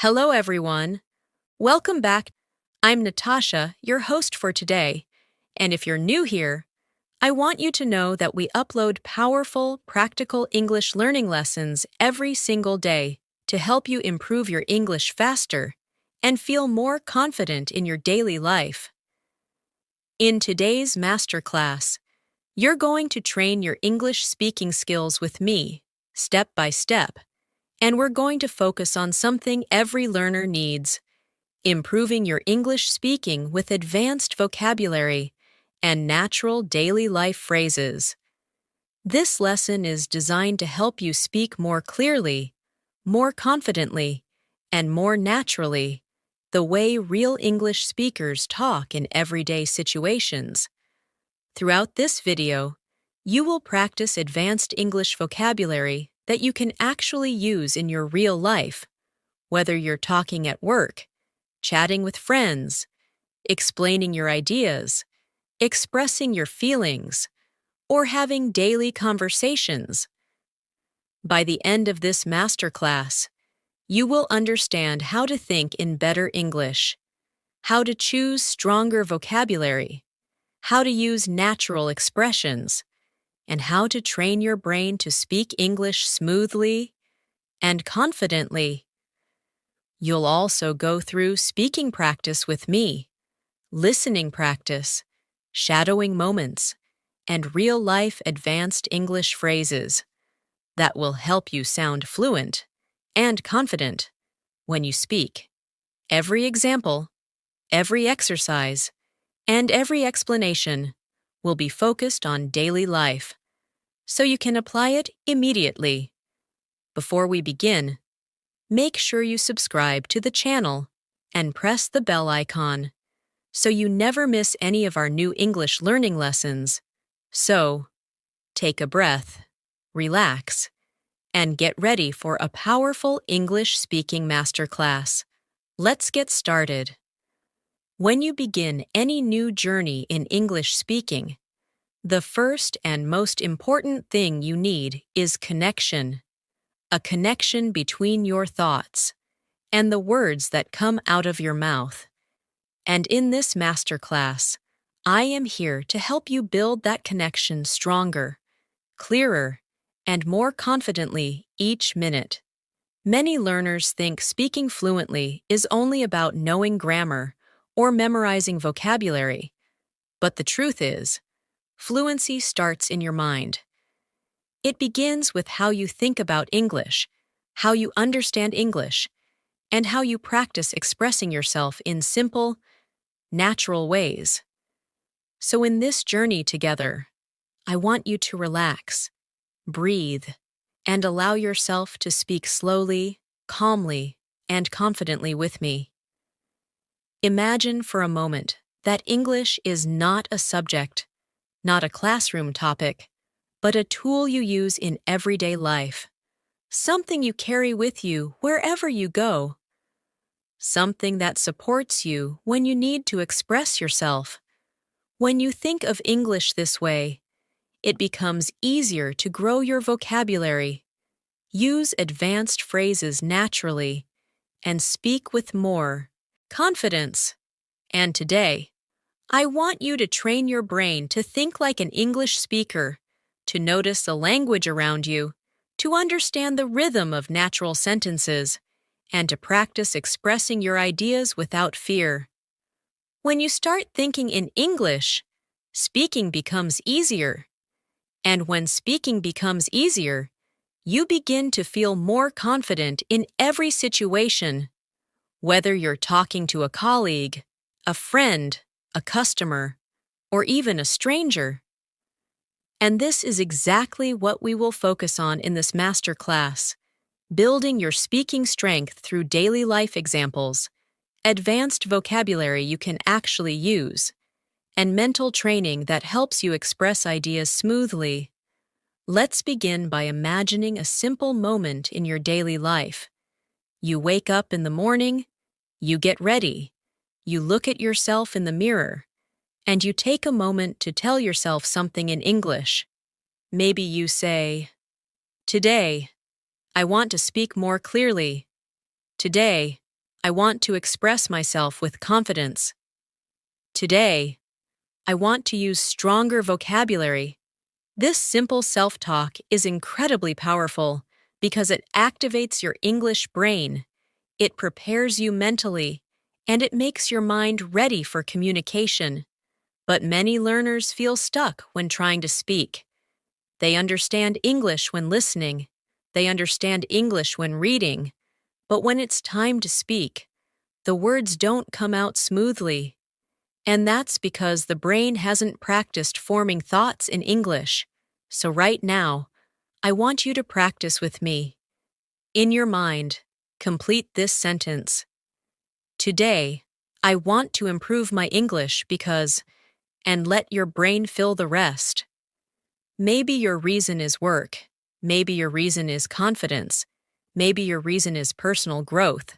Hello, everyone. Welcome back. I'm Natasha, your host for today. And if you're new here, I want you to know that we upload powerful, practical English learning lessons every single day to help you improve your English faster and feel more confident in your daily life. In today's masterclass, you're going to train your English speaking skills with me, step by step. And we're going to focus on something every learner needs: improving your English speaking with advanced vocabulary and natural daily life phrases. This lesson is designed to help you speak more clearly, more confidently, and more naturally, the way real English speakers talk in everyday situations. Throughout this video, you will practice advanced English vocabulary that you can actually use in your real life, whether you're talking at work, chatting with friends, explaining your ideas, expressing your feelings, or having daily conversations. By the end of this masterclass, you will understand how to think in better English, how to choose stronger vocabulary, how to use natural expressions, and how to train your brain to speak English smoothly and confidently. You'll also go through speaking practice with me, listening practice, shadowing moments, and real-life advanced English phrases that will help you sound fluent and confident when you speak. Every example, every exercise, and every explanation will be focused on daily life, so you can apply it immediately. Before we begin, make sure you subscribe to the channel and press the bell icon so you never miss any of our new English learning lessons. So, take a breath, relax, and get ready for a powerful English speaking masterclass. Let's get started. When you begin any new journey in English speaking, the first and most important thing you need is connection. A connection between your thoughts and the words that come out of your mouth. And in this masterclass, I am here to help you build that connection stronger, clearer, and more confidently each minute. Many learners think speaking fluently is only about knowing grammar or memorizing vocabulary, but the truth is, fluency starts in your mind. It begins with how you think about English, how you understand English, and how you practice expressing yourself in simple, natural ways. So in this journey together, I want you to relax, breathe, and allow yourself to speak slowly, calmly, and confidently with me. Imagine for a moment that English is not a subject, not a classroom topic, but a tool you use in everyday life, something you carry with you wherever you go, something that supports you when you need to express yourself. When you think of English this way, it becomes easier to grow your vocabulary, use advanced phrases naturally, and speak with more confidence. And today, I want you to train your brain to think like an English speaker, to notice the language around you, to understand the rhythm of natural sentences, and to practice expressing your ideas without fear. When you start thinking in English, speaking becomes easier. And when speaking becomes easier, you begin to feel more confident in every situation, whether you're talking to a colleague, a friend, a customer, or even a stranger. And this is exactly what we will focus on in this masterclass: building your speaking strength through daily life examples, advanced vocabulary you can actually use, and mental training that helps you express ideas smoothly. Let's begin by imagining a simple moment in your daily life. You wake up in the morning, you get ready, you look at yourself in the mirror, and you take a moment to tell yourself something in English. Maybe you say, "Today, I want to speak more clearly. Today, I want to express myself with confidence. Today, I want to use stronger vocabulary. This simple self-talk is incredibly powerful because it activates your English brain. It prepares you mentally, and it makes your mind ready for communication. But many learners feel stuck when trying to speak. They understand English when listening. They understand English when reading. But when it's time to speak, the words don't come out smoothly. And that's because the brain hasn't practiced forming thoughts in English. So right now, I want you to practice with me. In your mind, complete this sentence. Today, I want to improve my English because, and let your brain fill the rest. Maybe your reason is work. Maybe your reason is confidence. Maybe your reason is personal growth.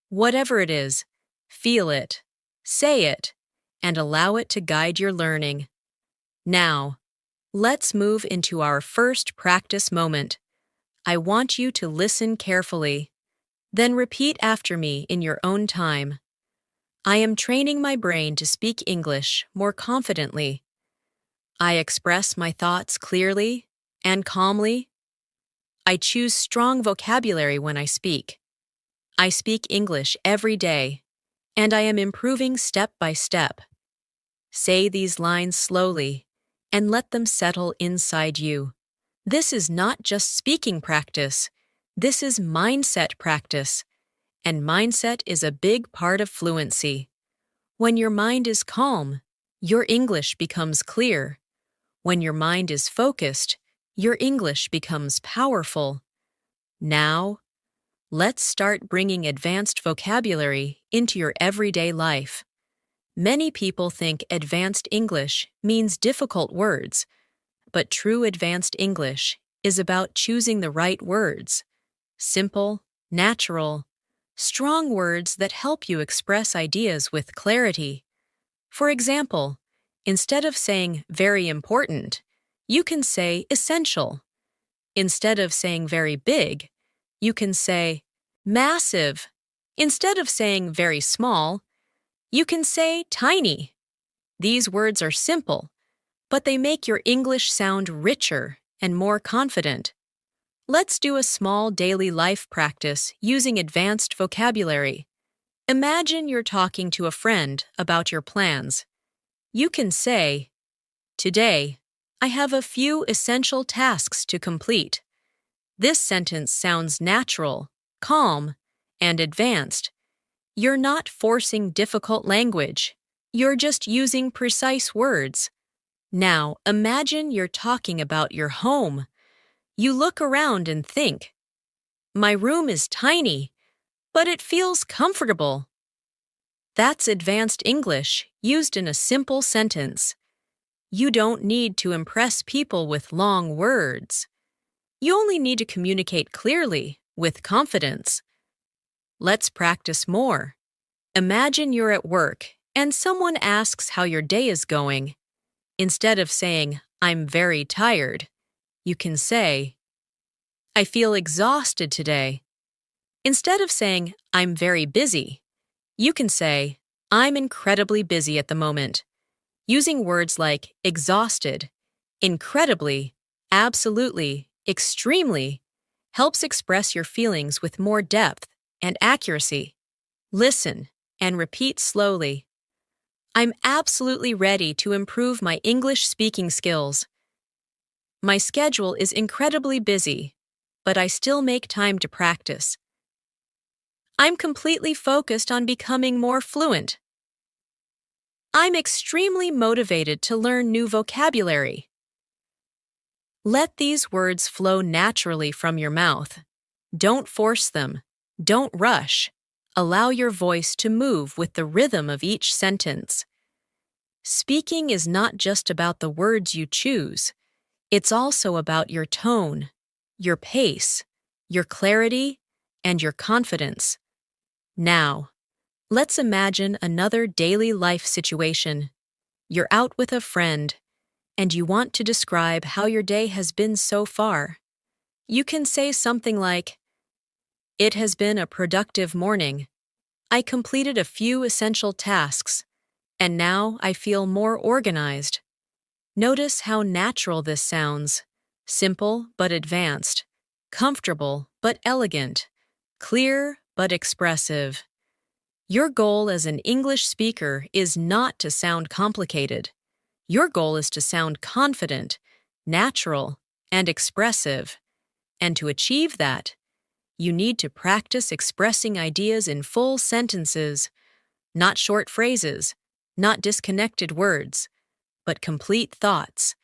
Whatever it is, feel it, say it, and allow it to guide your learning. Now, let's move into our first practice moment. I want you to listen carefully. Then repeat after me in your own time. I am training my brain to speak English more confidently. I express my thoughts clearly and calmly. I choose strong vocabulary when I speak. I speak English every day, and I am improving step by step. Say these lines slowly and let them settle inside you. This is not just speaking practice. This is mindset practice. And mindset is a big part of fluency. When your mind is calm, your English becomes clear. When your mind is focused, your English becomes powerful. Now, let's start bringing advanced vocabulary into your everyday life. Many people think advanced English means difficult words, but true advanced English is about choosing the right words. Simple, natural, strong words that help you express ideas with clarity. For example, instead of saying very important, you can say essential. Instead of saying very big, you can say massive. Instead of saying very small, you can say tiny. These words are simple, but they make your English sound richer and more confident. Let's do a small daily life practice using advanced vocabulary. Imagine you're talking to a friend about your plans. You can say, "Today, I have a few essential tasks to complete." This sentence sounds natural, calm, and advanced. You're not forcing difficult language. You're just using precise words. Now, imagine you're talking about your home. You look around and think, "My room is tiny, but it feels comfortable." That's advanced English used in a simple sentence. You don't need to impress people with long words. You only need to communicate clearly, with confidence. Let's practice more. Imagine you're at work and someone asks how your day is going. Instead of saying, "I'm very tired," you can say, "I feel exhausted today." Instead of saying, "I'm very busy," you can say, "I'm incredibly busy at the moment." Using words like exhausted, incredibly, absolutely, extremely helps express your feelings with more depth and accuracy. Listen and repeat slowly. I'm absolutely ready to improve my English speaking skills. My schedule is incredibly busy, but I still make time to practice. I'm completely focused on becoming more fluent. I'm extremely motivated to learn new vocabulary. Let these words flow naturally from your mouth. Don't force them. Don't rush. Allow your voice to move with the rhythm of each sentence. Speaking is not just about the words you choose. It's also about your tone, your pace, your clarity, and your confidence. Now, let's imagine another daily life situation. You're out with a friend, and you want to describe how your day has been so far. You can say something like, "It has been a productive morning. I completed a few essential tasks, and now I feel more organized. Notice how natural this sounds. Simple but advanced. Comfortable but elegant. Clear but expressive. Your goal as an English speaker is not to sound complicated. Your goal is to sound confident, natural, and expressive. And to achieve that, you need to practice expressing ideas in full sentences, not short phrases, not disconnected words, but complete thoughts.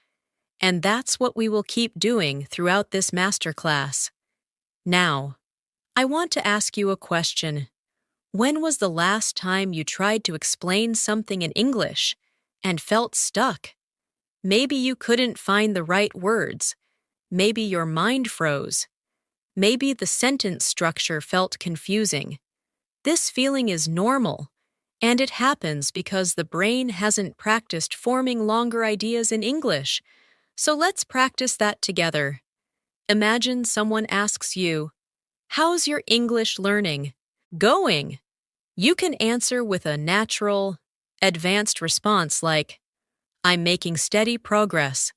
And that's what we will keep doing throughout this masterclass. Now, I want to ask you a question. When was the last time you tried to explain something in English and felt stuck? Maybe you couldn't find the right words. Maybe your mind froze. Maybe the sentence structure felt confusing. This feeling is normal, and it happens because the brain hasn't practiced forming longer ideas in English. So let's practice that together. Imagine someone asks you, "How's your English learning going?" You can answer with a natural, advanced response like, "I'm making steady progress.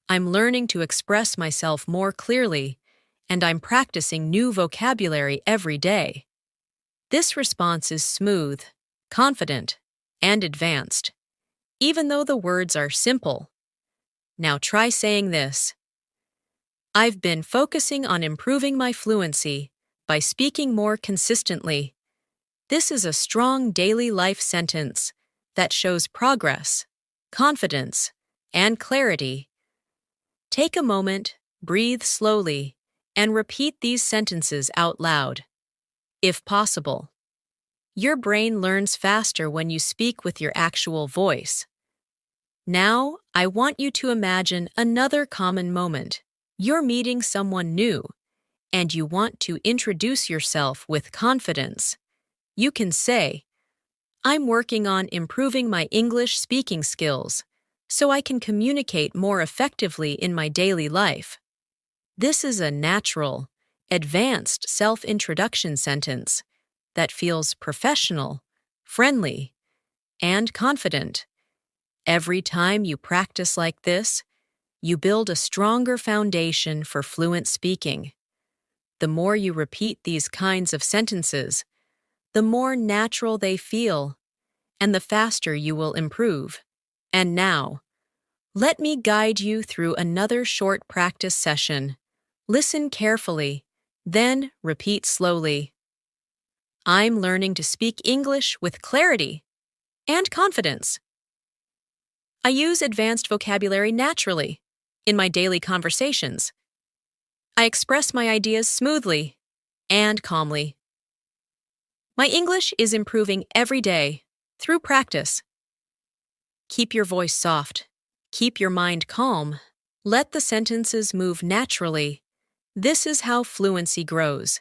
I'm learning to express myself more clearly, and I'm practicing new vocabulary every day." This response is smooth, confident, and advanced, even though the words are simple. Now try saying this. "I've been focusing on improving my fluency by speaking more consistently." This is a strong daily life sentence that shows progress, confidence, and clarity. Take a moment, breathe slowly, and repeat these sentences out loud, if possible. Your brain learns faster when you speak with your actual voice. Now, I want you to imagine another common moment. You're meeting someone new, and you want to introduce yourself with confidence. You can say, "I'm working on improving my English speaking skills so I can communicate more effectively in my daily life." This is a natural, advanced self-introduction sentence that feels professional, friendly, and confident. Every time you practice like this, you build a stronger foundation for fluent speaking. The more you repeat these kinds of sentences, the more natural they feel, and the faster you will improve. And now, let me guide you through another short practice session. Listen carefully, then repeat slowly. I'm learning to speak English with clarity and confidence. I use advanced vocabulary naturally in my daily conversations. I express my ideas smoothly and calmly. My English is improving every day through practice. Keep your voice soft. Keep your mind calm. Let the sentences move naturally. This is how fluency grows.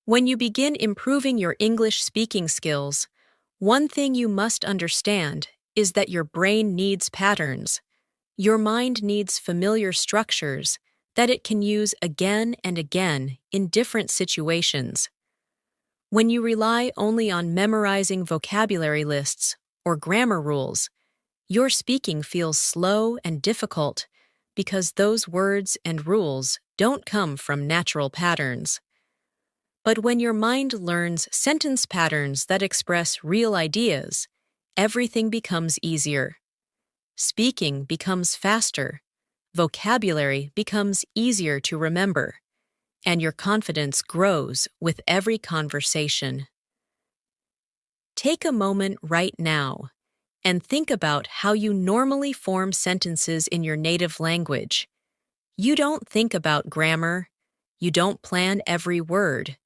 When you begin improving your English speaking skills, one thing you must understand is that your brain needs patterns. Your mind needs familiar structures that it can use again and again in different situations. When you rely only on memorizing vocabulary lists or grammar rules, your speaking feels slow and difficult because those words and rules don't come from natural patterns. But when your mind learns sentence patterns that express real ideas, everything becomes easier. Speaking becomes faster, vocabulary becomes easier to remember, and your confidence grows with every conversation. Take a moment right now and think about how you normally form sentences in your native language. You don't think about grammar. You don't plan every word.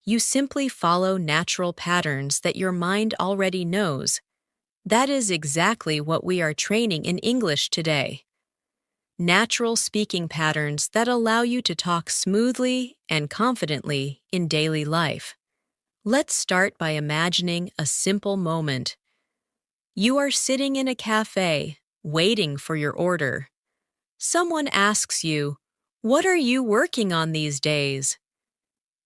You simply follow natural patterns that your mind already knows. That is exactly what we are training in English today. Natural speaking patterns that allow you to talk smoothly and confidently in daily life. Let's start by imagining a simple moment. You are sitting in a cafe, waiting for your order. Someone asks you, "What are you working on these days?"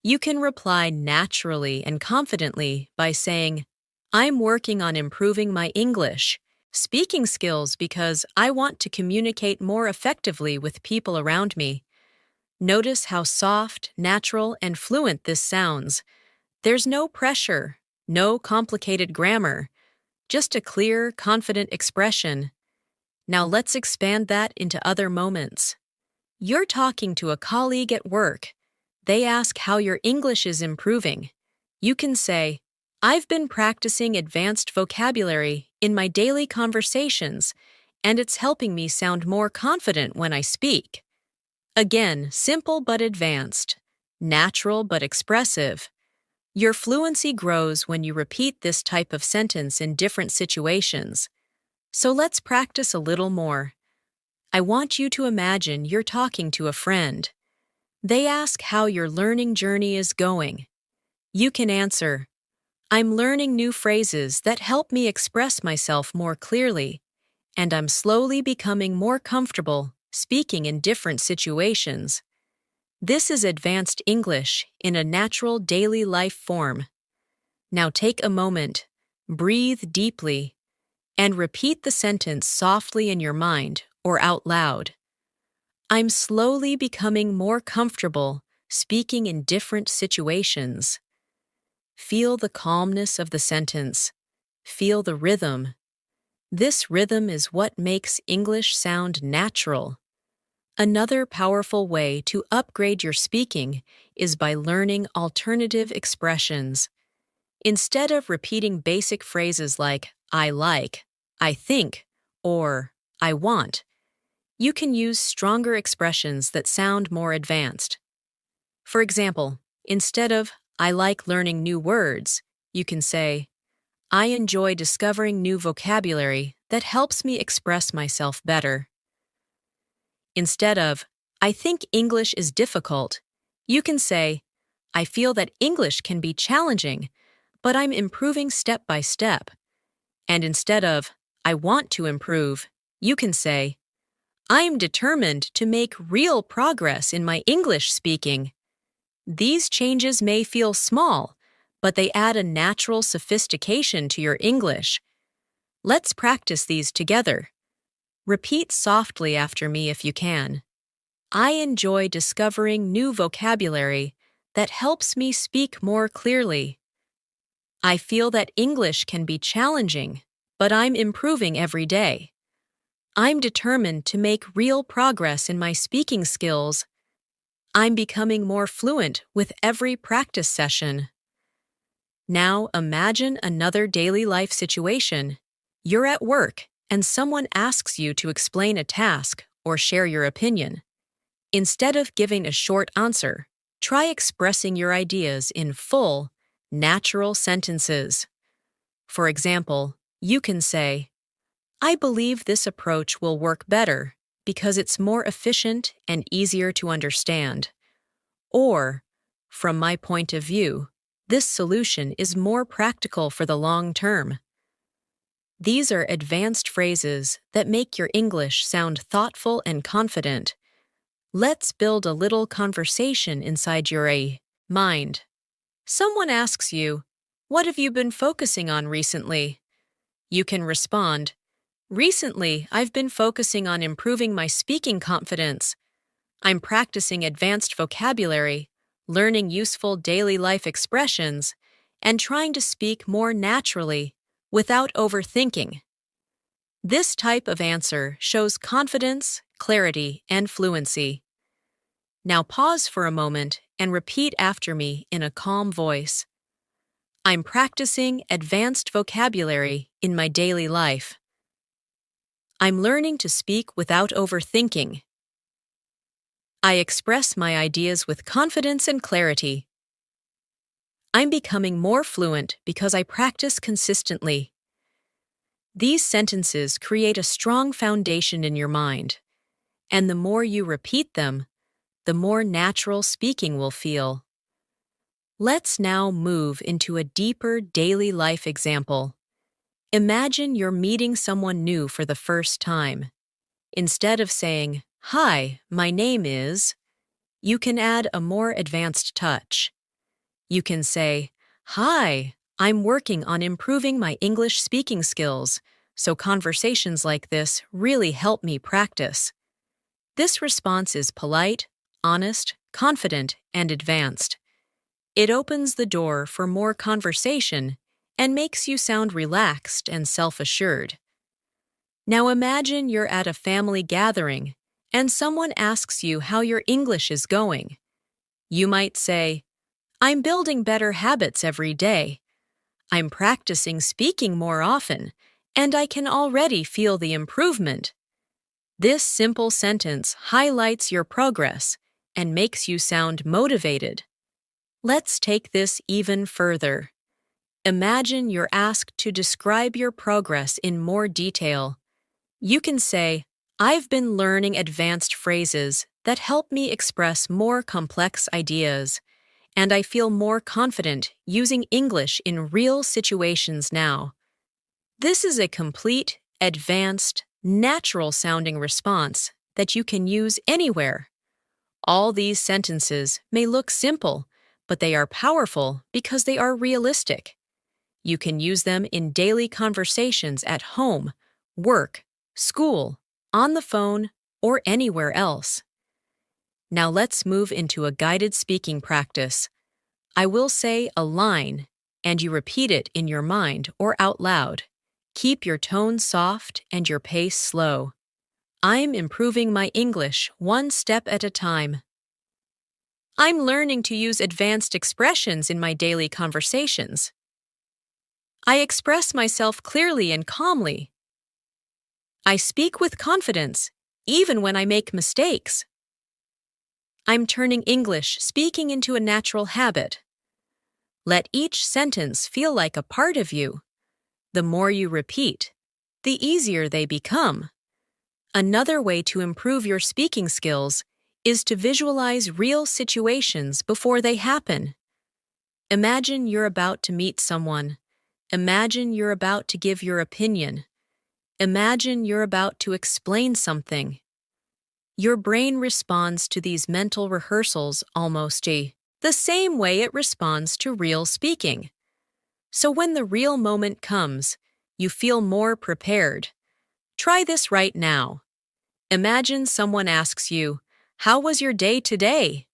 You can reply naturally and confidently by saying, I'm working on improving my English speaking skills because I want to communicate more effectively with people around me. Notice how soft, natural, and fluent this sounds. There's no pressure, no complicated grammar, just a clear, confident expression. Now let's expand that into other moments. You're talking to a colleague at work. They ask how your English is improving. You can say, I've been practicing advanced vocabulary in my daily conversations, and it's helping me sound more confident when I speak. Again, simple but advanced, natural but expressive. Your fluency grows when you repeat this type of sentence in different situations. So let's practice a little more. I want you to imagine you're talking to a friend. They ask how your learning journey is going. You can answer, I'm learning new phrases that help me express myself more clearly, and I'm slowly becoming more comfortable speaking in different situations. This is advanced English in a natural daily life form. Now take a moment, breathe deeply, and repeat the sentence softly in your mind or out loud. I'm slowly becoming more comfortable speaking in different situations. Feel the calmness of the sentence. Feel the rhythm. This rhythm is what makes English sound natural. Another powerful way to upgrade your speaking is by learning alternative expressions. Instead of repeating basic phrases like I like, I think, or I want, you can use stronger expressions that sound more advanced. For example, instead of I like learning new words, you can say, I enjoy discovering new vocabulary that helps me express myself better. Instead of, I think English is difficult, you can say, I feel that English can be challenging, but I'm improving step by step. And instead of, I want to improve, you can say, I am determined to make real progress in my English speaking. These changes may feel small, but they add a natural sophistication to your English. Let's practice these together. Repeat softly after me if you can. I enjoy discovering new vocabulary that helps me speak more clearly. I feel that English can be challenging, but I'm improving every day. I'm determined to make real progress in my speaking skills. I'm becoming more fluent with every practice session. Now imagine another daily life situation. You're at work, and someone asks you to explain a task or share your opinion. Instead of giving a short answer, try expressing your ideas in full, natural sentences. For example, you can say, I believe this approach will work better because it's more efficient and easier to understand. Or, from my point of view, this solution is more practical for the long term. These are advanced phrases that make your English sound thoughtful and confident. Let's build a little conversation inside your mind. Someone asks you, what have you been focusing on recently? You can respond, recently, I've been focusing on improving my speaking confidence. I'm practicing advanced vocabulary, learning useful daily life expressions, and trying to speak more naturally without overthinking. This type of answer shows confidence, clarity, and fluency. Now pause for a moment and repeat after me in a calm voice. I'm practicing advanced vocabulary in my daily life. I'm learning to speak without overthinking. I express my ideas with confidence and clarity. I'm becoming more fluent because I practice consistently. These sentences create a strong foundation in your mind, and the more you repeat them, the more natural speaking will feel. Let's now move into a deeper daily life example. Imagine you're meeting someone new for the first time. Instead of saying, Hi, my name is, you can add a more advanced touch. You can say, "Hi, I'm working on improving my English speaking skills, so conversations like this really help me practice." This response is polite, honest, confident, and advanced. It opens the door for more conversation and makes you sound relaxed and self-assured. Now imagine you're at a family gathering and someone asks you how your English is going. You might say, "I'm building better habits every day. I'm practicing speaking more often, and I can already feel the improvement." This simple sentence highlights your progress and makes you sound motivated. Let's take this even further. Imagine you're asked to describe your progress in more detail. You can say, "I've been learning advanced phrases that help me express more complex ideas, and I feel more confident using English in real situations now." This is a complete, advanced, natural-sounding response that you can use anywhere. All these sentences may look simple, but they are powerful because they are realistic. You can use them in daily conversations at home, work, school, on the phone, or anywhere else. Now let's move into a guided speaking practice. I will say a line, and you repeat it in your mind or out loud. Keep your tone soft and your pace slow. I'm improving my English one step at a time. I'm learning to use advanced expressions in my daily conversations. I express myself clearly and calmly. I speak with confidence, even when I make mistakes. I'm turning English speaking into a natural habit. Let each sentence feel like a part of you. The more you repeat, the easier they become. Another way to improve your speaking skills is to visualize real situations before they happen. Imagine you're about to meet someone. Imagine you're about to give your opinion. Imagine you're about to explain something. Your brain responds to these mental rehearsals almost the same way it responds to real speaking. So when the real moment comes, you feel more prepared. Try this right now. Imagine someone asks you, "How was your day today?"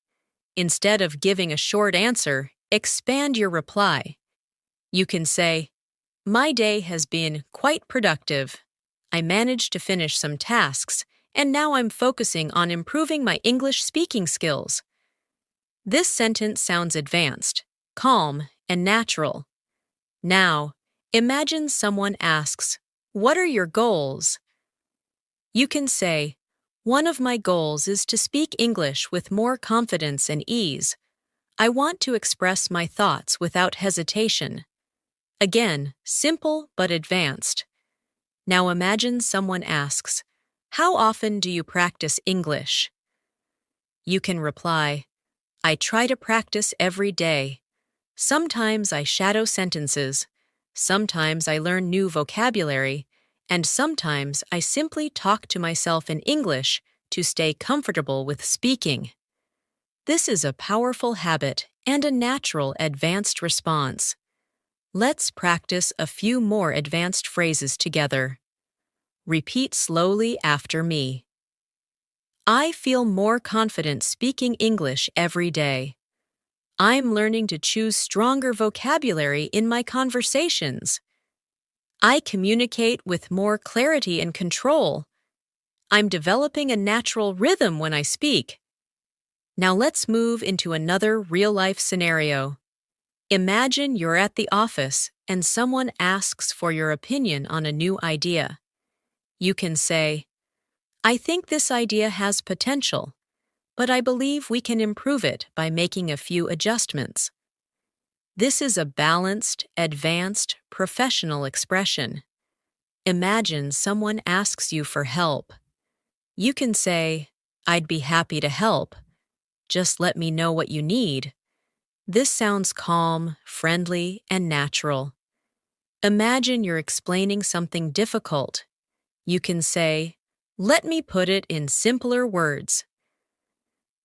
Instead of giving a short answer, expand your reply. You can say, "My day has been quite productive. I managed to finish some tasks, and now I'm focusing on improving my English speaking skills." This sentence sounds advanced, calm, and natural. Now, imagine someone asks, "What are your goals?" You can say, "One of my goals is to speak English with more confidence and ease. I want to express my thoughts without hesitation." Again, simple but advanced. Now imagine someone asks, "How often do you practice English?" You can reply, "I try to practice every day. Sometimes I shadow sentences, sometimes I learn new vocabulary, and sometimes I simply talk to myself in English to stay comfortable with speaking." This is a powerful habit and a natural advanced response. Let's practice a few more advanced phrases together. Repeat slowly after me. I feel more confident speaking English every day. I'm learning to choose stronger vocabulary in my conversations. I communicate with more clarity and control. I'm developing a natural rhythm when I speak. Now let's move into another real-life scenario. Imagine you're at the office and someone asks for your opinion on a new idea. You can say, "I think this idea has potential, but I believe we can improve it by making a few adjustments." This is a balanced, advanced, professional expression. Imagine someone asks you for help. You can say, "I'd be happy to help. Just let me know what you need." This sounds calm, friendly, and natural. Imagine you're explaining something difficult. You can say, "Let me put it in simpler words."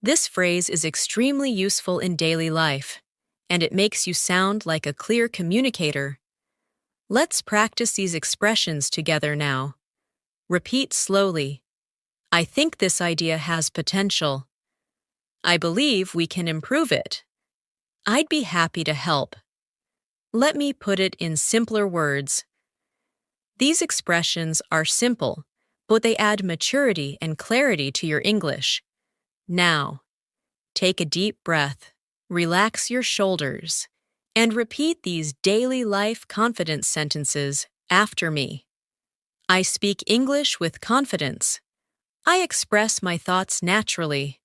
This phrase is extremely useful in daily life. and it makes you sound like a clear communicator. Let's practice these expressions together now. Repeat slowly. I think this idea has potential. I believe we can improve it. I'd be happy to help. Let me put it in simpler words. These expressions are simple, but they add maturity and clarity to your English. Now, take a deep breath, relax your shoulders, and repeat these daily life confidence sentences after me. I speak English with confidence. I express my thoughts naturally.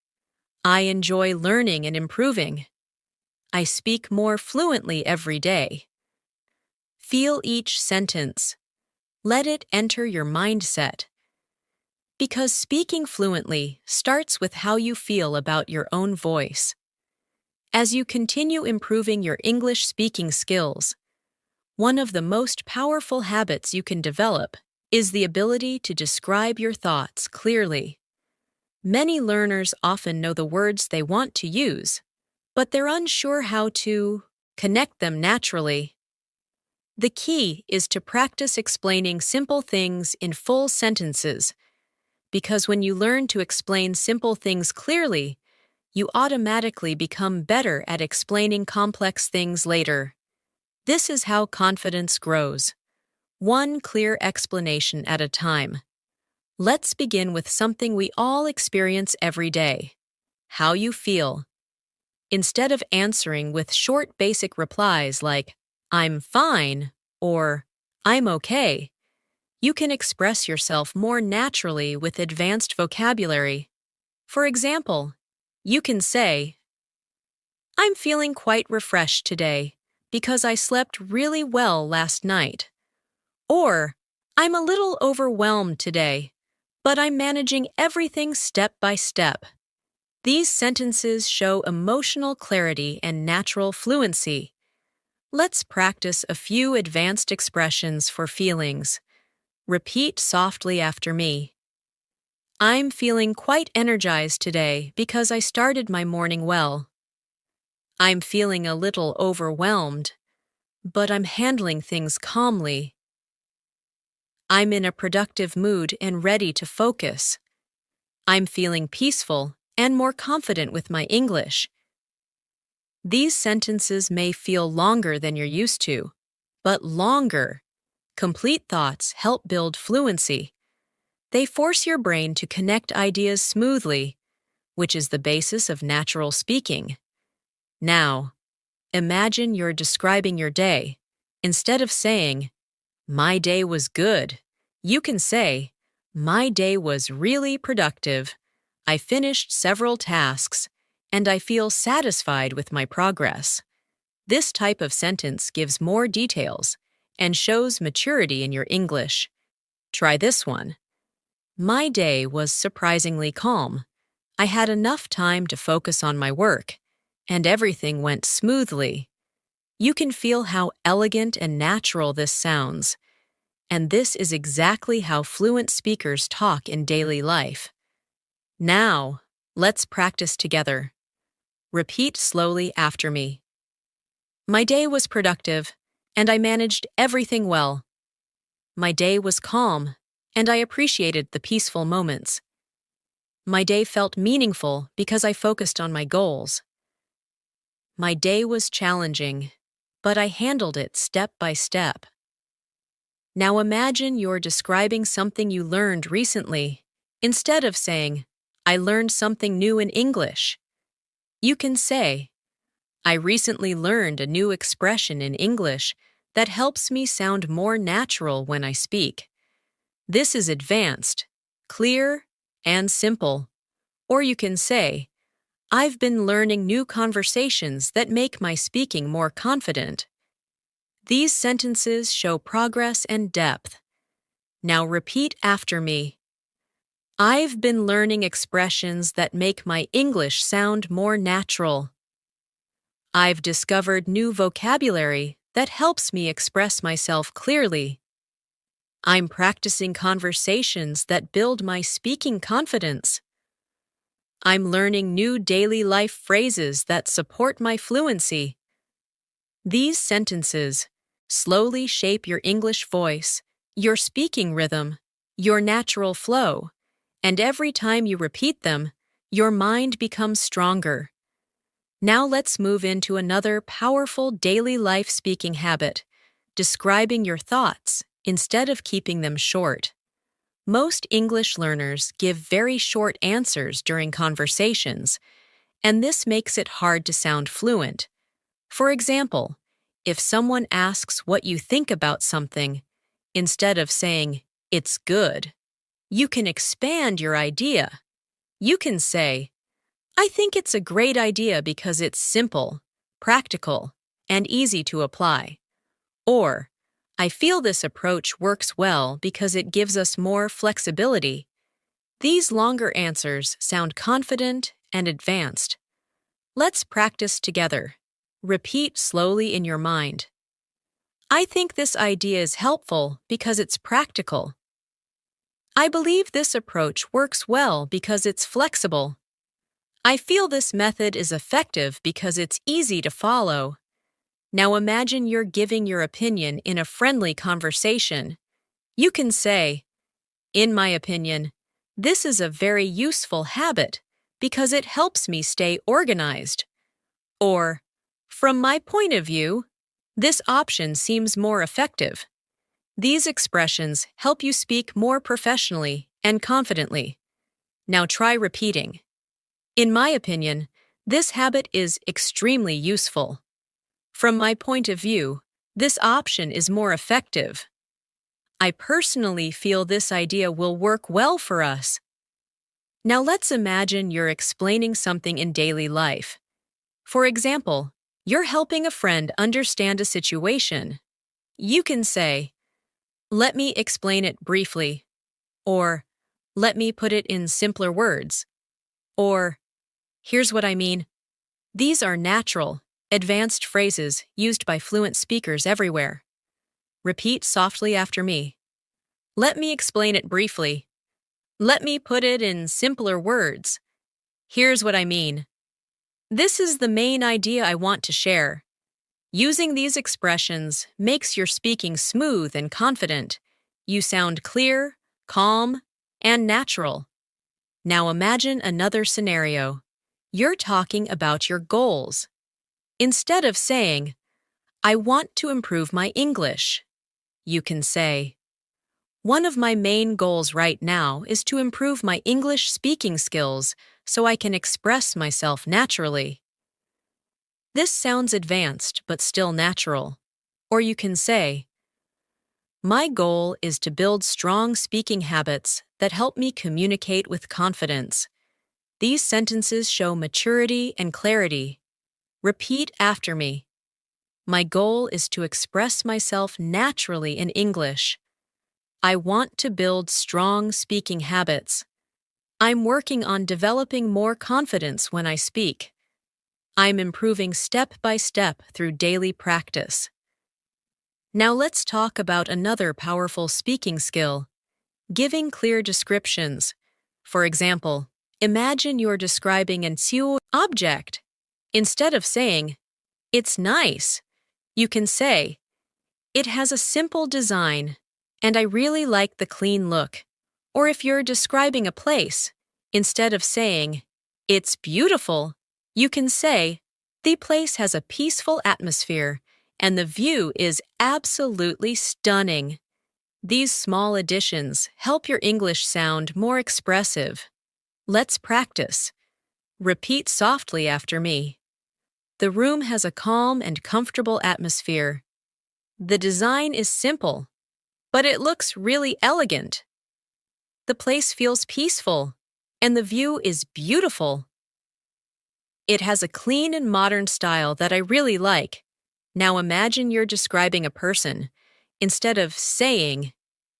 I enjoy learning and improving. I speak more fluently every day. Feel each sentence. Let it enter your mindset. Because speaking fluently starts with how you feel about your own voice. As you continue improving your English speaking skills, one of the most powerful habits you can develop is the ability to describe your thoughts clearly. Many learners often know the words they want to use, but they're unsure how to connect them naturally. The key is to practice explaining simple things in full sentences, because when you learn to explain simple things clearly, you automatically become better at explaining complex things later. This is how confidence grows, one clear explanation at a time. Let's begin with something we all experience every day: how you feel. Instead of answering with short basic replies like, I'm fine, or I'm okay, you can express yourself more naturally with advanced vocabulary. For example, you can say, I'm feeling quite refreshed today because I slept really well last night. Or, I'm a little overwhelmed today, but I'm managing everything step by step. These sentences show emotional clarity and natural fluency. Let's practice a few advanced expressions for feelings. Repeat softly after me. I'm feeling quite energized today because I started my morning well. I'm feeling a little overwhelmed, but I'm handling things calmly. I'm in a productive mood and ready to focus. I'm feeling peaceful and more confident with my English. These sentences may feel longer than you're used to, but longer, complete thoughts help build fluency. They force your brain to connect ideas smoothly, which is the basis of natural speaking. Now, imagine you're describing your day. Instead of saying, my day was good, you can say, my day was really productive. I finished several tasks, and I feel satisfied with my progress. This type of sentence gives more details and shows maturity in your English. Try this one. My day was surprisingly calm. I had enough time to focus on my work, and everything went smoothly. You can feel how elegant and natural this sounds, and this is exactly how fluent speakers talk in daily life. Now, let's practice together. Repeat slowly after me. My day was productive, and I managed everything well. My day was calm, and I appreciated the peaceful moments. My day felt meaningful because I focused on my goals. My day was challenging, but I handled it step by step. Now imagine you're describing something you learned recently. Instead of saying, I learned something new in English, you can say, I recently learned a new expression in English that helps me sound more natural when I speak. This is advanced, clear, and simple. Or you can say, I've been learning new conversations that make my speaking more confident. These sentences show progress and depth. Now repeat after me. I've been learning expressions that make my English sound more natural. I've discovered new vocabulary that helps me express myself clearly. I'm practicing conversations that build my speaking confidence. I'm learning new daily life phrases that support my fluency. These sentences slowly shape your English voice, your speaking rhythm, your natural flow, and every time you repeat them, your mind becomes stronger. Now let's move into another powerful daily life speaking habit, describing your thoughts instead of keeping them short. Most English learners give very short answers during conversations, and this makes it hard to sound fluent. For example, if someone asks what you think about something, instead of saying, "It's good," you can expand your idea. You can say, "I think it's a great idea because it's simple, practical, and easy to apply." Or, "I feel this approach works well because it gives us more flexibility." These longer answers sound confident and advanced. Let's practice together. Repeat slowly in your mind. "I think this idea is helpful because it's practical." "I believe this approach works well because it's flexible." "I feel this method is effective because it's easy to follow." Now imagine you're giving your opinion in a friendly conversation. You can say, "In my opinion, this is a very useful habit because it helps me stay organized." Or, "From my point of view, this option seems more effective." These expressions help you speak more professionally and confidently. Now try repeating. "In my opinion, this habit is extremely useful." "From my point of view, this option is more effective." "I personally feel this idea will work well for us." Now let's imagine you're explaining something in daily life. For example, you're helping a friend understand a situation. You can say, "Let me explain it briefly," or "Let me put it in simpler words," or "Here's what I mean." These are natural, advanced phrases used by fluent speakers everywhere. Repeat softly after me. "Let me explain it briefly." "Let me put it in simpler words." "Here's what I mean." "This is the main idea I want to share." Using these expressions makes your speaking smooth and confident. You sound clear, calm, and natural. Now imagine another scenario. You're talking about your goals. Instead of saying, "I want to improve my English," you can say, "One of my main goals right now is to improve my English speaking skills so I can express myself naturally." This sounds advanced but still natural. Or you can say, "My goal is to build strong speaking habits that help me communicate with confidence." These sentences show maturity and clarity. Repeat after me. "My goal is to express myself naturally in English." "I want to build strong speaking habits." "I'm working on developing more confidence when I speak." "I'm improving step by step through daily practice." Now let's talk about another powerful speaking skill, giving clear descriptions. For example, imagine you're describing an object. Instead of saying, "It's nice," you can say, "It has a simple design, and I really like the clean look." Or if you're describing a place, instead of saying, "It's beautiful," you can say, "The place has a peaceful atmosphere, and the view is absolutely stunning." These small additions help your English sound more expressive. Let's practice. Repeat softly after me. "The room has a calm and comfortable atmosphere." "The design is simple, but it looks really elegant." "The place feels peaceful, and the view is beautiful." "It has a clean and modern style that I really like." Now imagine you're describing a person. Instead of saying,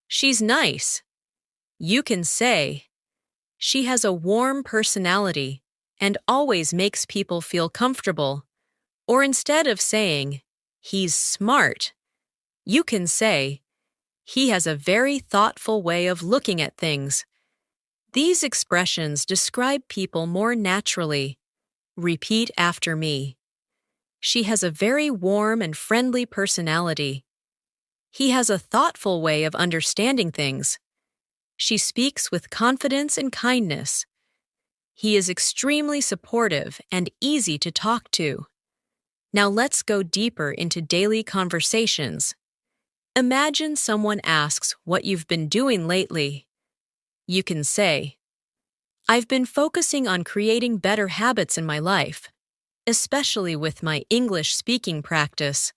"She's nice," you can say, "She has a warm personality and always makes people feel comfortable." Or instead of saying, "He's smart," you can say, "He has a very thoughtful way of looking at things." These expressions describe people more naturally. Repeat after me. She has a very warm and friendly personality. He has a thoughtful way of understanding things. She speaks with confidence and kindness. He is extremely supportive and easy to talk to. Now let's go deeper into daily conversations. Imagine someone asks what you've been doing lately. You can say, "I've been focusing on creating better habits in my life, especially with my English speaking practice."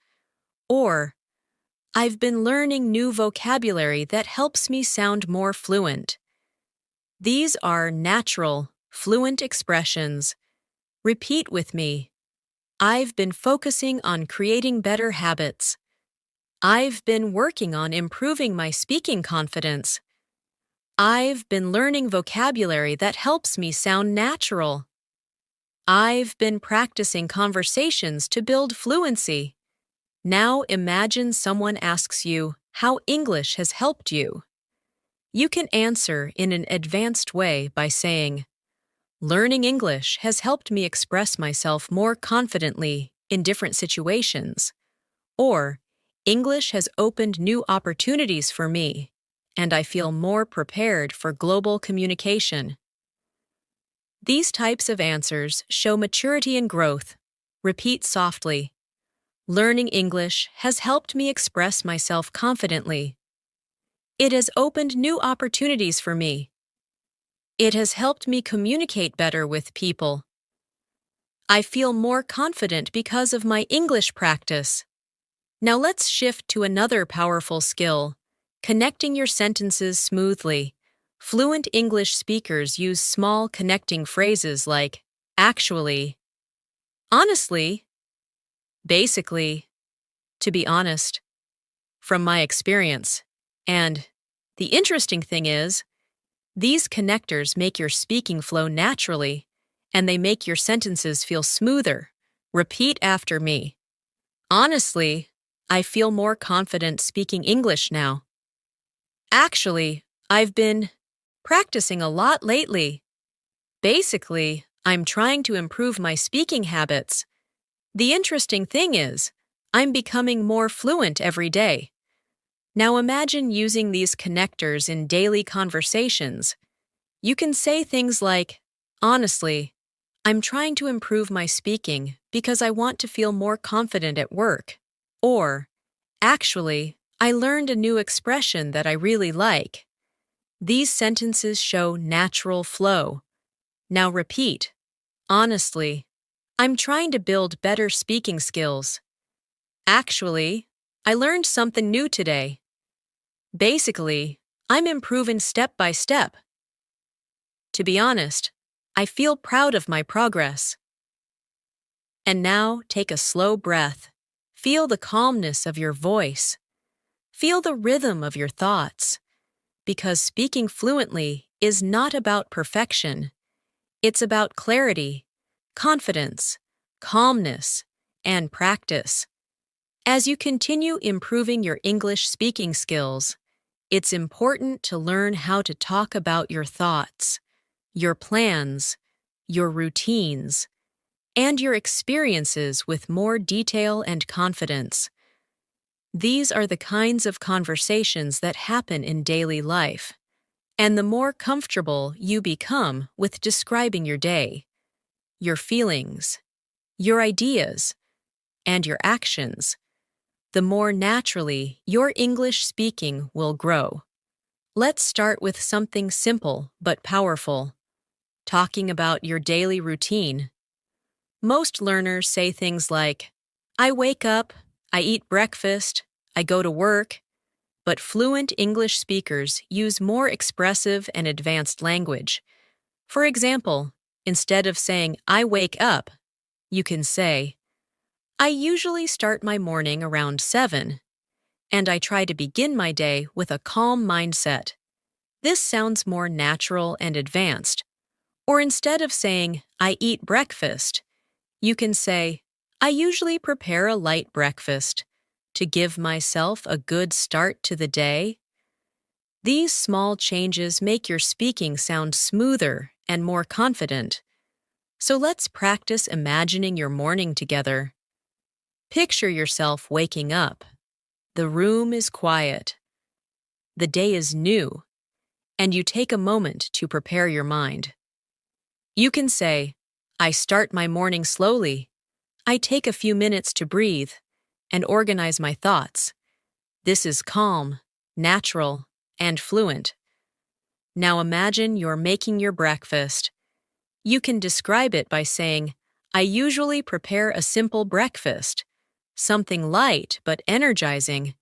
Or, "I've been learning new vocabulary that helps me sound more fluent." These are natural, fluent expressions. Repeat with me. I've been focusing on creating better habits. I've been working on improving my speaking confidence. I've been learning vocabulary that helps me sound natural. I've been practicing conversations to build fluency. Now imagine someone asks you how English has helped you. You can answer in an advanced way by saying, "Learning English has helped me express myself more confidently in different situations." Or, "English has opened new opportunities for me, and I feel more prepared for global communication." These types of answers show maturity and growth. Repeat softly. Learning English has helped me express myself confidently. It has opened new opportunities for me. It has helped me communicate better with people. I feel more confident because of my English practice. Now let's shift to another powerful skill, connecting your sentences smoothly. Fluent English speakers use small connecting phrases like actually, honestly, basically, to be honest, from my experience. And the interesting thing is, these connectors make your speaking flow naturally, and they make your sentences feel smoother. Repeat after me. Honestly, I feel more confident speaking English now. Actually, I've been practicing a lot lately. Basically, I'm trying to improve my speaking habits. The interesting thing is, I'm becoming more fluent every day. Now imagine using these connectors in daily conversations. You can say things like, "Honestly, I'm trying to improve my speaking because I want to feel more confident at work." Or, "Actually, I learned a new expression that I really like." These sentences show natural flow. Now repeat. Honestly, I'm trying to build better speaking skills. Actually, I learned something new today. Basically, I'm improving step by step. To be honest, I feel proud of my progress. And now take a slow breath. Feel the calmness of your voice. Feel the rhythm of your thoughts. Because speaking fluently is not about perfection. It's about clarity, confidence, calmness, and practice. As you continue improving your English speaking skills, it's important to learn how to talk about your thoughts, your plans, your routines, and your experiences with more detail and confidence. These are the kinds of conversations that happen in daily life, and the more comfortable you become with describing your day, your feelings, your ideas, and your actions, the more naturally your English speaking will grow. Let's start with something simple but powerful, talking about your daily routine. Most learners say things like, "I wake up, I eat breakfast, I go to work," but fluent English speakers use more expressive and advanced language. For example, instead of saying, "I wake up," you can say, "I usually start my morning around 7, and I try to begin my day with a calm mindset." This sounds more natural and advanced. Or instead of saying, "I eat breakfast," you can say, "I usually prepare a light breakfast to give myself a good start to the day." These small changes make your speaking sound smoother and more confident. So let's practice imagining your morning together. Picture yourself waking up. The room is quiet. The day is new, and you take a moment to prepare your mind. You can say, I start my morning slowly. I take a few minutes to breathe and organize my thoughts. This is calm, natural, and fluent. Now imagine you're making your breakfast. You can describe it by saying, I usually prepare a simple breakfast, something light but energizing,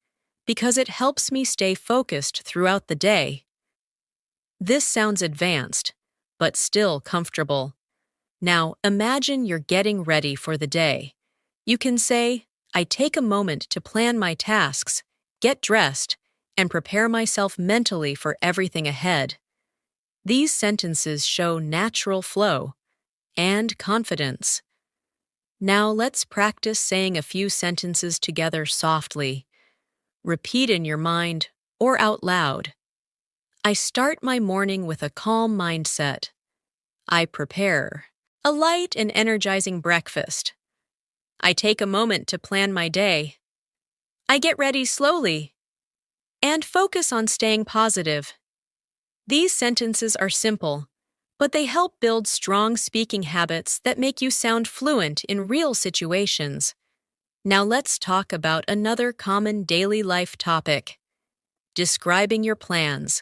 because it helps me stay focused throughout the day. This sounds advanced, but still comfortable. Now imagine you're getting ready for the day. You can say, I take a moment to plan my tasks, get dressed, and prepare myself mentally for everything ahead. These sentences show natural flow and confidence. Now let's practice saying a few sentences together softly. Repeat in your mind or out loud. I start my morning with a calm mindset. I prepare a light and energizing breakfast. I take a moment to plan my day. I get ready slowly. And focus on staying positive. These sentences are simple, but they help build strong speaking habits that make you sound fluent in real situations. Now let's talk about another common daily life topic: describing your plans.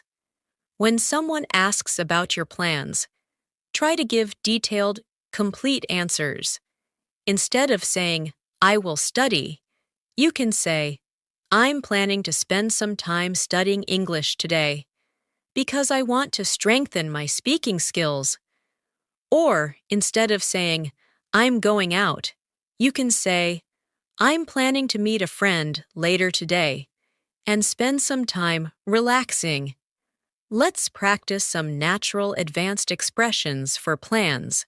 When someone asks about your plans, try to give detailed, complete answers. Instead of saying, I will study, you can say, I'm planning to spend some time studying English today because I want to strengthen my speaking skills. Or instead of saying, I'm going out, you can say, I'm planning to meet a friend later today and spend some time relaxing. Let's practice some natural advanced expressions for plans.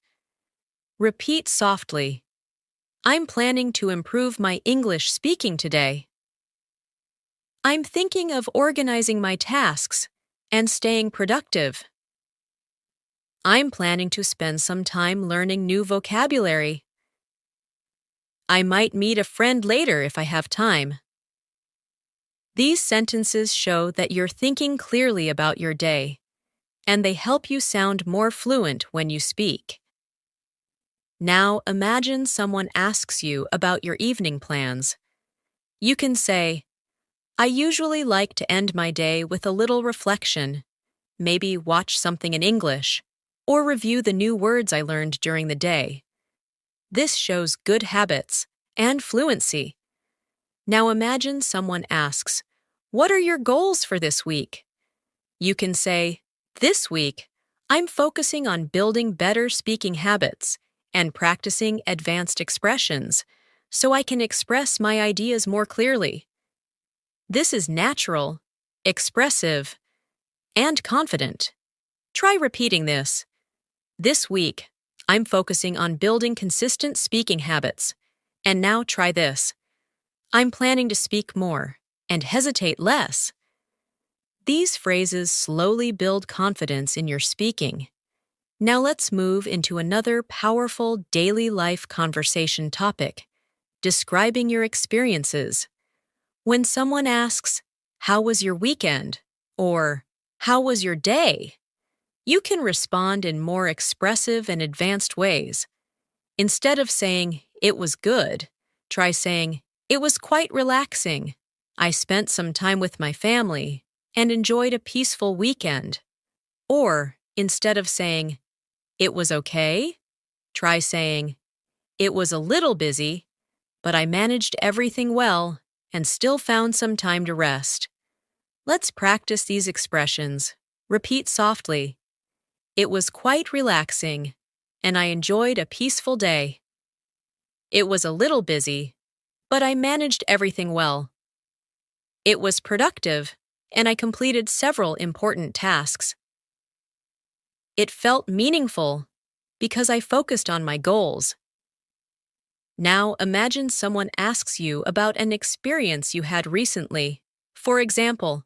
Repeat softly. I'm planning to improve my English speaking today. I'm thinking of organizing my tasks and staying productive. I'm planning to spend some time learning new vocabulary. I might meet a friend later if I have time. These sentences show that you're thinking clearly about your day, and they help you sound more fluent when you speak. Now imagine someone asks you about your evening plans. You can say, I usually like to end my day with a little reflection, maybe watch something in English, or review the new words I learned during the day. This shows good habits and fluency. Now imagine someone asks, what are your goals for this week? You can say, this week, I'm focusing on building better speaking habits and practicing advanced expressions so I can express my ideas more clearly. This is natural, expressive, and confident. Try repeating this. This week, I'm focusing on building consistent speaking habits. And now try this. I'm planning to speak more and hesitate less. These phrases slowly build confidence in your speaking. Now let's move into another powerful daily life conversation topic: describing your experiences. When someone asks, how was your weekend? Or, how was your day? You can respond in more expressive and advanced ways. Instead of saying, it was good, try saying, it was quite relaxing. I spent some time with my family and enjoyed a peaceful weekend. Or, instead of saying, it was okay, try saying, it was a little busy, but I managed everything well and still found some time to rest. Let's practice these expressions. Repeat softly. It was quite relaxing, and I enjoyed a peaceful day. It was a little busy, but I managed everything well. It was productive, and I completed several important tasks. It felt meaningful because I focused on my goals. Now imagine someone asks you about an experience you had recently. For example,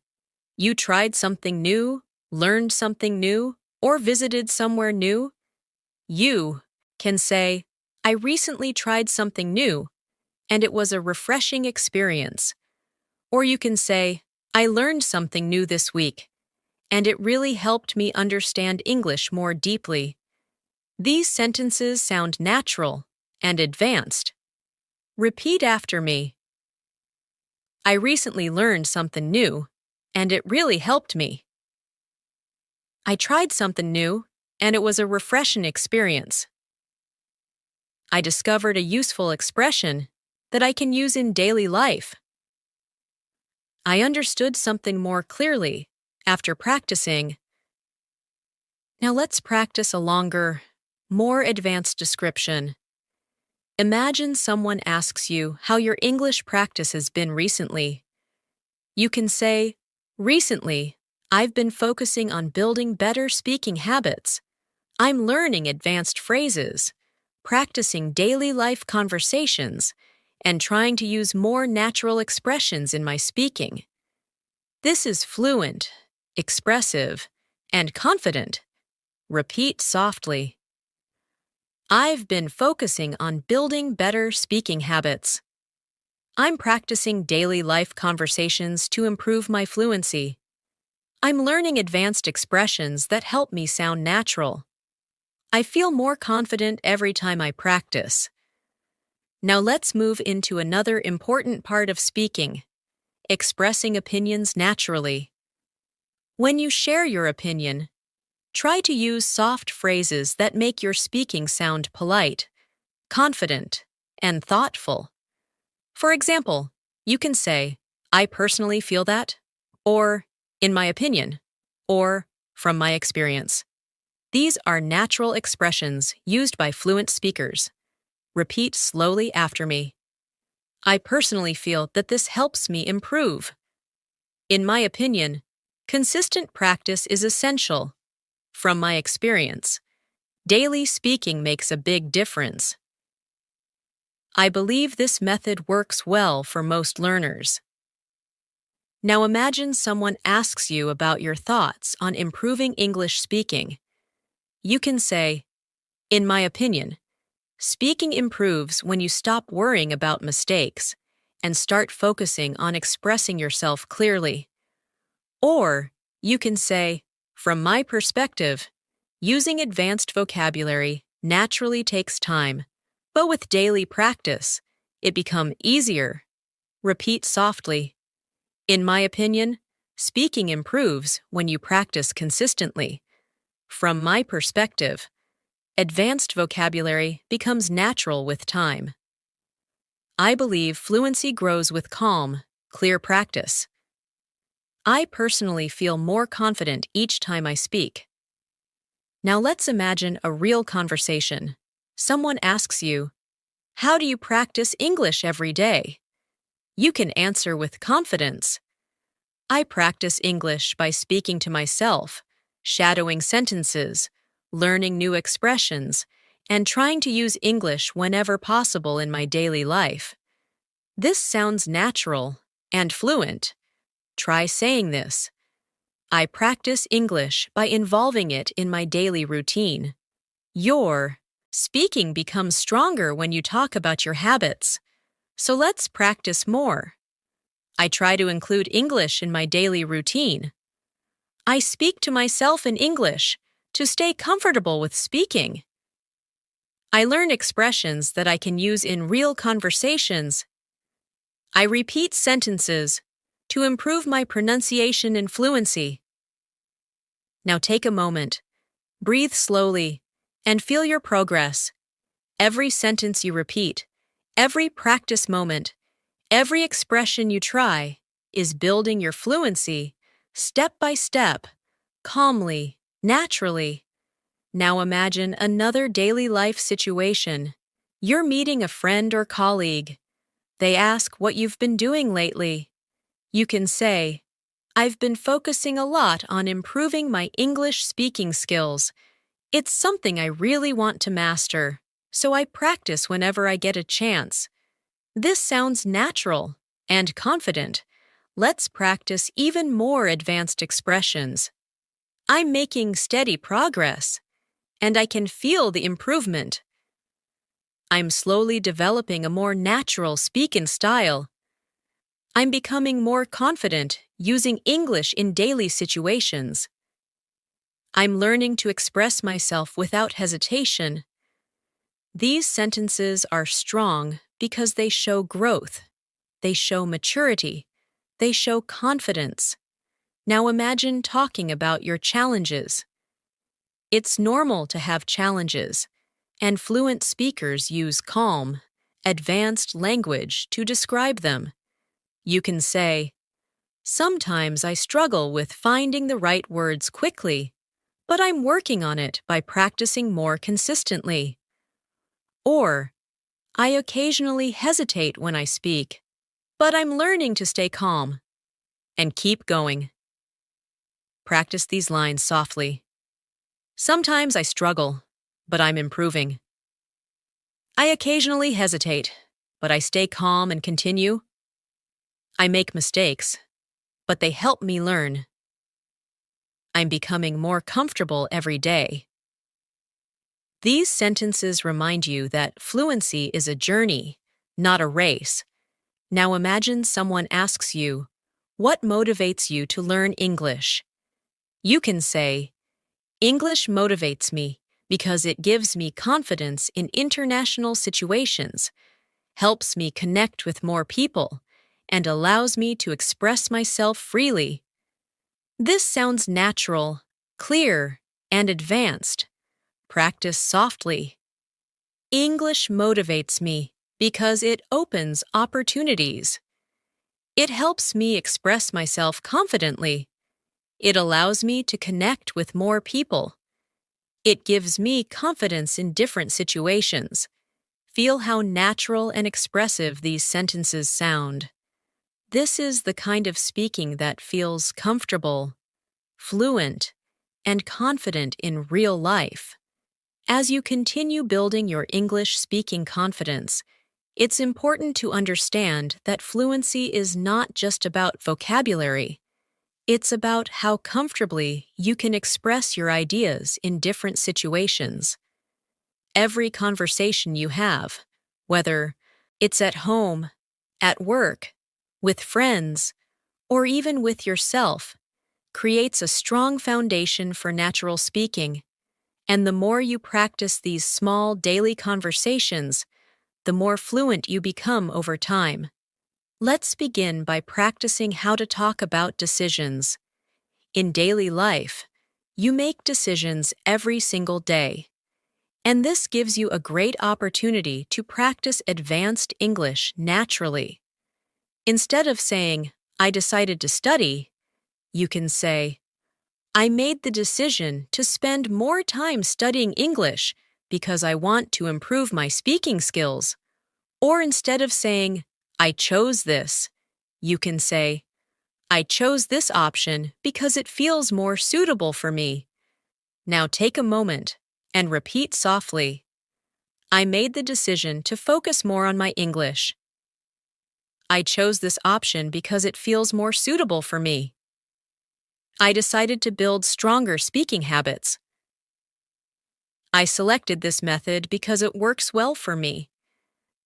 you tried something new, learned something new, or visited somewhere new. You can say, I recently tried something new, and it was a refreshing experience. Or you can say, I learned something new this week, and it really helped me understand English more deeply. These sentences sound natural and advanced. Repeat after me. I recently learned something new, and it really helped me. I tried something new, and it was a refreshing experience. I discovered a useful expression that I can use in daily life. I understood something more clearly after practicing. Now let's practice a longer, more advanced description. Imagine someone asks you how your English practice has been recently. You can say, recently, I've been focusing on building better speaking habits. I'm learning advanced phrases, practicing daily life conversations, and trying to use more natural expressions in my speaking. This is fluent, expressive, and confident. Repeat softly. I've been focusing on building better speaking habits. I'm practicing daily life conversations to improve my fluency. I'm learning advanced expressions that help me sound natural. I feel more confident every time I practice. Now let's move into another important part of speaking, expressing opinions naturally. When you share your opinion, try to use soft phrases that make your speaking sound polite, confident, and thoughtful. For example, you can say, I personally feel that, or in my opinion, or from my experience. These are natural expressions used by fluent speakers. Repeat slowly after me. I personally feel that this helps me improve. In my opinion, consistent practice is essential. From my experience, daily speaking makes a big difference. I believe this method works well for most learners. Now imagine someone asks you about your thoughts on improving English speaking. You can say, in my opinion, speaking improves when you stop worrying about mistakes and start focusing on expressing yourself clearly. Or you can say, from my perspective, using advanced vocabulary naturally takes time, but with daily practice, it becomes easier. Repeat softly. In my opinion, speaking improves when you practice consistently. From my perspective, advanced vocabulary becomes natural with time. I believe fluency grows with calm, clear practice. I personally feel more confident each time I speak. Now let's imagine a real conversation. Someone asks you, how do you practice English every day? You can answer with confidence. I practice English by speaking to myself, shadowing sentences, learning new expressions, and trying to use English whenever possible in my daily life. This sounds natural and fluent. Try saying this. I practice English by involving it in my daily routine. Your speaking becomes stronger when you talk about your habits. So let's practice more. I try to include English in my daily routine. I speak to myself in English to stay comfortable with speaking. I learn expressions that I can use in real conversations. I repeat sentences to improve my pronunciation and fluency. Now take a moment, breathe slowly, and feel your progress. Every sentence you repeat, every practice moment, every expression you try is building your fluency, step by step, calmly, naturally. Now imagine another daily life situation. You're meeting a friend or colleague. They ask what you've been doing lately. You can say, I've been focusing a lot on improving my English speaking skills. It's something I really want to master, so I practice whenever I get a chance. This sounds natural and confident. Let's practice even more advanced expressions. I'm making steady progress, and I can feel the improvement. I'm slowly developing a more natural speaking style. I'm becoming more confident using English in daily situations. I'm learning to express myself without hesitation. These sentences are strong because they show growth, they show maturity, they show confidence. Now imagine talking about your challenges. It's normal to have challenges, and fluent speakers use calm, advanced language to describe them. You can say, "Sometimes I struggle with finding the right words quickly, but I'm working on it by practicing more consistently." Or, "I occasionally hesitate when I speak, but I'm learning to stay calm." And keep going. Practice these lines softly. Sometimes I struggle, but I'm improving. I occasionally hesitate, but I stay calm and continue. I make mistakes, but they help me learn. I'm becoming more comfortable every day. These sentences remind you that fluency is a journey, not a race. Now imagine someone asks you, "What motivates you to learn English?" You can say, "English motivates me because it gives me confidence in international situations, helps me connect with more people, and allows me to express myself freely." This sounds natural, clear, and advanced. Practice softly. English motivates me because it opens opportunities. It helps me express myself confidently. It allows me to connect with more people. It gives me confidence in different situations. Feel how natural and expressive these sentences sound. This is the kind of speaking that feels comfortable, fluent, and confident in real life. As you continue building your English speaking confidence, it's important to understand that fluency is not just about vocabulary. It's about how comfortably you can express your ideas in different situations. Every conversation you have, whether it's at home, at work, with friends, or even with yourself, creates a strong foundation for natural speaking. And the more you practice these small daily conversations, the more fluent you become over time. Let's begin by practicing how to talk about decisions. In daily life, you make decisions every single day. And this gives you a great opportunity to practice advanced English naturally. Instead of saying, "I decided to study," you can say, "I made the decision to spend more time studying English because I want to improve my speaking skills." Or instead of saying, "I chose this," you can say, "I chose this option because it feels more suitable for me." Now take a moment and repeat softly, "I made the decision to focus more on my English." "I chose this option because it feels more suitable for me." "I decided to build stronger speaking habits." "I selected this method because it works well for me."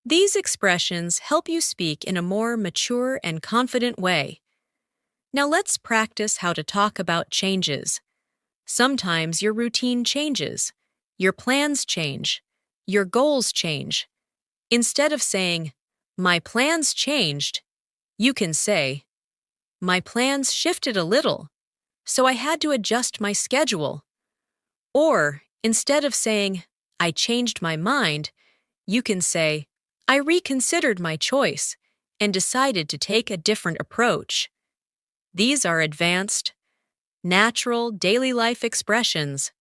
These expressions help you speak in a more mature and confident way. Now let's practice how to talk about changes. Sometimes your routine changes, your plans change, your goals change. Instead of saying, "My plans changed," you can say, "My plans shifted a little, so I had to adjust my schedule." Or, instead of saying, "I changed my mind," you can say, "I reconsidered my choice and decided to take a different approach." These are advanced, natural daily life expressions.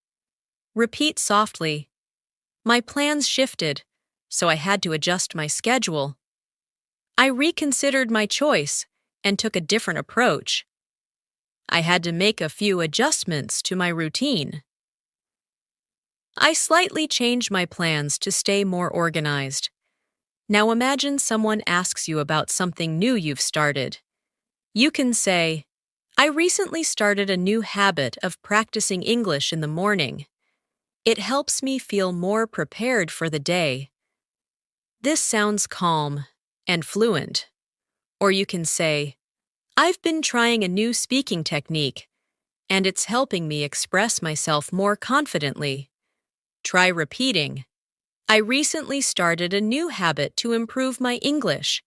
Repeat softly, "My plans shifted, so I had to adjust my schedule." "I reconsidered my choice and took a different approach." "I had to make a few adjustments to my routine." "I slightly changed my plans to stay more organized." Now imagine someone asks you about something new you've started. You can say, "I recently started a new habit of practicing English in the morning. It helps me feel more prepared for the day." This sounds calm and fluent. Or you can say, I've been trying a new speaking technique, and it's helping me express myself more confidently. Try repeating, I recently started a new habit to improve my English.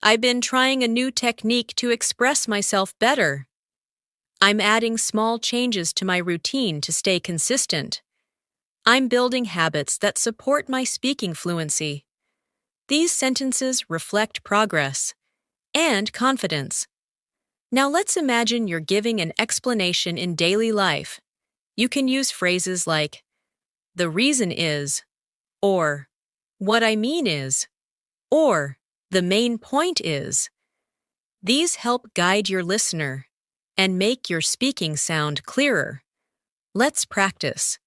I've been trying a new technique to express myself better. I'm adding small changes to my routine to stay consistent. I'm building habits that support my speaking fluency. These sentences reflect progress and confidence. Now let's imagine you're giving an explanation in daily life. You can use phrases like, the reason is, or what I mean is, or the main point is. These help guide your listener and make your speaking sound clearer. Let's practice.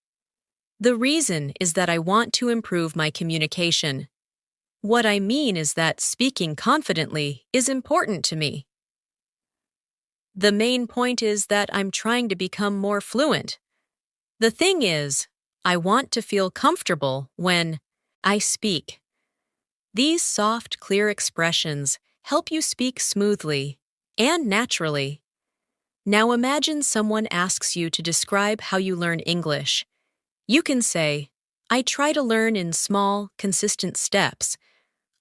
The reason is that I want to improve my communication. What I mean is that speaking confidently is important to me. The main point is that I'm trying to become more fluent. The thing is, I want to feel comfortable when I speak. These soft, clear expressions help you speak smoothly and naturally. Now imagine someone asks you to describe how you learn English. You can say, I try to learn in small, consistent steps.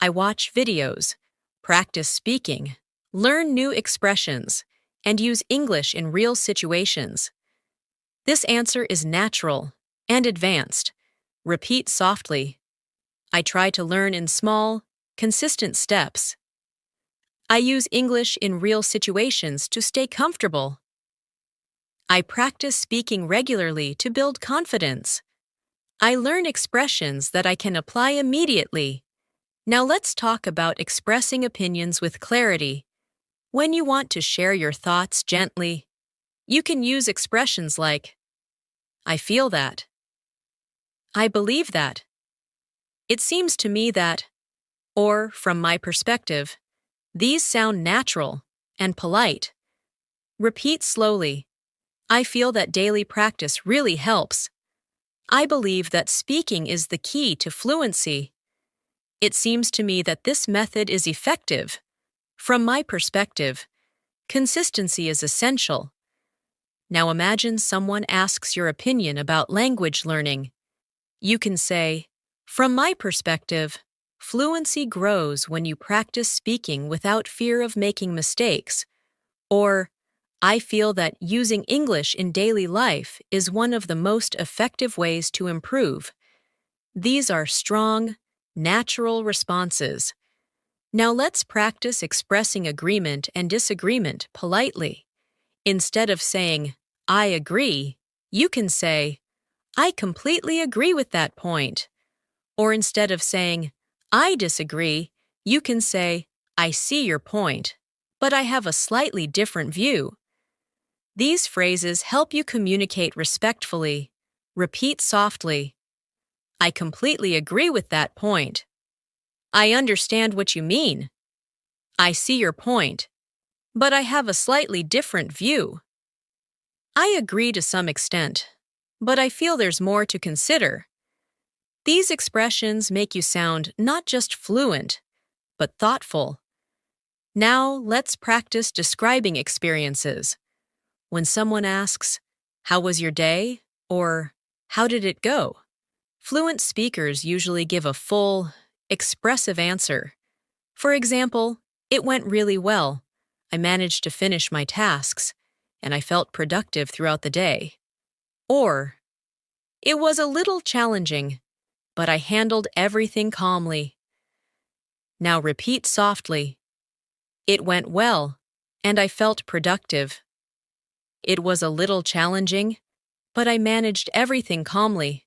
I watch videos, practice speaking, learn new expressions, and use English in real situations. This answer is natural and advanced. Repeat softly. I try to learn in small, consistent steps. I use English in real situations to stay comfortable. I practice speaking regularly to build confidence. I learn expressions that I can apply immediately. Now let's talk about expressing opinions with clarity. When you want to share your thoughts gently, you can use expressions like, I feel that. I believe that. It seems to me that, or from my perspective. These sound natural and polite. Repeat slowly. I feel that daily practice really helps. I believe that speaking is the key to fluency. It seems to me that this method is effective. From my perspective, consistency is essential. Now imagine someone asks your opinion about language learning. You can say, from my perspective, fluency grows when you practice speaking without fear of making mistakes. Or, I feel that using English in daily life is one of the most effective ways to improve. These are strong, natural responses. Now let's practice expressing agreement and disagreement politely. Instead of saying, I agree, you can say, I completely agree with that point. Or instead of saying, I disagree, you can say, I see your point, but I have a slightly different view. These phrases help you communicate respectfully. Repeat softly. I completely agree with that point. I understand what you mean. I see your point, but I have a slightly different view. I agree to some extent, but I feel there's more to consider. These expressions make you sound not just fluent, but thoughtful. Now let's practice describing experiences. When someone asks, how was your day? Or how did it go? Fluent speakers usually give a full, expressive answer. For example, it went really well. I managed to finish my tasks, and I felt productive throughout the day. Or, it was a little challenging, but I handled everything calmly. Now repeat softly. It went well, and I felt productive. It was a little challenging, but I managed everything calmly.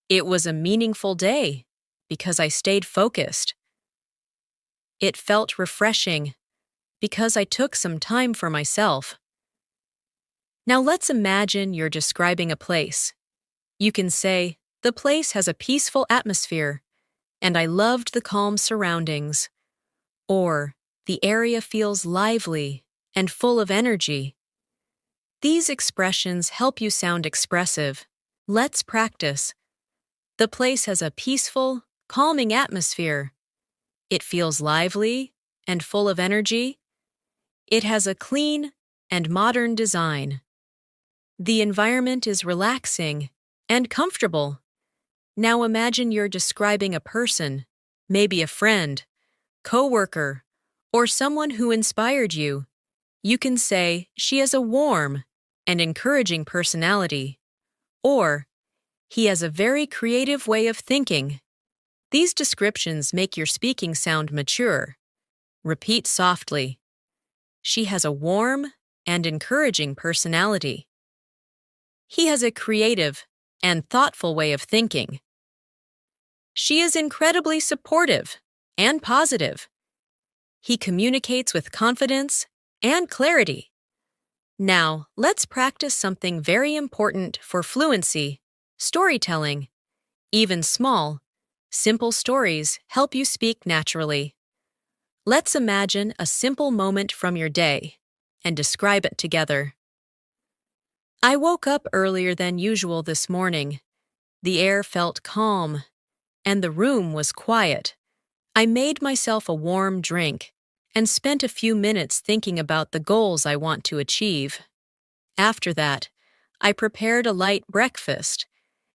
It was a meaningful day because I stayed focused. It felt refreshing because I took some time for myself. Now let's imagine you're describing a place. You can say, the place has a peaceful atmosphere, and I loved the calm surroundings. Or, the area feels lively and full of energy. These expressions help you sound expressive. Let's practice. The place has a peaceful, calming atmosphere. It feels lively and full of energy. It has a clean and modern design. The environment is relaxing and comfortable. Now imagine you're describing a person, maybe a friend, coworker, or someone who inspired you. You can say she has a warm and encouraging personality, or he has a very creative way of thinking. These descriptions make your speaking sound mature. Repeat softly. She has a warm and encouraging personality. He has a creative and thoughtful way of thinking. She is incredibly supportive and positive. He communicates with confidence and clarity. Now, let's practice something very important for fluency: storytelling. Even small, simple stories help you speak naturally. Let's imagine a simple moment from your day and describe it together. I woke up earlier than usual this morning. The air felt calm, and the room was quiet. I made myself a warm drink and spent a few minutes thinking about the goals I want to achieve. After that, I prepared a light breakfast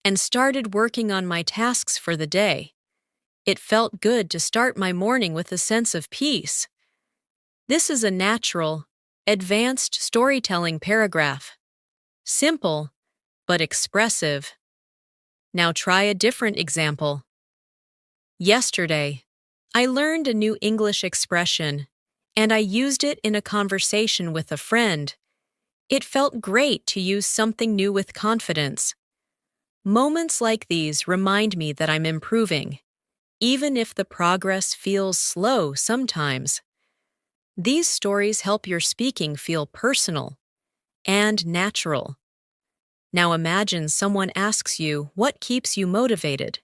and started working on my tasks for the day. It felt good to start my morning with a sense of peace. This is a natural, advanced storytelling paragraph. Simple, but expressive. Now try a different example. Yesterday, I learned a new English expression, and I used it in a conversation with a friend. It felt great to use something new with confidence. Moments like these remind me that I'm improving, even if the progress feels slow sometimes. These stories help your speaking feel personal and natural. Now imagine someone asks you what keeps you motivated.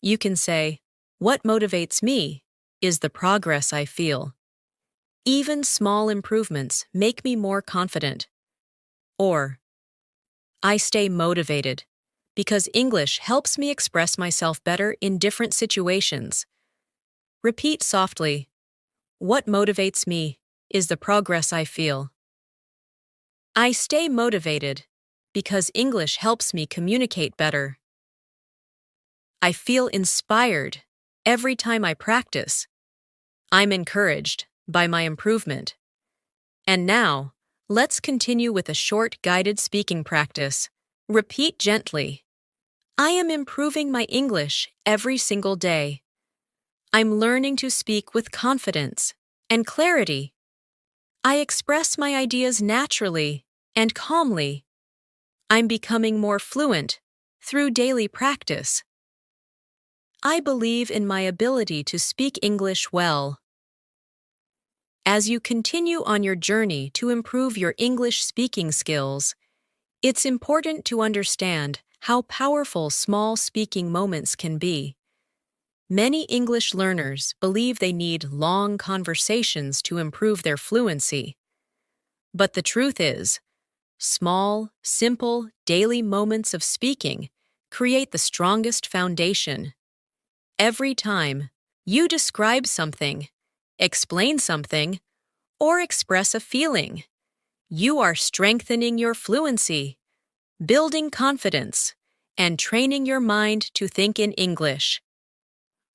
You can say, "What motivates me is the progress I feel. Even small improvements make me more confident." Or, "I stay motivated because English helps me express myself better in different situations." Repeat softly, "What motivates me is the progress I feel. I stay motivated because English helps me communicate better. I feel inspired every time I practice. I'm encouraged by my improvement." And now, let's continue with a short guided speaking practice. Repeat gently. I am improving my English every single day. I'm learning to speak with confidence and clarity. I express my ideas naturally and calmly. I'm becoming more fluent through daily practice. I believe in my ability to speak English well. As you continue on your journey to improve your English speaking skills, it's important to understand how powerful small speaking moments can be. Many English learners believe they need long conversations to improve their fluency. But the truth is, small, simple, daily moments of speaking create the strongest foundation. Every time you describe something, explain something, or express a feeling, you are strengthening your fluency, building confidence, and training your mind to think in English.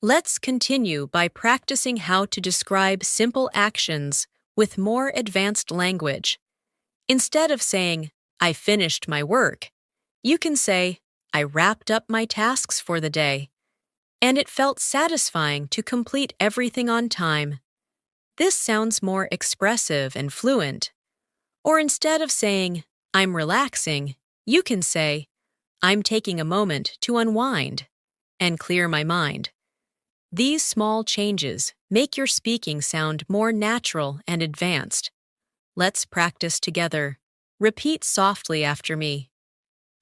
Let's continue by practicing how to describe simple actions with more advanced language. Instead of saying, "I finished my work," you can say, "I wrapped up my tasks for the day, and it felt satisfying to complete everything on time." This sounds more expressive and fluent. Or instead of saying, "I'm relaxing," you can say, "I'm taking a moment to unwind and clear my mind." These small changes make your speaking sound more natural and advanced. Let's practice together. Repeat softly after me.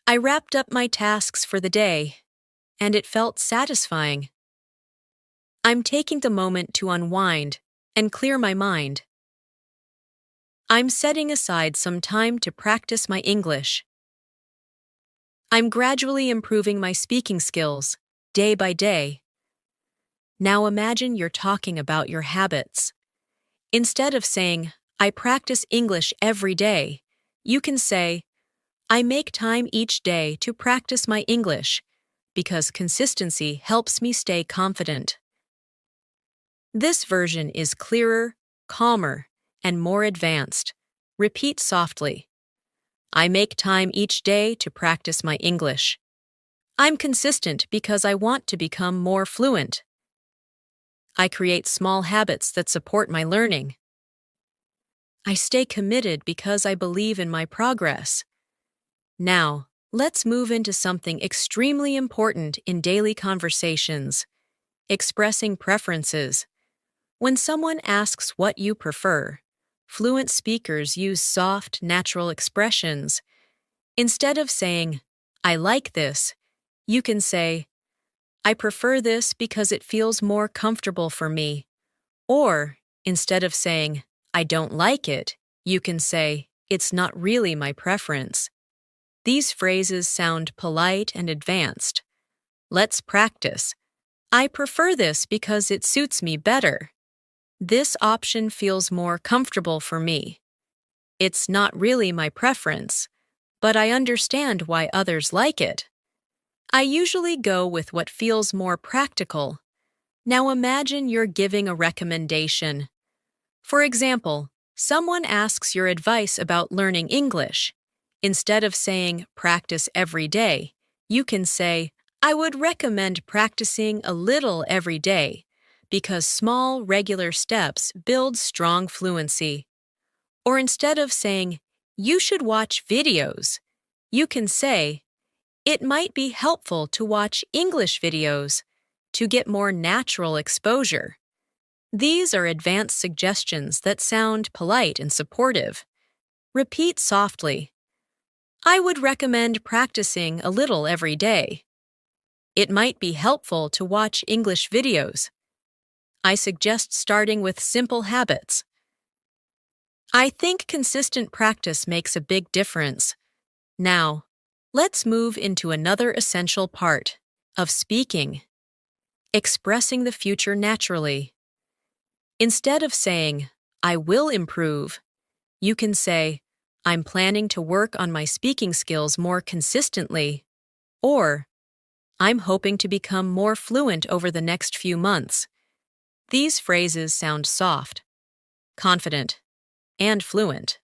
I wrapped up my tasks for the day, and it felt satisfying. I'm taking the moment to unwind and clear my mind. I'm setting aside some time to practice my English. I'm gradually improving my speaking skills, day by day. Now imagine you're talking about your habits. Instead of saying, I practice English every day, you can say, I make time each day to practice my English because consistency helps me stay confident. This version is clearer, calmer, and more advanced. Repeat softly. I make time each day to practice my English. I'm consistent because I want to become more fluent. I create small habits that support my learning. I stay committed because I believe in my progress. Now, let's move into something extremely important in daily conversations: expressing preferences. When someone asks what you prefer, fluent speakers use soft, natural expressions. Instead of saying, I like this, you can say, I prefer this because it feels more comfortable for me. Or, instead of saying, I don't like it, you can say, it's not really my preference. These phrases sound polite and advanced. Let's practice. I prefer this because it suits me better. This option feels more comfortable for me. It's not really my preference, but I understand why others like it. I usually go with what feels more practical. Now imagine you're giving a recommendation. For example, someone asks your advice about learning English. Instead of saying, practice every day, you can say, I would recommend practicing a little every day, because small, regular steps build strong fluency. Or instead of saying, you should watch videos, you can say, it might be helpful to watch English videos to get more natural exposure. These are advanced suggestions that sound polite and supportive. Repeat softly. I would recommend practicing a little every day. It might be helpful to watch English videos. I suggest starting with simple habits. I think consistent practice makes a big difference. Now, let's move into another essential part of speaking: expressing the future naturally. Instead of saying, I will improve, you can say, I'm planning to work on my speaking skills more consistently, or I'm hoping to become more fluent over the next few months. These phrases sound soft, confident, and fluent.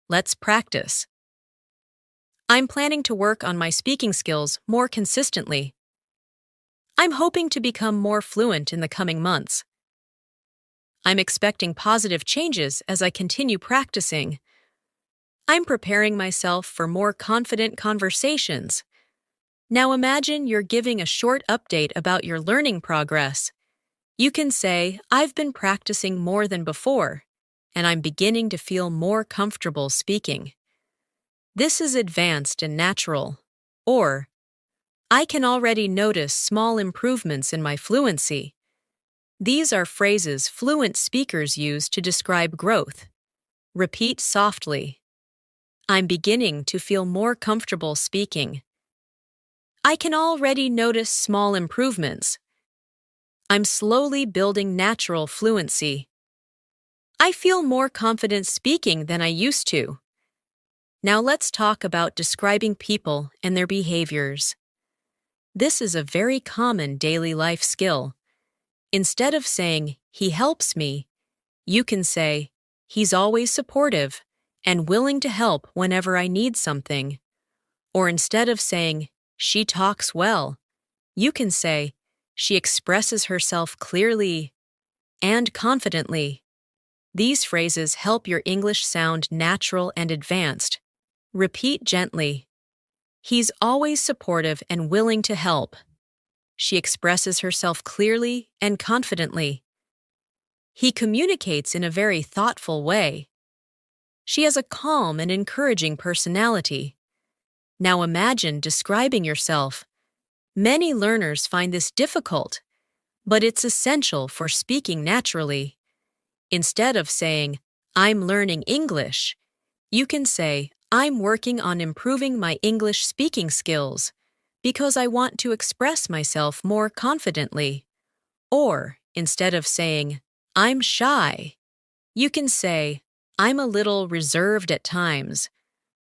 Let's practice. I'm planning to work on my speaking skills more consistently. I'm hoping to become more fluent in the coming months. I'm expecting positive changes as I continue practicing. I'm preparing myself for more confident conversations. Now imagine you're giving a short update about your learning progress. You can say, I've been practicing more than before, and I'm beginning to feel more comfortable speaking. This is advanced and natural. Or, I can already notice small improvements in my fluency. These are phrases fluent speakers use to describe growth. Repeat softly. I'm beginning to feel more comfortable speaking. I can already notice small improvements. I'm slowly building natural fluency. I feel more confident speaking than I used to. Now let's talk about describing people and their behaviors. This is a very common daily life skill. Instead of saying, he helps me, you can say, he's always supportive and willing to help whenever I need something. Or instead of saying, she talks well, you can say, she expresses herself clearly and confidently. These phrases help your English sound natural and advanced. Repeat gently. He's always supportive and willing to help. She expresses herself clearly and confidently. He communicates in a very thoughtful way. She has a calm and encouraging personality. Now imagine describing yourself. Many learners find this difficult, but it's essential for speaking naturally. Instead of saying, I'm learning English, you can say, I'm working on improving my English speaking skills because I want to express myself more confidently. Or, instead of saying, I'm shy, you can say, I'm a little reserved at times,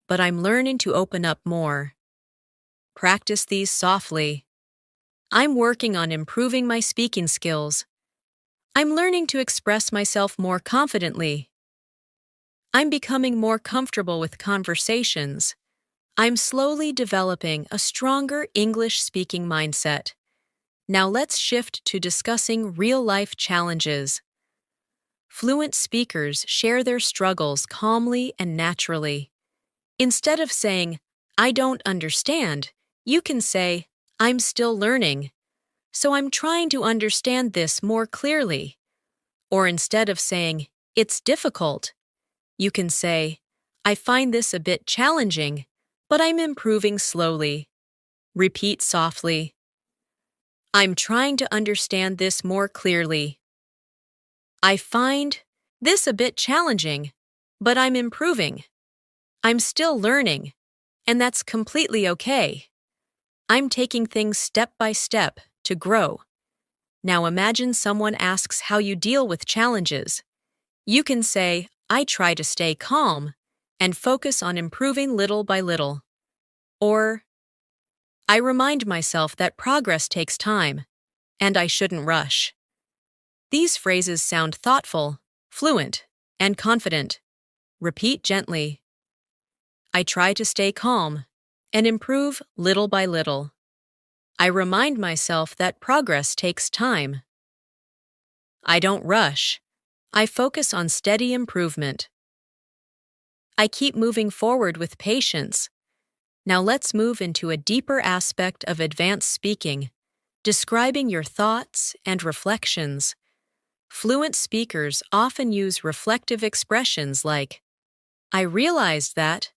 but I'm learning to open up more. Practice these softly. I'm working on improving my speaking skills. I'm learning to express myself more confidently. I'm becoming more comfortable with conversations. I'm slowly developing a stronger English-speaking mindset. Now let's shift to discussing real-life challenges. Fluent speakers share their struggles calmly and naturally. Instead of saying, I don't understand, you can say, I'm still learning, so I'm trying to understand this more clearly. Or instead of saying, it's difficult, you can say, I find this a bit challenging, but I'm improving slowly. Repeat softly. I'm trying to understand this more clearly. I find this a bit challenging, but I'm improving. I'm still learning, and that's completely okay. I'm taking things step by step to grow. Now imagine someone asks how you deal with challenges. You can say, I try to stay calm and focus on improving little by little. Or, I remind myself that progress takes time, and I shouldn't rush. These phrases sound thoughtful, fluent, and confident. Repeat gently. I try to stay calm and improve little by little. I remind myself that progress takes time. I don't rush. I focus on steady improvement. I keep moving forward with patience. Now let's move into a deeper aspect of advanced speaking, describing your thoughts and reflections. Fluent speakers often use reflective expressions like, I realized that,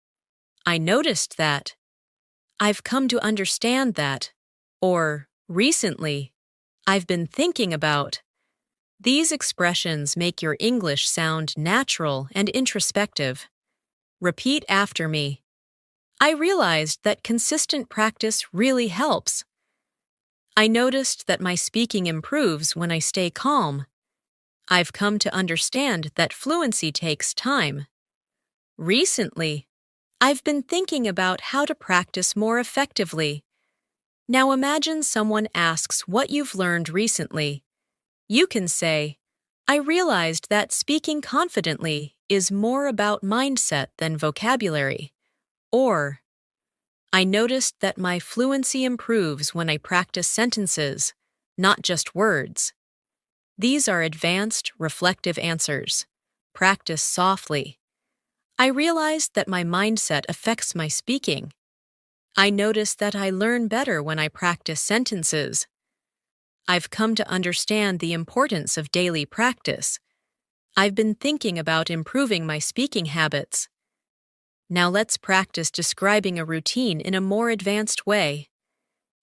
I noticed that, I've come to understand that, or recently, I've been thinking about. These expressions make your English sound natural and introspective. Repeat after me. I realized that consistent practice really helps. I noticed that my speaking improves when I stay calm. I've come to understand that fluency takes time. Recently, I've been thinking about how to practice more effectively. Now imagine someone asks what you've learned recently. You can say, I realized that speaking confidently is more about mindset than vocabulary. Or, I noticed that my fluency improves when I practice sentences, not just words. These are advanced, reflective answers. Practice softly. I realized that my mindset affects my speaking. I notice that I learn better when I practice sentences. I've come to understand the importance of daily practice. I've been thinking about improving my speaking habits. Now let's practice describing a routine in a more advanced way.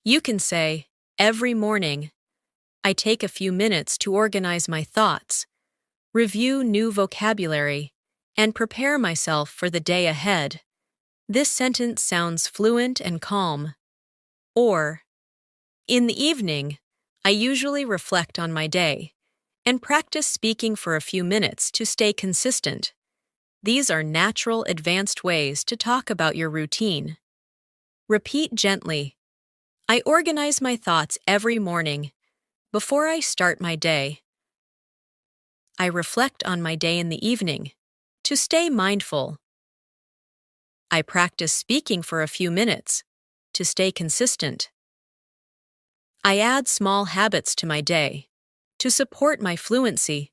You can say, every morning, I take a few minutes to organize my thoughts, review new vocabulary, and prepare myself for the day ahead. This sentence sounds fluent and calm. Or, in the evening, I usually reflect on my day and practice speaking for a few minutes to stay consistent. These are natural, advanced ways to talk about your routine. Repeat gently. I organize my thoughts every morning. Before I start my day, I reflect on my day in the evening to stay mindful. I practice speaking for a few minutes to stay consistent. I add small habits to my day to support my fluency.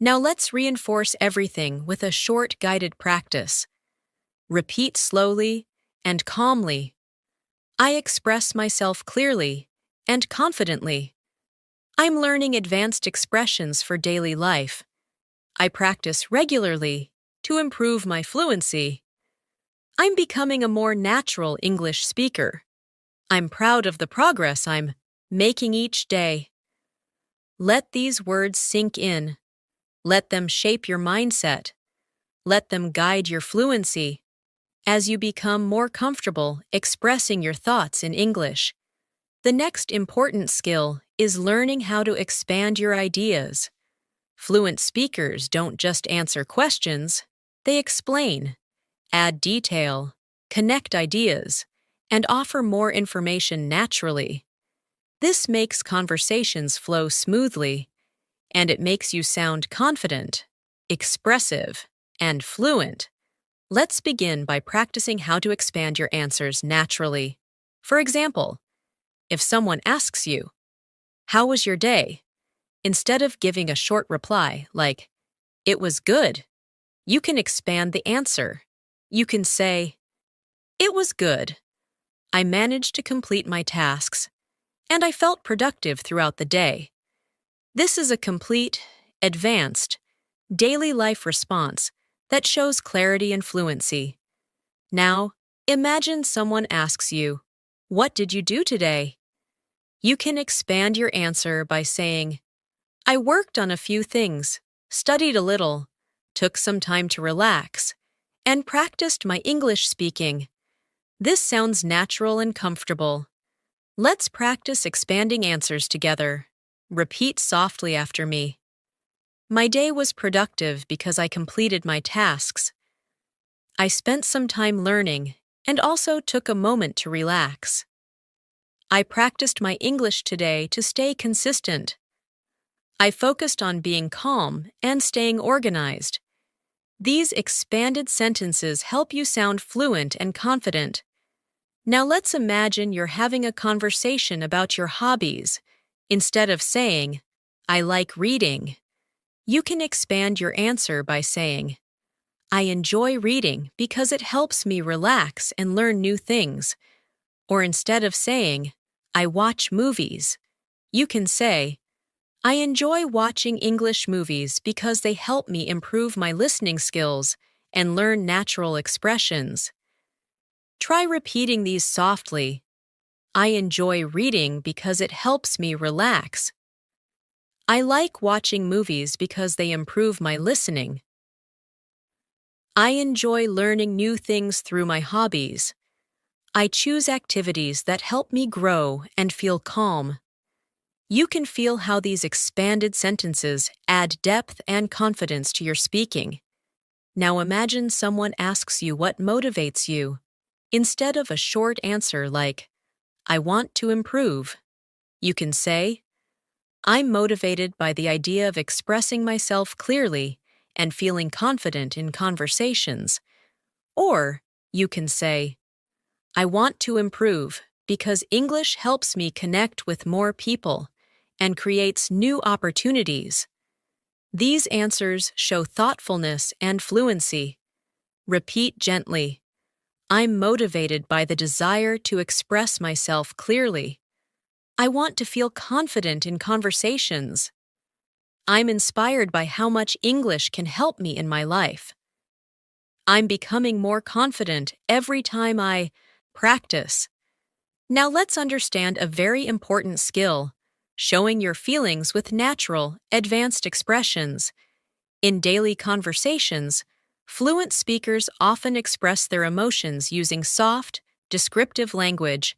Now let's reinforce everything with a short guided practice. Repeat slowly and calmly. I express myself clearly and confidently. I'm learning advanced expressions for daily life. I practice regularly to improve my fluency. I'm becoming a more natural English speaker. I'm proud of the progress I'm making each day. Let these words sink in. Let them shape your mindset. Let them guide your fluency. As you become more comfortable expressing your thoughts in English, the next important skill is learning how to expand your ideas. Fluent speakers don't just answer questions, they explain, add detail, connect ideas, and offer more information naturally. This makes conversations flow smoothly, and it makes you sound confident, expressive, and fluent. Let's begin by practicing how to expand your answers naturally. For example, if someone asks you, "How was your day?" instead of giving a short reply like, "It was good," you can expand the answer. You can say, "It was good. I managed to complete my tasks, and I felt productive throughout the day." This is a complete, advanced, daily life response that shows clarity and fluency. Now, imagine someone asks you, "What did you do today?" You can expand your answer by saying, "I worked on a few things, studied a little, took some time to relax, and practiced my English speaking." This sounds natural and comfortable. Let's practice expanding answers together. Repeat softly after me. My day was productive because I completed my tasks. I spent some time learning and also took a moment to relax. I practiced my English today to stay consistent. I focused on being calm and staying organized. These expanded sentences help you sound fluent and confident. Now let's imagine you're having a conversation about your hobbies. Instead of saying, "I like reading," you can expand your answer by saying, "I enjoy reading because it helps me relax and learn new things." Or instead of saying, "I watch movies," you can say, "I enjoy watching English movies because they help me improve my listening skills and learn natural expressions." Try repeating these softly. I enjoy reading because it helps me relax. I like watching movies because they improve my listening. I enjoy learning new things through my hobbies. I choose activities that help me grow and feel calm. You can feel how these expanded sentences add depth and confidence to your speaking. Now imagine someone asks you what motivates you. Instead of a short answer like, "I want to improve," you can say, "I'm motivated by the idea of expressing myself clearly and feeling confident in conversations." Or you can say, "I want to improve because English helps me connect with more people and creates new opportunities." These answers show thoughtfulness and fluency. Repeat gently. I'm motivated by the desire to express myself clearly. I want to feel confident in conversations. I'm inspired by how much English can help me in my life. I'm becoming more confident every time I practice. Now let's understand a very important skill, showing your feelings with natural, advanced expressions. In daily conversations, fluent speakers often express their emotions using soft, descriptive language.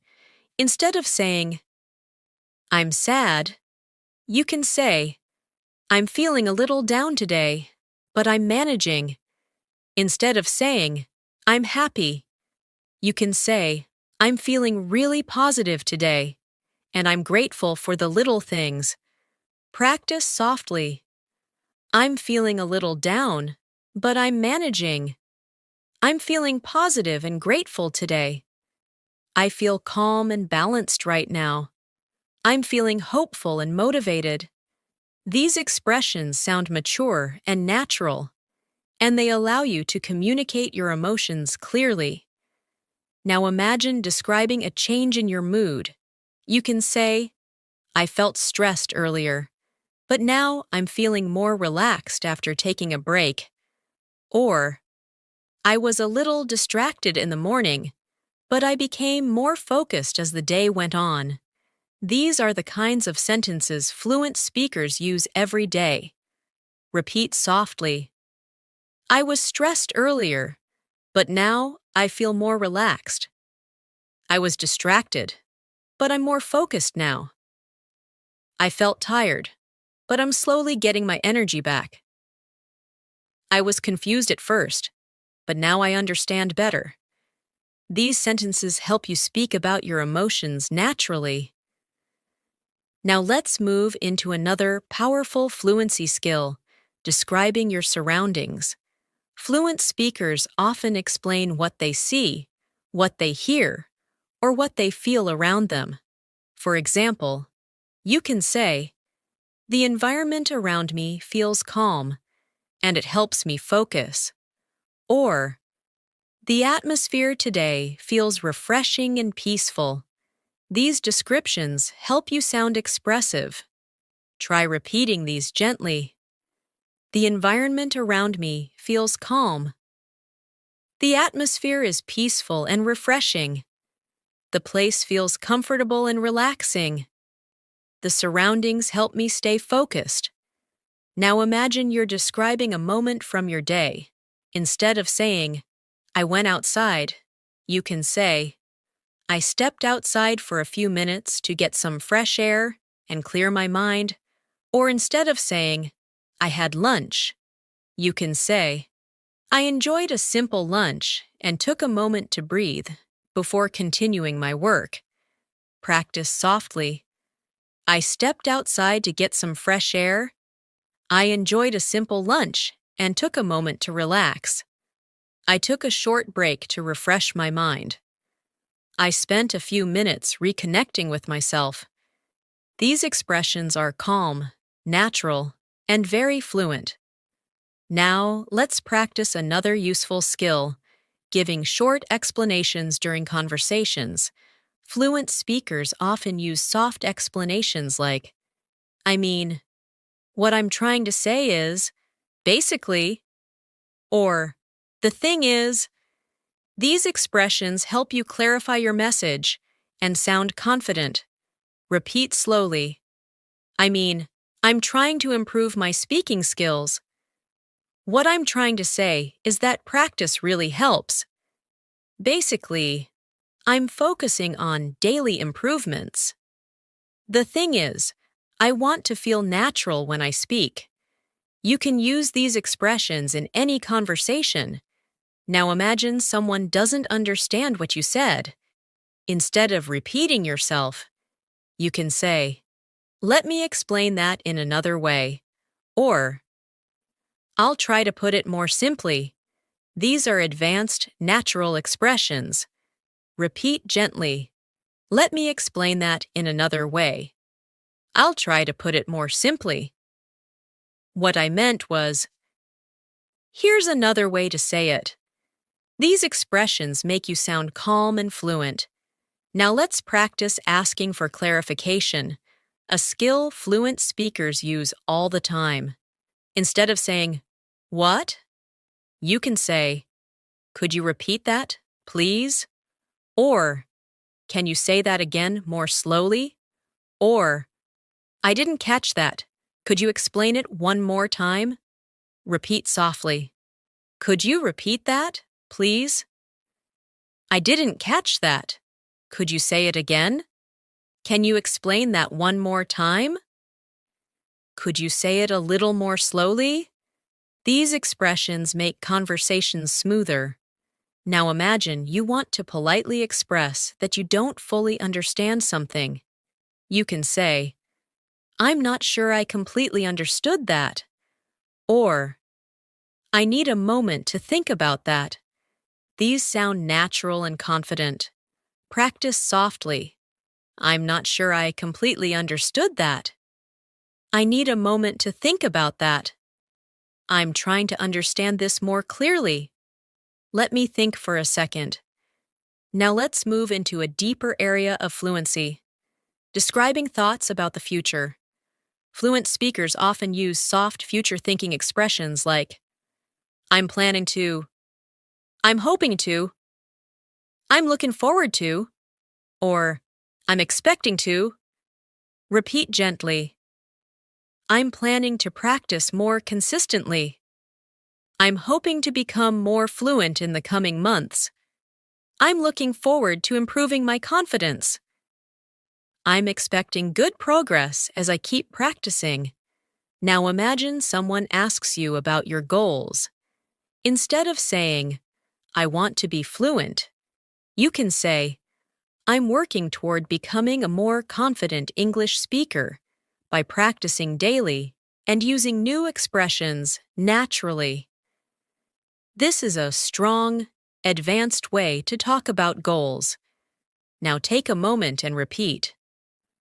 Instead of saying, "I'm sad," you can say, "I'm feeling a little down today, but I'm managing." Instead of saying, "I'm happy," you can say, "I'm feeling really positive today, and I'm grateful for the little things." Practice softly. I'm feeling a little down, but I'm managing. I'm feeling positive and grateful today. I feel calm and balanced right now. I'm feeling hopeful and motivated. These expressions sound mature and natural, and they allow you to communicate your emotions clearly. Now imagine describing a change in your mood. You can say, "I felt stressed earlier, but now I'm feeling more relaxed after taking a break." Or, "I was a little distracted in the morning, but I became more focused as the day went on." These are the kinds of sentences fluent speakers use every day. Repeat softly. I was stressed earlier, but now I feel more relaxed. I was distracted, but I'm more focused now. I felt tired, but I'm slowly getting my energy back. I was confused at first, but now I understand better. These sentences help you speak about your emotions naturally. Now let's move into another powerful fluency skill, describing your surroundings. Fluent speakers often explain what they see, what they hear, or what they feel around them. For example, you can say, "The environment around me feels calm, and it helps me focus." Or, "The atmosphere today feels refreshing and peaceful." These descriptions help you sound expressive. Try repeating these gently. The environment around me feels calm. The atmosphere is peaceful and refreshing. The place feels comfortable and relaxing. The surroundings help me stay focused. Now imagine you're describing a moment from your day. Instead of saying, "I went outside," you can say, "I stepped outside for a few minutes to get some fresh air and clear my mind." Or instead of saying, "I had lunch," you can say, "I enjoyed a simple lunch and took a moment to breathe before continuing my work." Practice softly. "I stepped outside to get some fresh air. I enjoyed a simple lunch and took a moment to relax. I took a short break to refresh my mind. I spent a few minutes reconnecting with myself." These expressions are calm, natural, and very fluent. Now, let's practice another useful skill, giving short explanations during conversations. Fluent speakers often use soft explanations like, "I mean, what I'm trying to say is, basically," or "the thing is." These expressions help you clarify your message and sound confident. Repeat slowly. "I mean, I'm trying to improve my speaking skills. What I'm trying to say is that practice really helps. Basically, I'm focusing on daily improvements. The thing is, I want to feel natural when I speak." You can use these expressions in any conversation. Now imagine someone doesn't understand what you said. Instead of repeating yourself, you can say, "Let me explain that in another way." Or, "I'll try to put it more simply." These are advanced, natural expressions. Repeat gently. "Let me explain that in another way." "I'll try to put it more simply." "What I meant was," "Here's another way to say it." These expressions make you sound calm and fluent. Now let's practice asking for clarification, a skill fluent speakers use all the time. Instead of saying, "What?" you can say, "Could you repeat that, please?" Or, "Can you say that again more slowly?" Or, "I didn't catch that. Could you explain it one more time?" Repeat softly. "Could you repeat that, please?" "I didn't catch that. Could you say it again?" "Can you explain that one more time?" "Could you say it a little more slowly?" These expressions make conversations smoother. Now imagine you want to politely express that you don't fully understand something. You can say, "I'm not sure I completely understood that." Or, "I need a moment to think about that." These sound natural and confident. Practice softly. "I'm not sure I completely understood that." "I need a moment to think about that." "I'm trying to understand this more clearly." "Let me think for a second." Now let's move into a deeper area of fluency, describing thoughts about the future. Fluent speakers often use soft future-thinking expressions like, "I'm planning to," "I'm hoping to," "I'm looking forward to," or "I'm expecting to." Repeat gently. "I'm planning to practice more consistently." "I'm hoping to become more fluent in the coming months." "I'm looking forward to improving my confidence." I'm expecting good progress as I keep practicing. Now imagine someone asks you about your goals. Instead of saying, I want to be fluent, you can say, I'm working toward becoming a more confident English speaker by practicing daily and using new expressions naturally. This is a strong, advanced way to talk about goals. Now take a moment and repeat.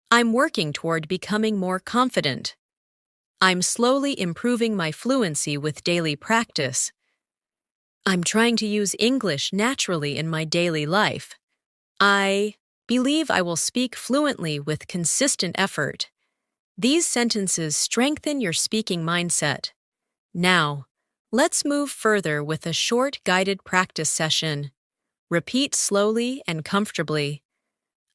I'm working toward becoming more confident. I'm slowly improving my fluency with daily practice. I'm trying to use English naturally in my daily life. I believe I will speak fluently with consistent effort. These sentences strengthen your speaking mindset. Now, let's move further with a short guided practice session. Repeat slowly and comfortably.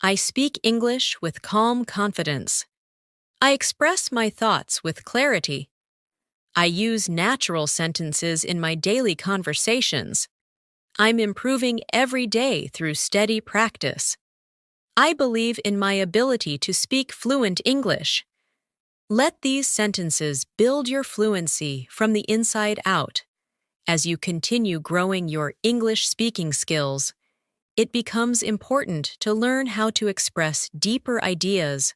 I speak English with calm confidence. I express my thoughts with clarity. I use natural sentences in my daily conversations. I'm improving every day through steady practice. I believe in my ability to speak fluent English. Let these sentences build your fluency from the inside out. As you continue growing your English speaking skills, it becomes important to learn how to express deeper ideas,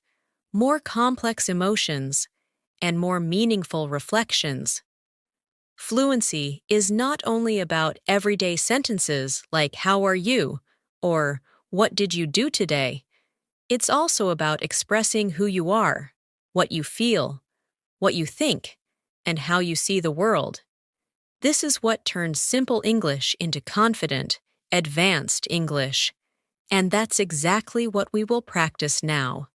more complex emotions, and more meaningful reflections. Fluency is not only about everyday sentences like "How are you?" or "What did you do today?" It's also about expressing who you are, what you feel, what you think, and how you see the world. This is what turns simple English into confident, advanced English. And that's exactly what we will practice now.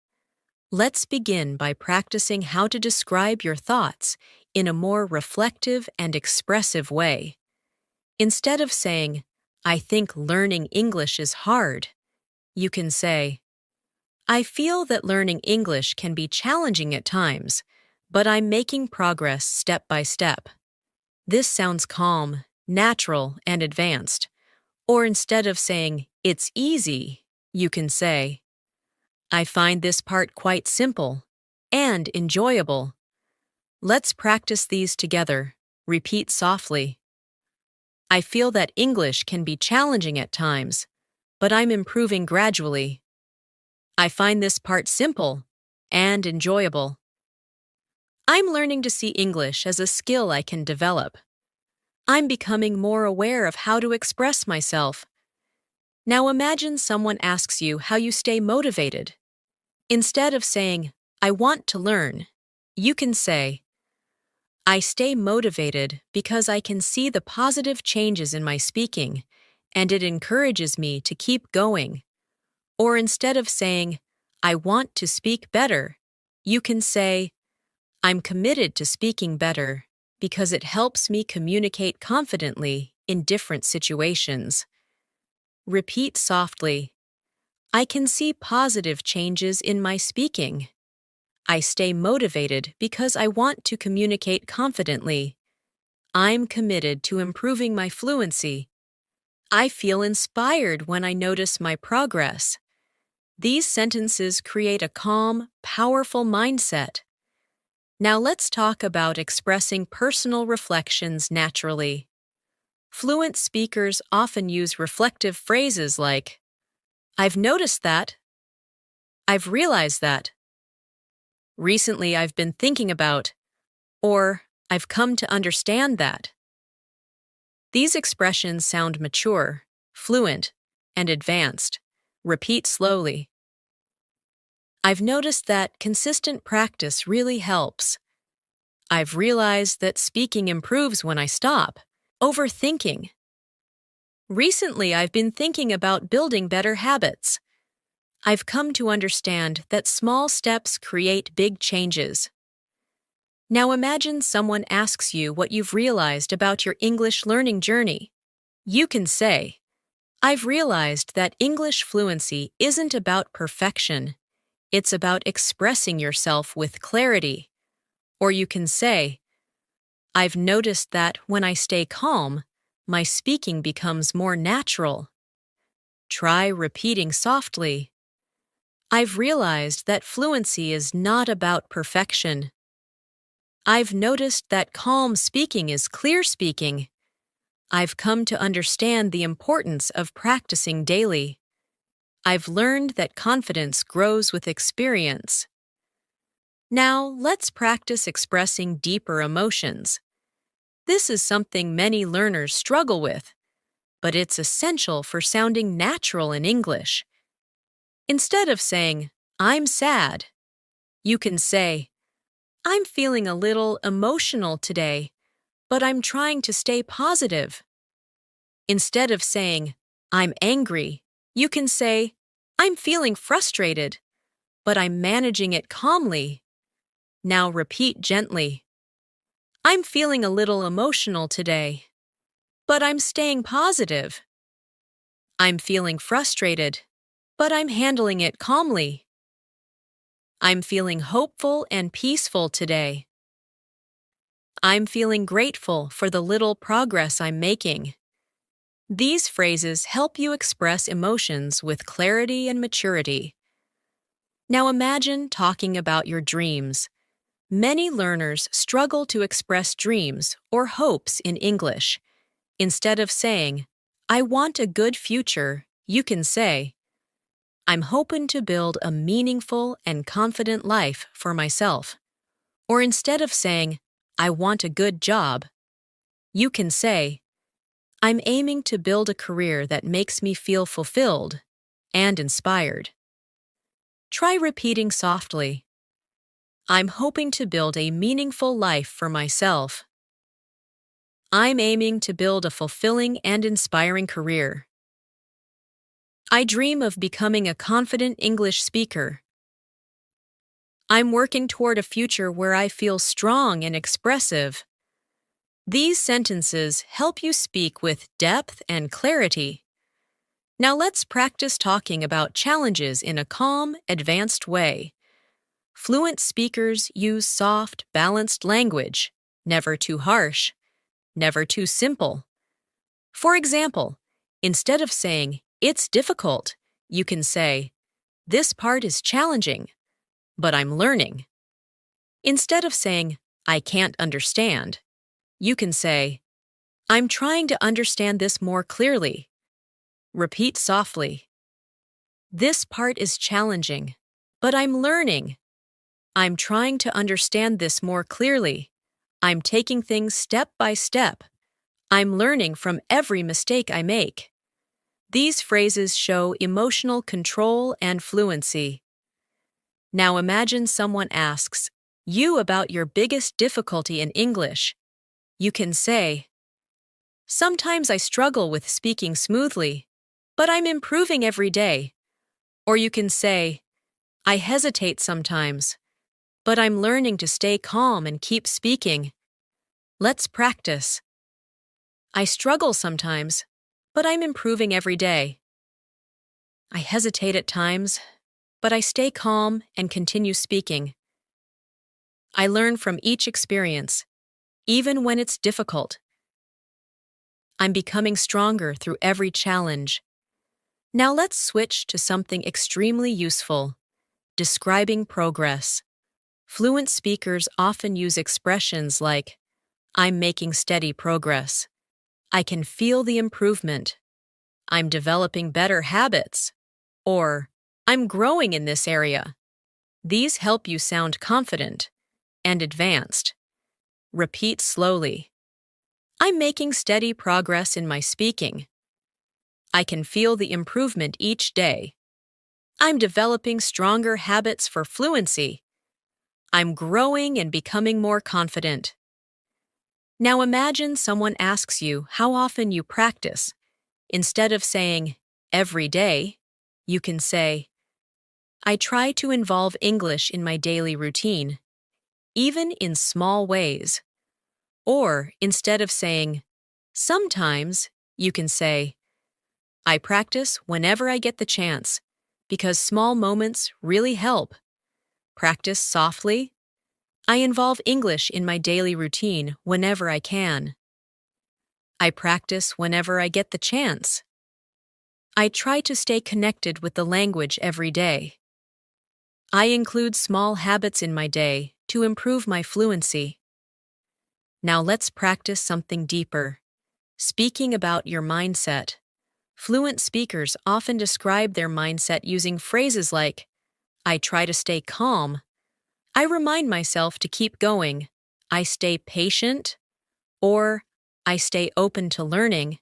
Let's begin by practicing how to describe your thoughts in a more reflective and expressive way. Instead of saying, I think learning English is hard, you can say, I feel that learning English can be challenging at times, but I'm making progress step by step. This sounds calm, natural, and advanced. Or instead of saying, it's easy, you can say, I find this part quite simple and enjoyable. Let's practice these together. Repeat softly. I feel that English can be challenging at times, but I'm improving gradually. I find this part simple and enjoyable. I'm learning to see English as a skill I can develop. I'm becoming more aware of how to express myself. Now imagine someone asks you how you stay motivated. Instead of saying, I want to learn, you can say, I stay motivated because I can see the positive changes in my speaking, and it encourages me to keep going. Or instead of saying, I want to speak better, you can say, I'm committed to speaking better because it helps me communicate confidently in different situations. Repeat softly. I can see positive changes in my speaking. I stay motivated because I want to communicate confidently. I'm committed to improving my fluency. I feel inspired when I notice my progress. These sentences create a calm, powerful mindset. Now let's talk about expressing personal reflections naturally. Fluent speakers often use reflective phrases like, I've noticed that. I've realized that. Recently I've been thinking about, or I've come to understand that. These expressions sound mature, fluent, and advanced. Repeat slowly. I've noticed that consistent practice really helps. I've realized that speaking improves when I stop. Overthinking. Recently, I've been thinking about building better habits. I've come to understand that small steps create big changes. Now imagine someone asks you what you've realized about your English learning journey. You can say, I've realized that English fluency isn't about perfection. It's about expressing yourself with clarity. Or you can say, I've noticed that when I stay calm, my speaking becomes more natural. Try repeating softly. I've realized that fluency is not about perfection. I've noticed that calm speaking is clear speaking. I've come to understand the importance of practicing daily. I've learned that confidence grows with experience. Now, let's practice expressing deeper emotions. This is something many learners struggle with, but it's essential for sounding natural in English. Instead of saying, "I'm sad," you can say, "I'm feeling a little emotional today, but I'm trying to stay positive." Instead of saying, "I'm angry," you can say, "I'm feeling frustrated, but I'm managing it calmly." Now repeat gently, "I'm feeling a little emotional today, but I'm staying positive." "I'm feeling frustrated, but I'm handling it calmly." "I'm feeling hopeful and peaceful today." "I'm feeling grateful for the little progress I'm making." These phrases help you express emotions with clarity and maturity. Now imagine talking about your dreams. Many learners struggle to express dreams or hopes in English. Instead of saying, "I want a good future," you can say, "I'm hoping to build a meaningful and confident life for myself." Or instead of saying, "I want a good job," you can say, "I'm aiming to build a career that makes me feel fulfilled and inspired." Try repeating softly, "I'm hoping to build a meaningful life for myself." "I'm aiming to build a fulfilling and inspiring career." "I dream of becoming a confident English speaker." "I'm working toward a future where I feel strong and expressive." These sentences help you speak with depth and clarity. Now let's practice talking about challenges in a calm, advanced way. Fluent speakers use soft, balanced language, never too harsh, never too simple. For example, instead of saying, "It's difficult," you can say, "This part is challenging, but I'm learning." Instead of saying, "I can't understand," you can say, "I'm trying to understand this more clearly." Repeat softly, "This part is challenging, but I'm learning. I'm trying to understand this more clearly. I'm taking things step by step. I'm learning from every mistake I make." These phrases show emotional control and fluency. Now imagine someone asks you about your biggest difficulty in English. You can say, "Sometimes I struggle with speaking smoothly, but I'm improving every day." Or you can say, "I hesitate sometimes, but I'm learning to stay calm and keep speaking." Let's practice. "I struggle sometimes, but I'm improving every day." "I hesitate at times, but I stay calm and continue speaking." "I learn from each experience, even when it's difficult." "I'm becoming stronger through every challenge." Now let's switch to something extremely useful, describing progress. Fluent speakers often use expressions like, "I'm making steady progress." "I can feel the improvement." "I'm developing better habits." Or, "I'm growing in this area." These help you sound confident and advanced. Repeat slowly. "I'm making steady progress in my speaking." "I can feel the improvement each day." "I'm developing stronger habits for fluency." "I'm growing and becoming more confident." Now imagine someone asks you how often you practice. Instead of saying, "Every day," you can say, "I try to involve English in my daily routine, even in small ways." Or instead of saying, "Sometimes," you can say, "I practice whenever I get the chance, because small moments really help." Practice softly. "I involve English in my daily routine whenever I can." "I practice whenever I get the chance." "I try to stay connected with the language every day." I include small habits in my day to improve my fluency. Now let's practice something deeper. Speaking about your mindset. Fluent speakers often describe their mindset using phrases like, I try to stay calm. I remind myself to keep going. I stay patient. Or, I stay open to learning.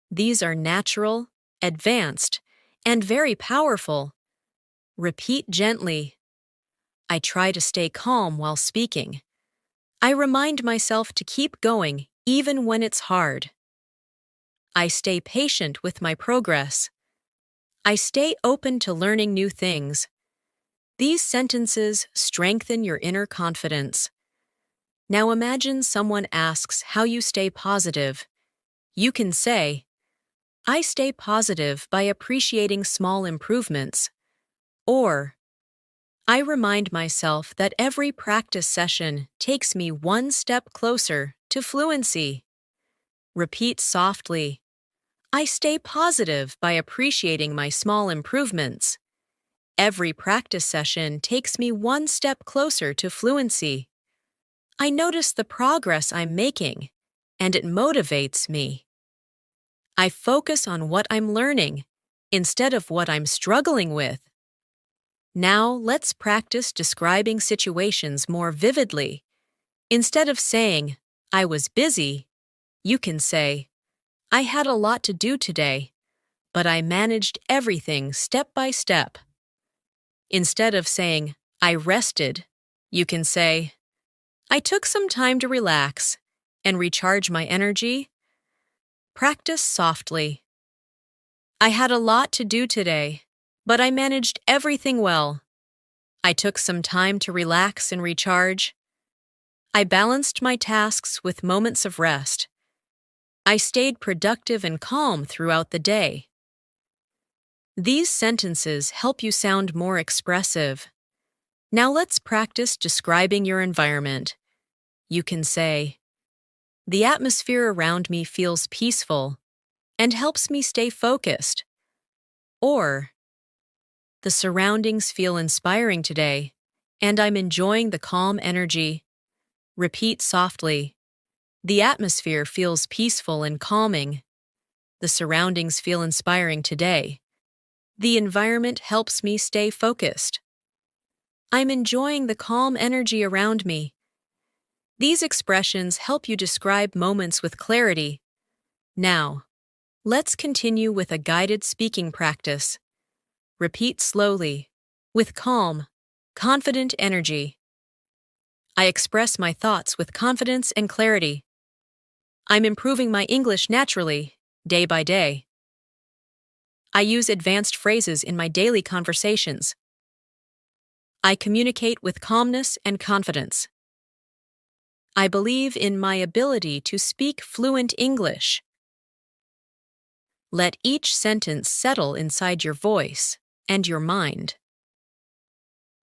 These are natural, advanced, and very powerful. Repeat gently. I try to stay calm while speaking. I remind myself to keep going even when it's hard. I stay patient with my progress. I stay open to learning new things. These sentences strengthen your inner confidence. Now imagine someone asks how you stay positive. You can say, I stay positive by appreciating small improvements. Or, I remind myself that every practice session takes me one step closer to fluency. Repeat softly. I stay positive by appreciating my small improvements. Every practice session takes me one step closer to fluency. I notice the progress I'm making, and it motivates me. I focus on what I'm learning instead of what I'm struggling with. Now let's practice describing situations more vividly. Instead of saying, I was busy, you can say, I had a lot to do today, but I managed everything step by step. Instead of saying, I rested, you can say, I took some time to relax and recharge my energy. Practice softly. I had a lot to do today, but I managed everything well. I took some time to relax and recharge. I balanced my tasks with moments of rest. I stayed productive and calm throughout the day. These sentences help you sound more expressive. Now let's practice describing your environment. You can say, the atmosphere around me feels peaceful and helps me stay focused. Or, the surroundings feel inspiring today, and I'm enjoying the calm energy. Repeat softly. The atmosphere feels peaceful and calming. The surroundings feel inspiring today. The environment helps me stay focused. I'm enjoying the calm energy around me. These expressions help you describe moments with clarity. Now, let's continue with a guided speaking practice. Repeat slowly, with calm, confident energy. I express my thoughts with confidence and clarity. I'm improving my English naturally, day by day. I use advanced phrases in my daily conversations. I communicate with calmness and confidence. I believe in my ability to speak fluent English. Let each sentence settle inside your voice and your mind.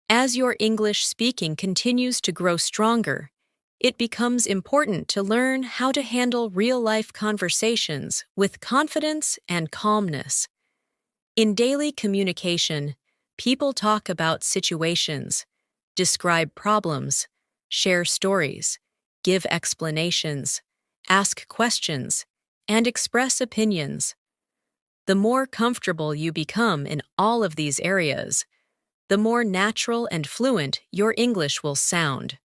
As your English speaking continues to grow stronger, it becomes important to learn how to handle real-life conversations with confidence and calmness. In daily communication, people talk about situations, describe problems, share stories, give explanations, ask questions, and express opinions. The more comfortable you become in all of these areas, the more natural and fluent your English will sound.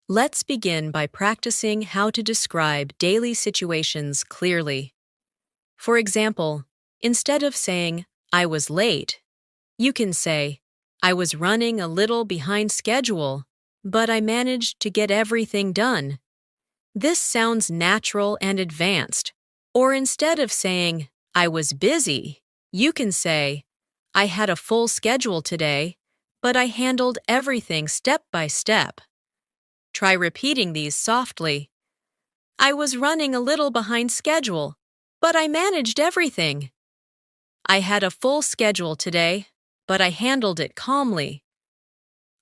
Let's begin by practicing how to describe daily situations clearly. For example, instead of saying, I was late, you can say, I was running a little behind schedule, but I managed to get everything done. This sounds natural and advanced. Or instead of saying, I was busy, you can say, I had a full schedule today, but I handled everything step by step. Try repeating these softly. I was running a little behind schedule, but I managed everything. I had a full schedule today, but I handled it calmly.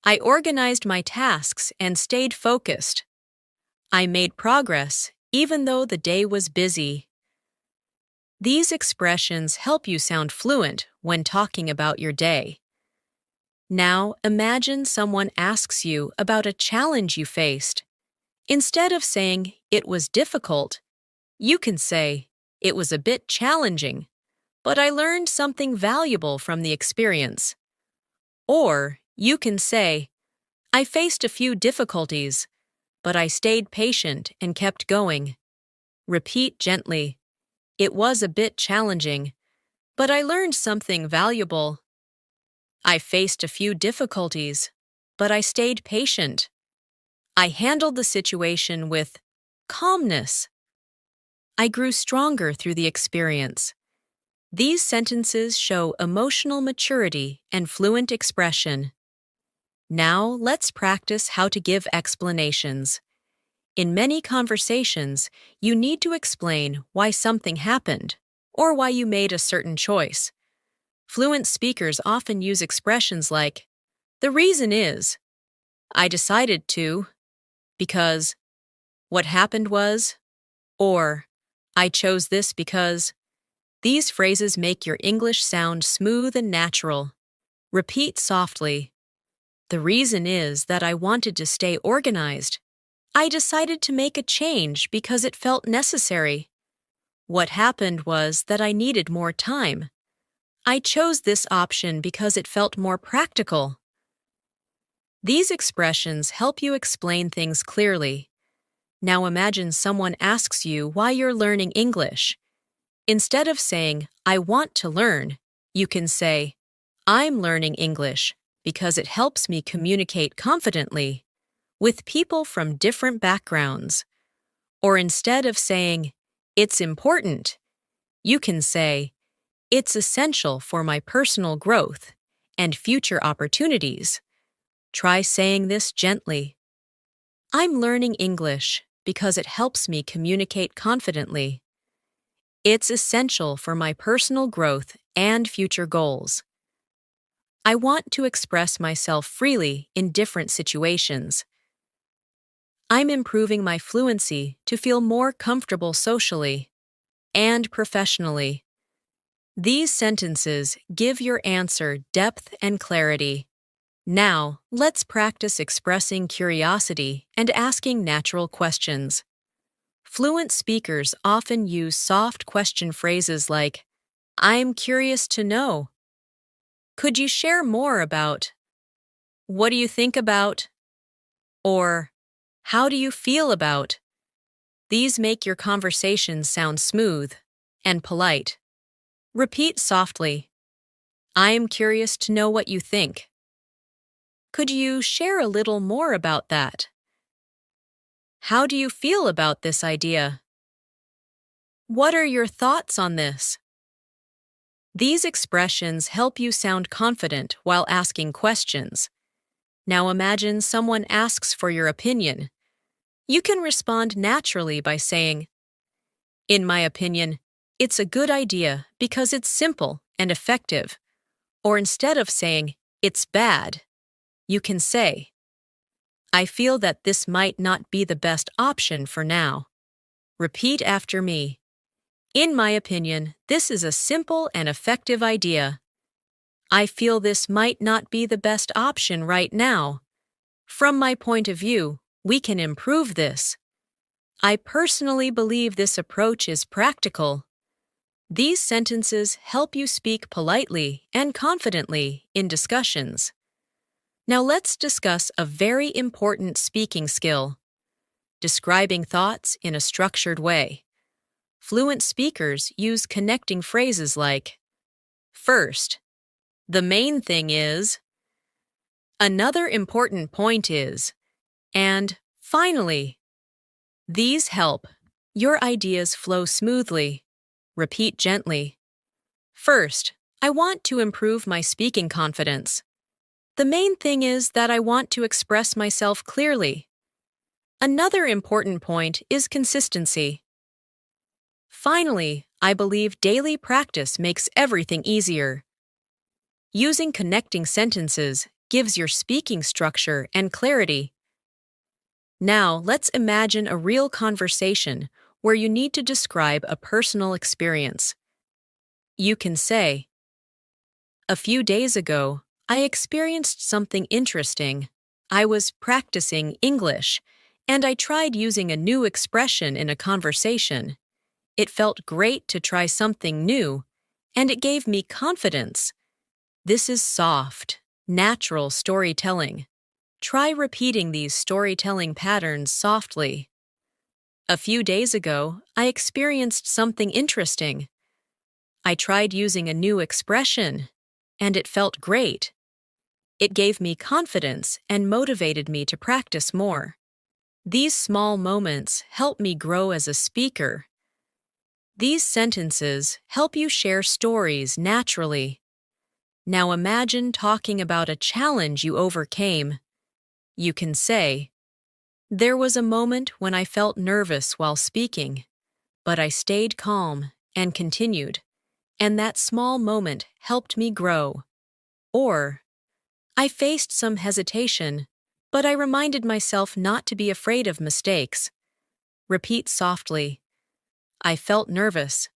I organized my tasks and stayed focused. I made progress even though the day was busy. These expressions help you sound fluent when talking about your day. Now imagine someone asks you about a challenge you faced. Instead of saying, "It was difficult," you can say, "It was a bit challenging, but I learned something valuable from the experience." Or you can say, "I faced a few difficulties, but I stayed patient and kept going." Repeat gently, "It was a bit challenging, but I learned something valuable." "I faced a few difficulties, but I stayed patient." "I handled the situation with calmness." "I grew stronger through the experience." These sentences show emotional maturity and fluent expression. Now let's practice how to give explanations. In many conversations, you need to explain why something happened or why you made a certain choice. Fluent speakers often use expressions like, "The reason is," "I decided to," "because," "what happened was," or "I chose this because." These phrases make your English sound smooth and natural. Repeat softly. "The reason is that I wanted to stay organized. I decided to make a change because it felt necessary. What happened was that I needed more time. I chose this option because it felt more practical." These expressions help you explain things clearly. Now imagine someone asks you why you're learning English. Instead of saying, "I want to learn," you can say, "I'm learning English because it helps me communicate confidently with people from different backgrounds." Or instead of saying, "It's important," you can say, "It's essential for my personal growth and future opportunities." Try saying this gently. "I'm learning English because it helps me communicate confidently. It's essential for my personal growth and future goals. I want to express myself freely in different situations. I'm improving my fluency to feel more comfortable socially and professionally." These sentences give your answer depth and clarity. Now, let's practice expressing curiosity and asking natural questions. Fluent speakers often use soft question phrases like, "I'm curious to know." "Could you share more about?" "What do you think about?" Or, "How do you feel about?" These make your conversation sound smooth and polite. Repeat softly, "I am curious to know what you think." "Could you share a little more about that?" "How do you feel about this idea?" "What are your thoughts on this?" These expressions help you sound confident while asking questions. Now imagine someone asks for your opinion. You can respond naturally by saying, "In my opinion, it's a good idea because it's simple and effective." Or instead of saying, "It's bad," you can say, "I feel that this might not be the best option for now." Repeat after me. "In my opinion, this is a simple and effective idea. I feel this might not be the best option right now. From my point of view, we can improve this. I personally believe this approach is practical." These sentences help you speak politely and confidently in discussions. Now let's discuss a very important speaking skill: describing thoughts in a structured way. Fluent speakers use connecting phrases like, "First," "The main thing is," "Another important point is," and "Finally." These help your ideas flow smoothly. Repeat gently. "First, I want to improve my speaking confidence. The main thing is that I want to express myself clearly. Another important point is consistency. Finally, I believe daily practice makes everything easier." Using connecting sentences gives your speaking structure and clarity. Now, let's imagine a real conversation where you need to describe a personal experience. You can say, "A few days ago, I experienced something interesting. I was practicing English, and I tried using a new expression in a conversation. It felt great to try something new, and it gave me confidence. This is soft, natural storytelling. Try repeating these storytelling patterns softly. A few days ago, I experienced something interesting. I tried using a new expression, and it felt great. It gave me confidence and motivated me to practice more. These small moments help me grow as a speaker. These sentences help you share stories naturally. Now imagine talking about a challenge you overcame. You can say, "There was a moment when I felt nervous while speaking, but I stayed calm and continued, and that small moment helped me grow." Or, "I faced some hesitation, but I reminded myself not to be afraid of mistakes." Repeat softly, "I felt nervous,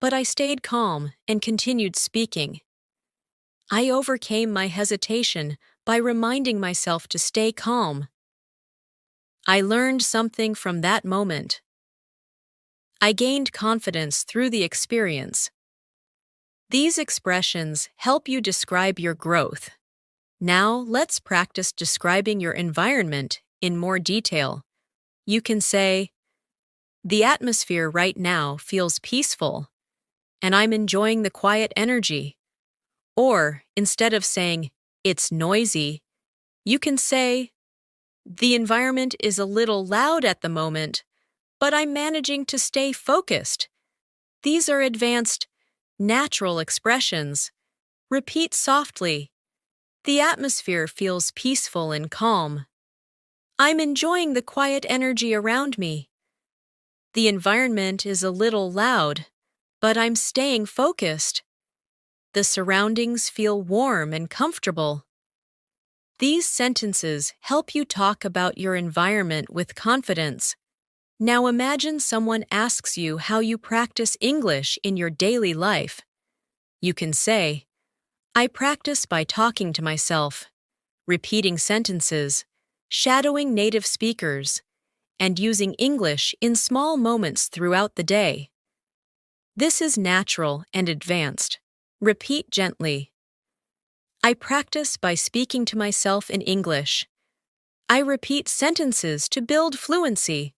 but I stayed calm and continued speaking. I overcame my hesitation by reminding myself to stay calm. I learned something from that moment. I gained confidence through the experience." These expressions help you describe your growth. Now let's practice describing your environment in more detail. You can say, "The atmosphere right now feels peaceful, and I'm enjoying the quiet energy." Or, instead of saying, "It's noisy," you can say, "The environment is a little loud at the moment, but I'm managing to stay focused." These are advanced, natural expressions. Repeat softly, "The atmosphere feels peaceful and calm. I'm enjoying the quiet energy around me. The environment is a little loud, but I'm staying focused. The surroundings feel warm and comfortable." These sentences help you talk about your environment with confidence. Now imagine someone asks you how you practice English in your daily life. You can say, "I practice by talking to myself, repeating sentences, shadowing native speakers, and using English in small moments throughout the day." This is natural and advanced. Repeat gently. "I practice by speaking to myself in English. I repeat sentences to build fluency.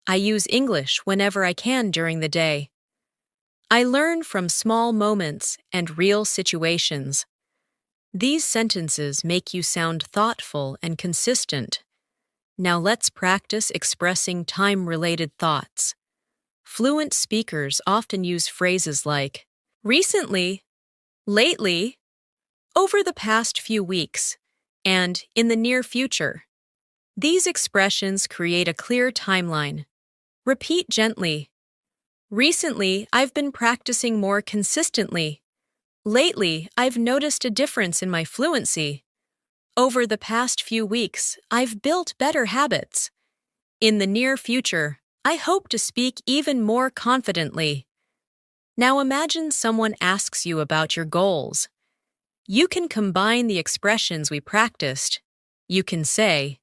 I use English whenever I can during the day. I learn from small moments and real situations." These sentences make you sound thoughtful and consistent. Now let's practice expressing time-related thoughts. Fluent speakers often use phrases like recently, lately, over the past few weeks, and in the near future. These expressions create a clear timeline. Repeat gently. "Recently, I've been practicing more consistently. Lately, I've noticed a difference in my fluency. Over the past few weeks, I've built better habits. In the near future, I hope to speak even more confidently." Now imagine someone asks you about your goals. You can combine the expressions we practiced. You can say,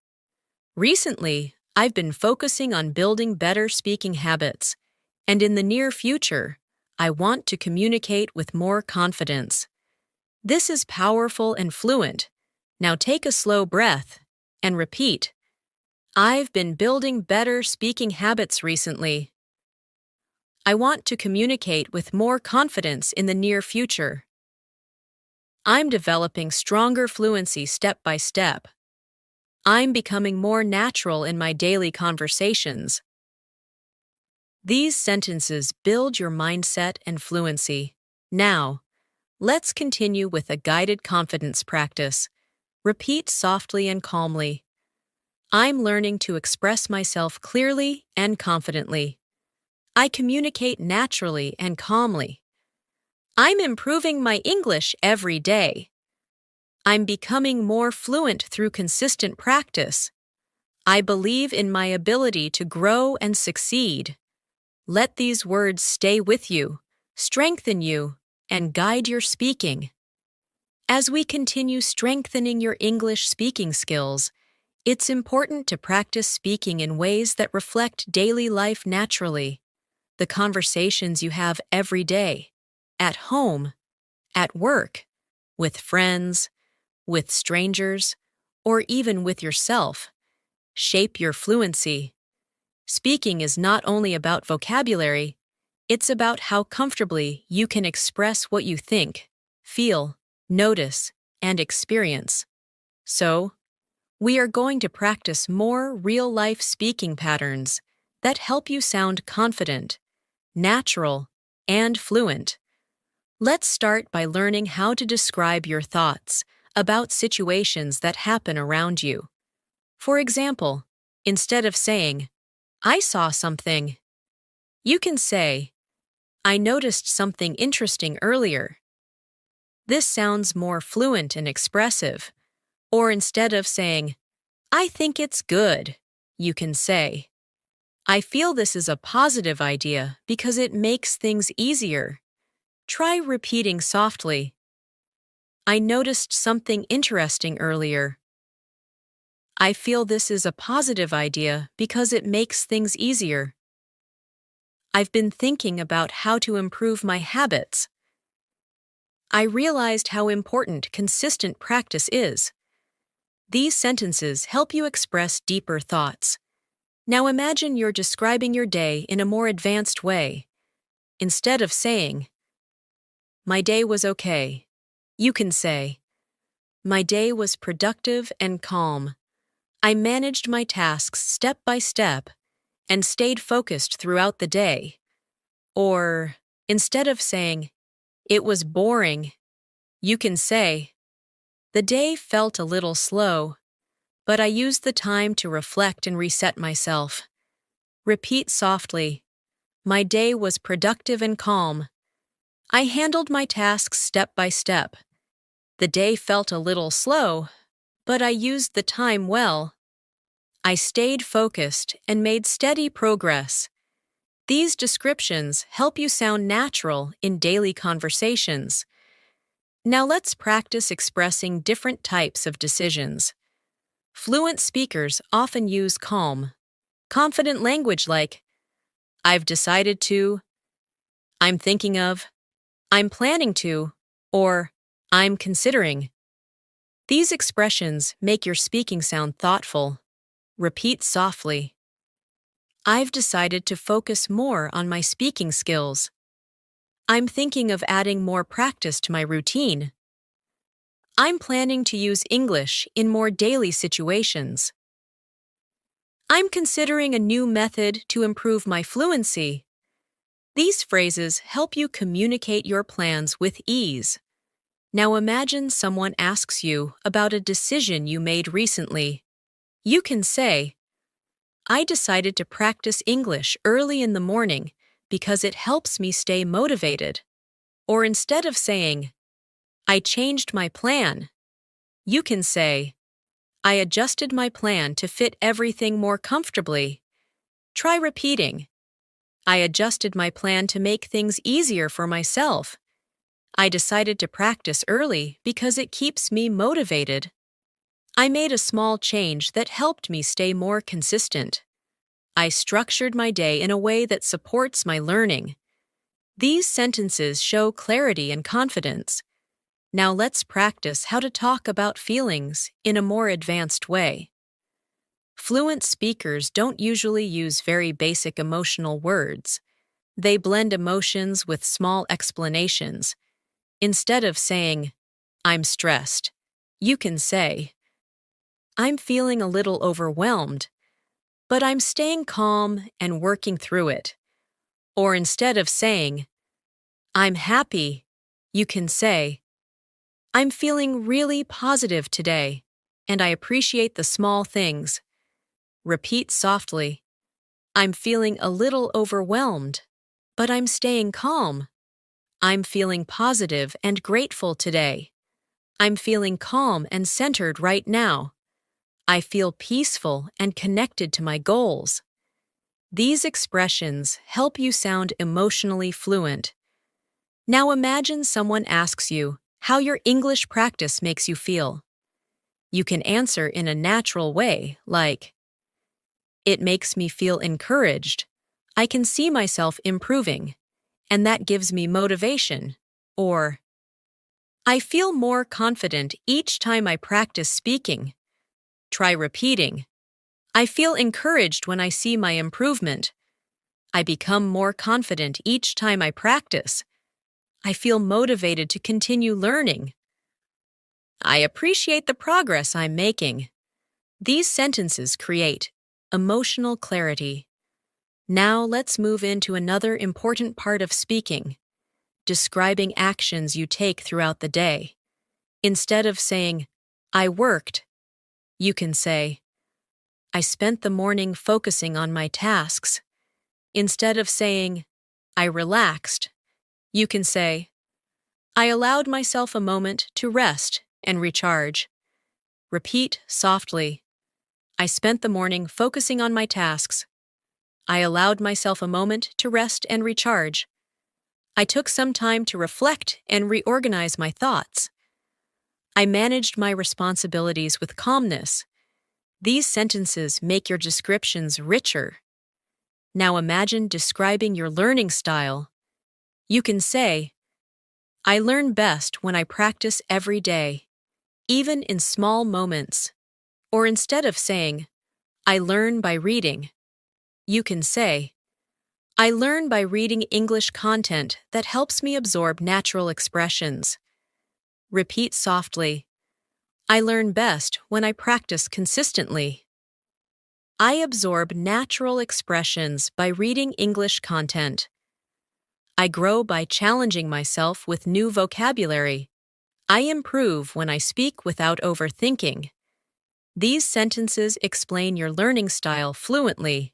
"Recently, I've been focusing on building better speaking habits, and in the near future, I want to communicate with more confidence." This is powerful and fluent. Now take a slow breath and repeat, "I've been building better speaking habits recently. I want to communicate with more confidence in the near future. I'm developing stronger fluency step by step. I'm becoming more natural in my daily conversations." These sentences build your mindset and fluency. Now, let's continue with a guided confidence practice. Repeat softly and calmly. "I'm learning to express myself clearly and confidently. I communicate naturally and calmly. I'm improving my English every day. I'm becoming more fluent through consistent practice. I believe in my ability to grow and succeed." Let these words stay with you, strengthen you, and guide your speaking. As we continue strengthening your English speaking skills, it's important to practice speaking in ways that reflect daily life naturally, the conversations you have every day, at home, at work, with friends, with strangers, or even with yourself. Shape your fluency. Speaking is not only about vocabulary, it's about how comfortably you can express what you think, feel, notice, and experience. So, we are going to practice more real-life speaking patterns that help you sound confident, natural, and fluent. Let's start by learning how to describe your thoughts about situations that happen around you. For example, instead of saying, "I saw something," you can say, "I noticed something interesting earlier." This sounds more fluent and expressive. Or instead of saying, "I think it's good," you can say, "I feel this is a positive idea because it makes things easier." Try repeating softly, "I noticed something interesting earlier." "I feel this is a positive idea because it makes things easier." "I've been thinking about how to improve my habits." "I realized how important consistent practice is." These sentences help you express deeper thoughts. Now imagine you're describing your day in a more advanced way. Instead of saying, "My day was okay," you can say, "My day was productive and calm. I managed my tasks step by step and stayed focused throughout the day." Or, instead of saying, "It was boring," you can say, "The day felt a little slow, but I used the time to reflect and reset myself." Repeat softly, "My day was productive and calm. I handled my tasks step by step. The day felt a little slow, but I used the time well. I stayed focused and made steady progress." These descriptions help you sound natural in daily conversations. Now let's practice expressing different types of decisions. Fluent speakers often use calm, confident language like, "I've decided to," "I'm thinking of," "I'm planning to," or "I'm considering." These expressions make your speaking sound thoughtful. Repeat softly, "I've decided to focus more on my speaking skills." "I'm thinking of adding more practice to my routine." "I'm planning to use English in more daily situations." "I'm considering a new method to improve my fluency." These phrases help you communicate your plans with ease. Now imagine someone asks you about a decision you made recently. You can say, "I decided to practice English early in the morning because it helps me stay motivated." Or instead of saying, "I changed my plan," you can say, "I adjusted my plan to fit everything more comfortably." Try repeating, "I adjusted my plan to make things easier for myself." "I decided to practice early because it keeps me motivated." "I made a small change that helped me stay more consistent." "I structured my day in a way that supports my learning." These sentences show clarity and confidence. Now let's practice how to talk about feelings in a more advanced way. Fluent speakers don't usually use very basic emotional words. They blend emotions with small explanations. Instead of saying, "I'm stressed," you can say, "I'm feeling a little overwhelmed, but I'm staying calm and working through it." Or instead of saying, "I'm happy," you can say, "I'm feeling really positive today, and I appreciate the small things." Repeat softly, "I'm feeling a little overwhelmed, but I'm staying calm." "I'm feeling positive and grateful today." "I'm feeling calm and centered right now." "I feel peaceful and connected to my goals." These expressions help you sound emotionally fluent. Now imagine someone asks you, how your English practice makes you feel. You can answer in a natural way, like, "It makes me feel encouraged. I can see myself improving, and that gives me motivation." Or, "I feel more confident each time I practice speaking." Try repeating, "I feel encouraged when I see my improvement. I become more confident each time I practice. I feel motivated to continue learning. I appreciate the progress I'm making." These sentences create emotional clarity. Now let's move into another important part of speaking, describing actions you take throughout the day. Instead of saying, "I worked," you can say, "I spent the morning focusing on my tasks." Instead of saying, "I relaxed," you can say, "I allowed myself a moment to rest and recharge." Repeat softly, "I spent the morning focusing on my tasks. I allowed myself a moment to rest and recharge. I took some time to reflect and reorganize my thoughts. I managed my responsibilities with calmness." These sentences make your descriptions richer. Now imagine describing your learning style. You can say, "I learn best when I practice every day, even in small moments." Or instead of saying, "I learn by reading," you can say, "I learn by reading English content that helps me absorb natural expressions." Repeat softly, "I learn best when I practice consistently." I absorb natural expressions by reading English content. I grow by challenging myself with new vocabulary. I improve when I speak without overthinking. These sentences explain your learning style fluently.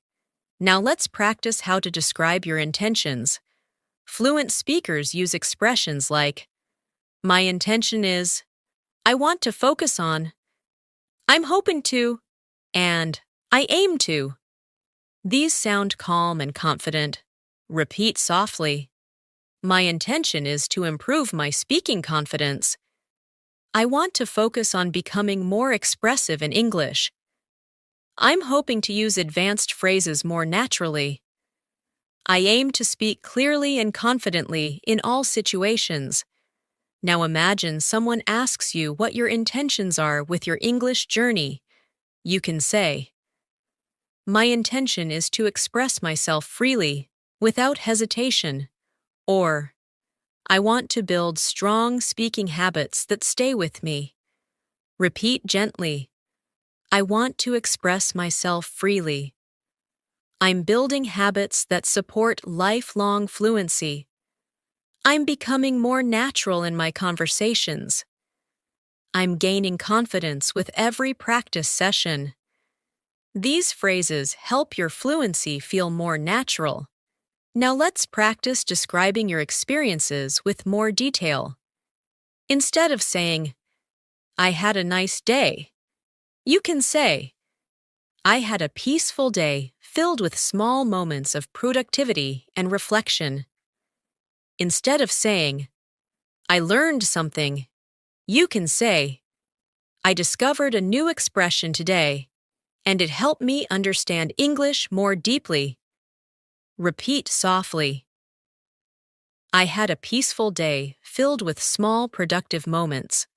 Now let's practice how to describe your intentions. Fluent speakers use expressions like, "My intention is," "I want to focus on," "I'm hoping to," and "I aim to." These sound calm and confident. Repeat softly, "My intention is to improve my speaking confidence." "I want to focus on becoming more expressive in English." "I'm hoping to use advanced phrases more naturally." "I aim to speak clearly and confidently in all situations." Now imagine someone asks you what your intentions are with your English journey. You can say, "My intention is to express myself freely, without hesitation." Or, "I want to build strong speaking habits that stay with me." Repeat gently, "I want to express myself freely." "I'm building habits that support lifelong fluency." "I'm becoming more natural in my conversations." "I'm gaining confidence with every practice session." These phrases help your fluency feel more natural. Now let's practice describing your experiences with more detail. Instead of saying, "I had a nice day," you can say, "I had a peaceful day filled with small moments of productivity and reflection." Instead of saying, "I learned something," you can say, "I discovered a new expression today, and it helped me understand English more deeply." Repeat softly, "I had a peaceful day filled with small productive moments.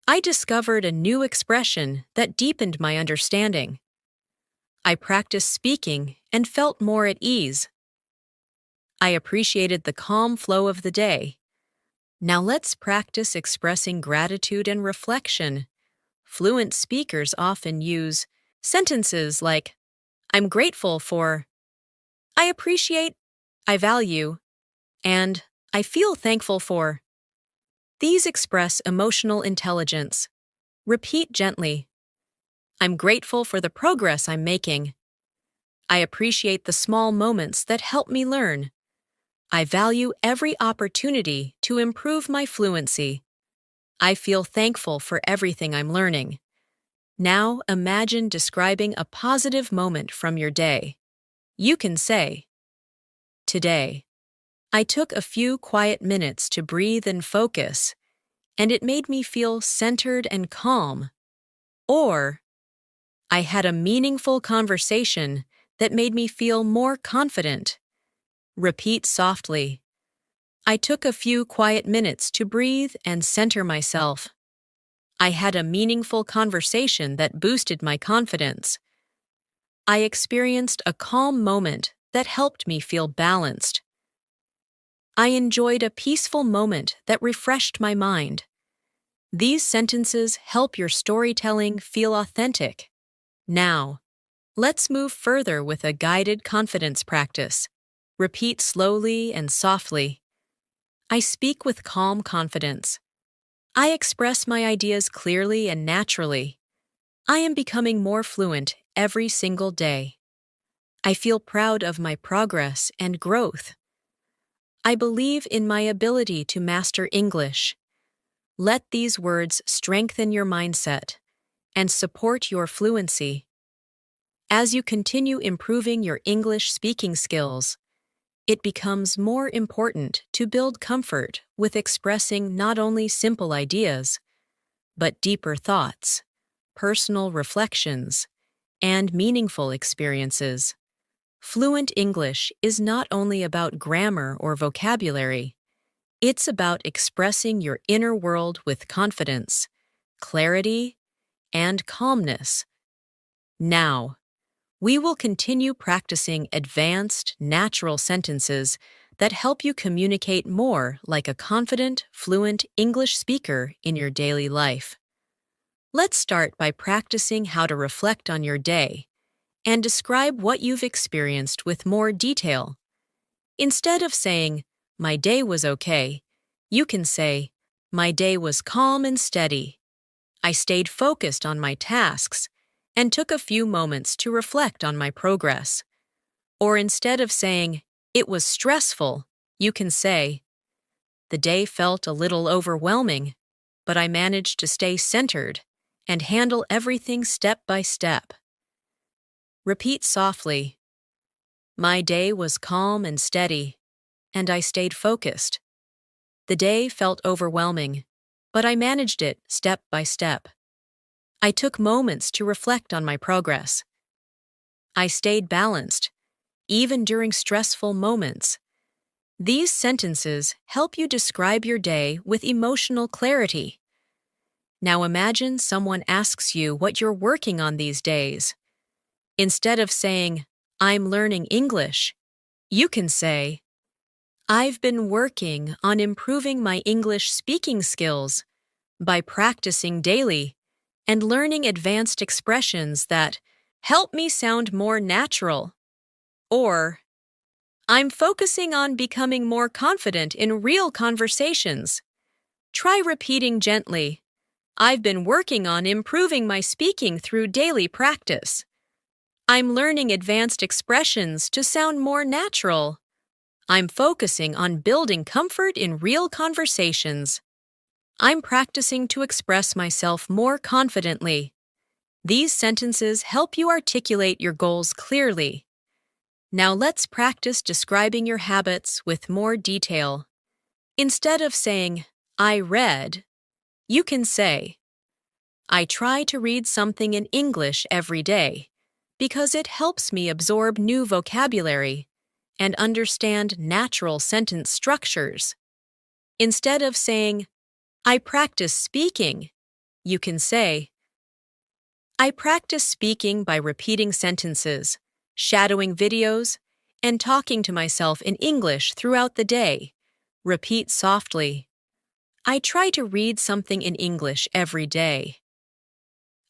I discovered a new expression that deepened my understanding. I practiced speaking and felt more at ease. I appreciated the calm flow of the day." Now let's practice expressing gratitude and reflection. Fluent speakers often use sentences like, "I'm grateful for," "I appreciate," "I value," and "I feel thankful for." These express emotional intelligence. Repeat gently, "I'm grateful for the progress I'm making." "I appreciate the small moments that help me learn." "I value every opportunity to improve my fluency." "I feel thankful for everything I'm learning." Now imagine describing a positive moment from your day. You can say, "Today, I took a few quiet minutes to breathe and focus, and it made me feel centered and calm. Or, I had a meaningful conversation that made me feel more confident. Repeat softly. I took a few quiet minutes to breathe and center myself. I had a meaningful conversation that boosted my confidence. I experienced a calm moment that helped me feel balanced. I enjoyed a peaceful moment that refreshed my mind. These sentences help your storytelling feel authentic. Now, let's move further with a guided confidence practice. Repeat slowly and softly. I speak with calm confidence. I express my ideas clearly and naturally. I am becoming more fluent every single day. I feel proud of my progress and growth. I believe in my ability to master English. Let these words strengthen your mindset and support your fluency. As you continue improving your English speaking skills, it becomes more important to build comfort with expressing not only simple ideas, but deeper thoughts, personal reflections, and meaningful experiences. Fluent English is not only about grammar or vocabulary, it's about expressing your inner world with confidence, clarity, and calmness. Now, we will continue practicing advanced, natural sentences that help you communicate more like a confident, fluent English speaker in your daily life. Let's start by practicing how to reflect on your day and describe what you've experienced with more detail. Instead of saying, "My day was okay," you can say, "My day was calm and steady. I stayed focused on my tasks and took a few moments to reflect on my progress." Or instead of saying, "It was stressful," you can say, "The day felt a little overwhelming, but I managed to stay centered and handle everything step by step." Repeat softly. My day was calm and steady, and I stayed focused. The day felt overwhelming, but I managed it step by step. I took moments to reflect on my progress. I stayed balanced, even during stressful moments. These sentences help you describe your day with emotional clarity. Now imagine someone asks you what you're working on these days. Instead of saying, "I'm learning English," you can say, "I've been working on improving my English speaking skills by practicing daily and learning advanced expressions that help me sound more natural." Or, "I'm focusing on becoming more confident in real conversations." Try repeating gently, "I've been working on improving my speaking through daily practice. I'm learning advanced expressions to sound more natural. I'm focusing on building comfort in real conversations. I'm practicing to express myself more confidently." These sentences help you articulate your goals clearly. Now let's practice describing your habits with more detail. Instead of saying, "I read," you can say, "I try to read something in English every day because it helps me absorb new vocabulary and understand natural sentence structures." Instead of saying, "I practice speaking," you can say, "I practice speaking by repeating sentences, shadowing videos, and talking to myself in English throughout the day." Repeat softly. I try to read something in English every day.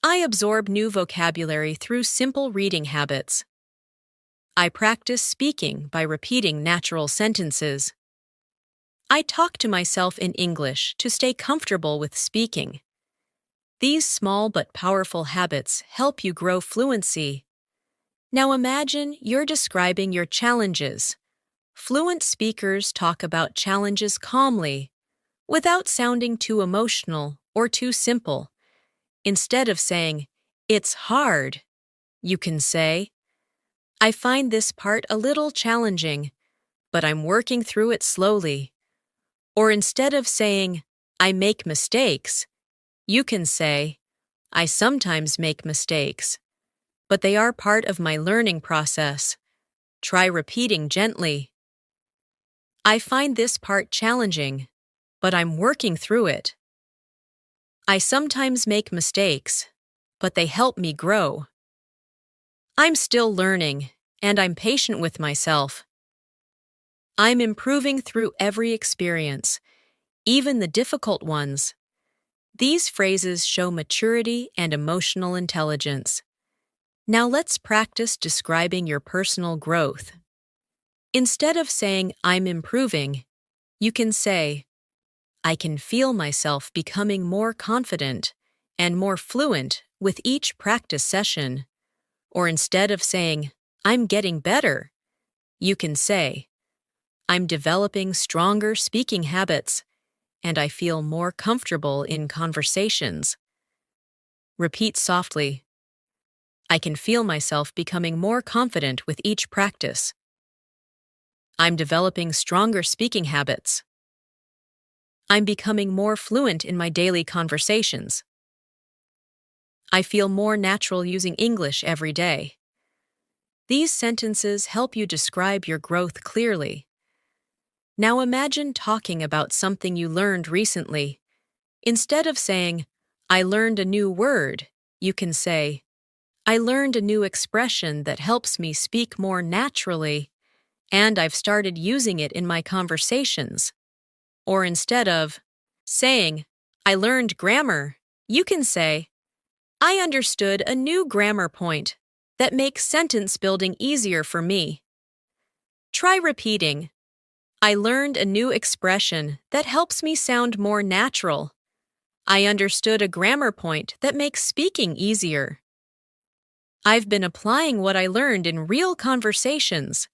I absorb new vocabulary through simple reading habits. I practice speaking by repeating natural sentences. I talk to myself in English to stay comfortable with speaking. These small but powerful habits help you grow fluency. Now imagine you're describing your challenges. Fluent speakers talk about challenges calmly, without sounding too emotional or too simple. Instead of saying, "It's hard," you can say, "I find this part a little challenging, but I'm working through it slowly." Or instead of saying, I make mistakes, you can say, I sometimes make mistakes, but they are part of my learning process. Try repeating gently. I find this part challenging, but I'm working through it. I sometimes make mistakes, but they help me grow. I'm still learning, and I'm patient with myself. I'm improving through every experience, even the difficult ones. These phrases show maturity and emotional intelligence. Now let's practice describing your personal growth. Instead of saying, I'm improving, you can say, I can feel myself becoming more confident and more fluent with each practice session. Or instead of saying, I'm getting better, you can say, I'm developing stronger speaking habits, and I feel more comfortable in conversations. Repeat softly. I can feel myself becoming more confident with each practice. I'm developing stronger speaking habits. I'm becoming more fluent in my daily conversations. I feel more natural using English every day. These sentences help you describe your growth clearly. Now imagine talking about something you learned recently. Instead of saying, I learned a new word, you can say, I learned a new expression that helps me speak more naturally, and I've started using it in my conversations. Or instead of saying, I learned grammar, you can say, I understood a new grammar point that makes sentence building easier for me. Try repeating, I learned a new expression that helps me sound more natural. I understood a grammar point that makes speaking easier. I've been applying what I learned in real conversations.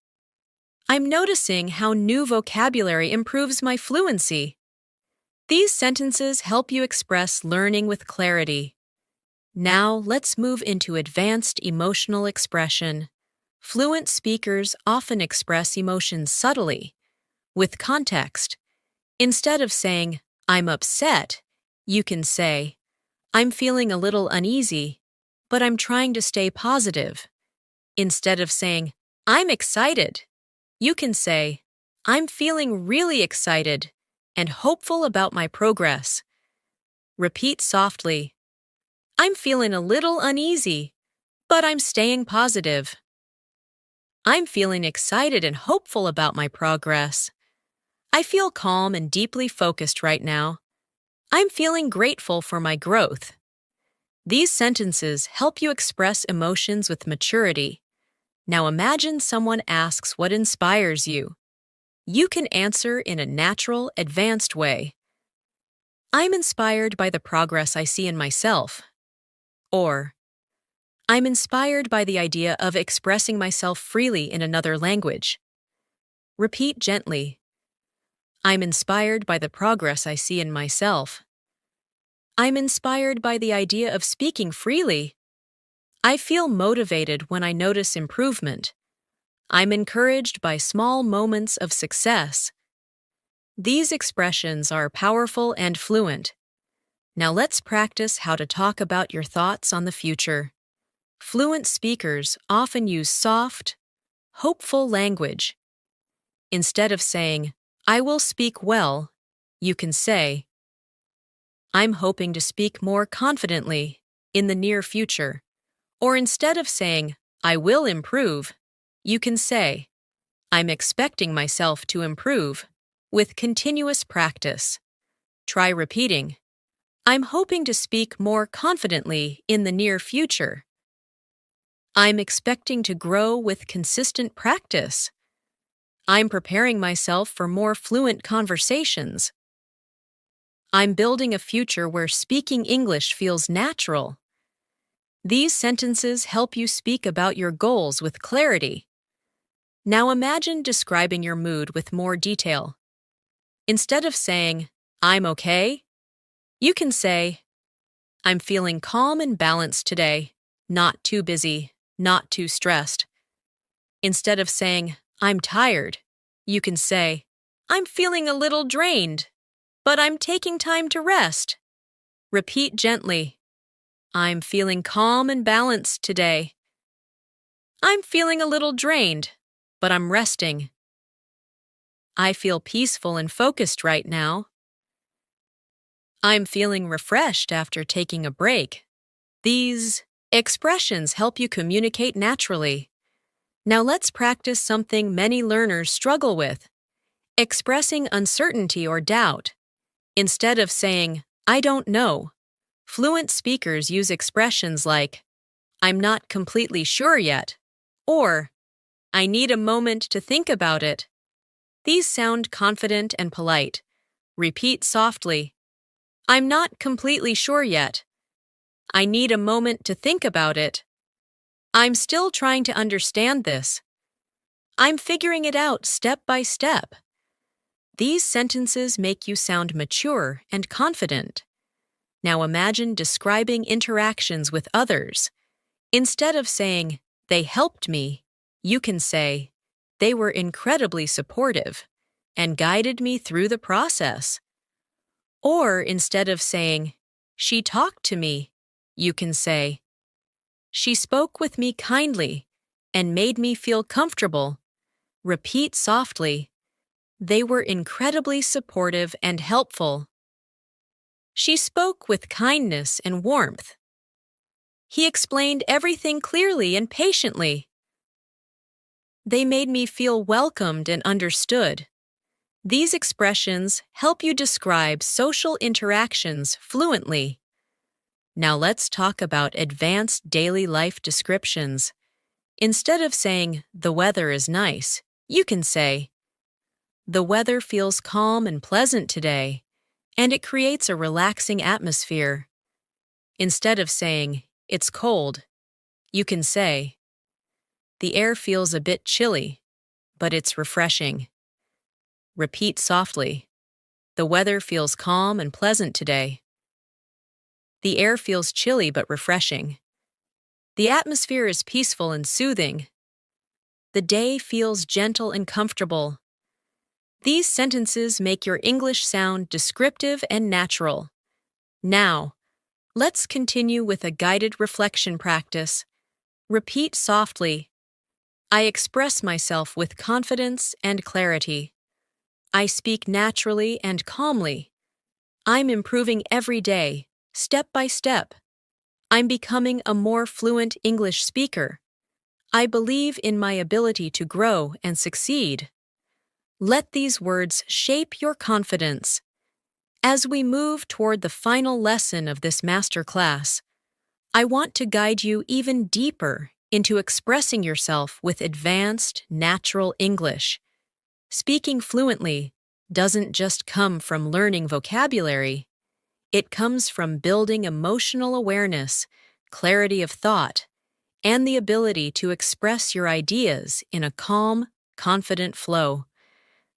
I'm noticing how new vocabulary improves my fluency. These sentences help you express learning with clarity. Now let's move into advanced emotional expression. Fluent speakers often express emotions subtly, with context. Instead of saying, I'm upset, you can say, I'm feeling a little uneasy, but I'm trying to stay positive. Instead of saying, I'm excited, you can say, I'm feeling really excited and hopeful about my progress. Repeat softly, I'm feeling a little uneasy, but I'm staying positive. I'm feeling excited and hopeful about my progress. I feel calm and deeply focused right now. I'm feeling grateful for my growth. These sentences help you express emotions with maturity. Now imagine someone asks what inspires you. You can answer in a natural, advanced way. I'm inspired by the progress I see in myself. Or, I'm inspired by the idea of expressing myself freely in another language. Repeat gently. I'm inspired by the progress I see in myself. I'm inspired by the idea of speaking freely. I feel motivated when I notice improvement. I'm encouraged by small moments of success. These expressions are powerful and fluent. Now let's practice how to talk about your thoughts on the future. Fluent speakers often use soft, hopeful language. Instead of saying, I will speak well, you can say, I'm hoping to speak more confidently in the near future. Or instead of saying, I will improve, you can say, I'm expecting myself to improve with continuous practice. Try repeating, I'm hoping to speak more confidently in the near future. I'm expecting to grow with consistent practice. I'm preparing myself for more fluent conversations. I'm building a future where speaking English feels natural. These sentences help you speak about your goals with clarity. Now imagine describing your mood with more detail. Instead of saying, I'm okay, you can say, I'm feeling calm and balanced today, not too busy, not too stressed. Instead of saying, I'm tired, you can say, I'm feeling a little drained. but I'm taking time to rest. Repeat gently. I'm feeling calm and balanced today. I'm feeling a little drained, but I'm resting. I feel peaceful and focused right now. I'm feeling refreshed after taking a break. These expressions help you communicate naturally. Now let's practice something many learners struggle with: expressing uncertainty or doubt. Instead of saying, "I don't know," fluent speakers use expressions like, "I'm not completely sure yet," or "I need a moment to think about it." These sound confident and polite. Repeat softly. I'm not completely sure yet. I need a moment to think about it. I'm still trying to understand this. I'm figuring it out step by step. These sentences make you sound mature and confident. Now imagine describing interactions with others. Instead of saying, "They helped me," you can say, "They were incredibly supportive and guided me through the process." Or instead of saying, "She talked to me," you can say, "She spoke with me kindly and made me feel comfortable." Repeat softly, "They were incredibly supportive and helpful." She spoke with kindness and warmth. He explained everything clearly and patiently. They made me feel welcomed and understood. These expressions help you describe social interactions fluently. Now let's talk about advanced daily life descriptions. Instead of saying, "The weather is nice," you can say, "The weather feels calm and pleasant today, and it creates a relaxing atmosphere." Instead of saying, "It's cold," you can say, "The air feels a bit chilly, but it's refreshing." Repeat softly, "The weather feels calm and pleasant today. The air feels chilly but refreshing. The atmosphere is peaceful and soothing. The day feels gentle and comfortable." These sentences make your English sound descriptive and natural. Now, let's continue with a guided reflection practice. Repeat softly, "I express myself with confidence and clarity. I speak naturally and calmly. I'm improving every day, step by step. I'm becoming a more fluent English speaker. I believe in my ability to grow and succeed." Let these words shape your confidence. As we move toward the final lesson of this master class, I want to guide you even deeper into expressing yourself with advanced, natural English. Speaking fluently doesn't just come from learning vocabulary. It comes from building emotional awareness, clarity of thought, and the ability to express your ideas in a calm, confident flow.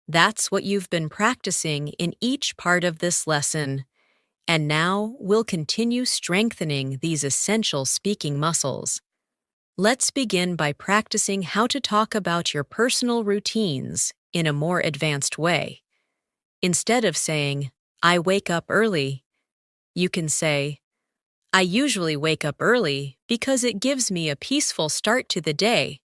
That's what you've been practicing in each part of this lesson. And now we'll continue strengthening these essential speaking muscles. Let's begin by practicing how to talk about your personal routines in a more advanced way. Instead of saying, "I wake up early," you can say, "I usually wake up early because it gives me a peaceful start to the day."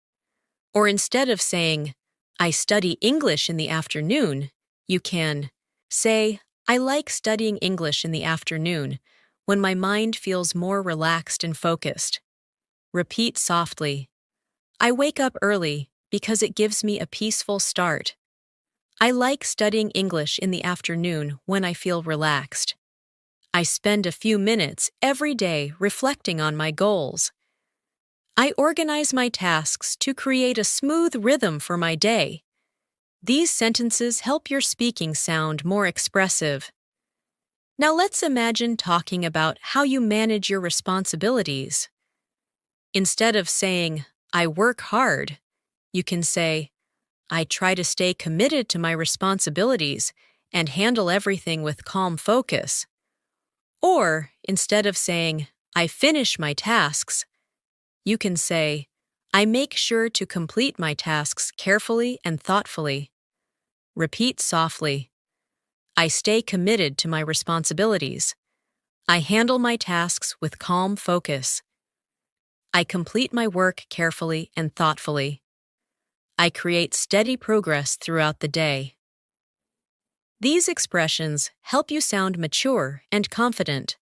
Or instead of saying, "I study English in the afternoon," you can say, "I like studying English in the afternoon when my mind feels more relaxed and focused." Repeat softly, "I wake up early because it gives me a peaceful start. I like studying English in the afternoon when I feel relaxed. I spend a few minutes every day reflecting on my goals. I organize my tasks to create a smooth rhythm for my day." These sentences help your speaking sound more expressive. Now let's imagine talking about how you manage your responsibilities. Instead of saying, "I work hard," you can say, "I try to stay committed to my responsibilities and handle everything with calm focus." Or instead of saying, "I finish my tasks," you can say, "I make sure to complete my tasks carefully and thoughtfully." Repeat softly, I stay committed to my responsibilities. I handle my tasks with calm focus. I complete my work carefully and thoughtfully. I create steady progress throughout the day. These expressions help you sound mature and confident.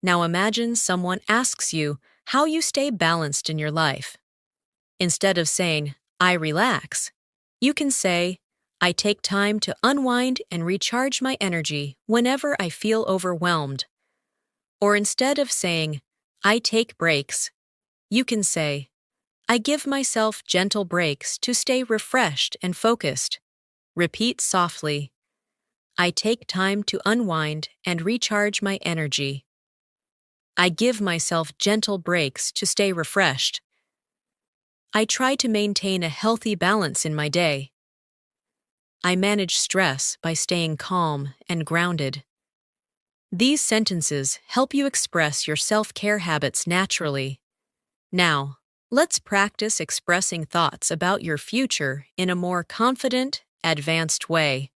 Now imagine someone asks you how you stay balanced in your life. Instead of saying, I relax, you can say, I take time to unwind and recharge my energy whenever I feel overwhelmed. Or instead of saying, I take breaks, you can say, I give myself gentle breaks to stay refreshed and focused. Repeat softly, I take time to unwind and recharge my energy. I give myself gentle breaks to stay refreshed. I try to maintain a healthy balance in my day. I manage stress by staying calm and grounded. These sentences help you express your self-care habits naturally. Now, let's practice expressing thoughts about your future in a more confident, advanced way.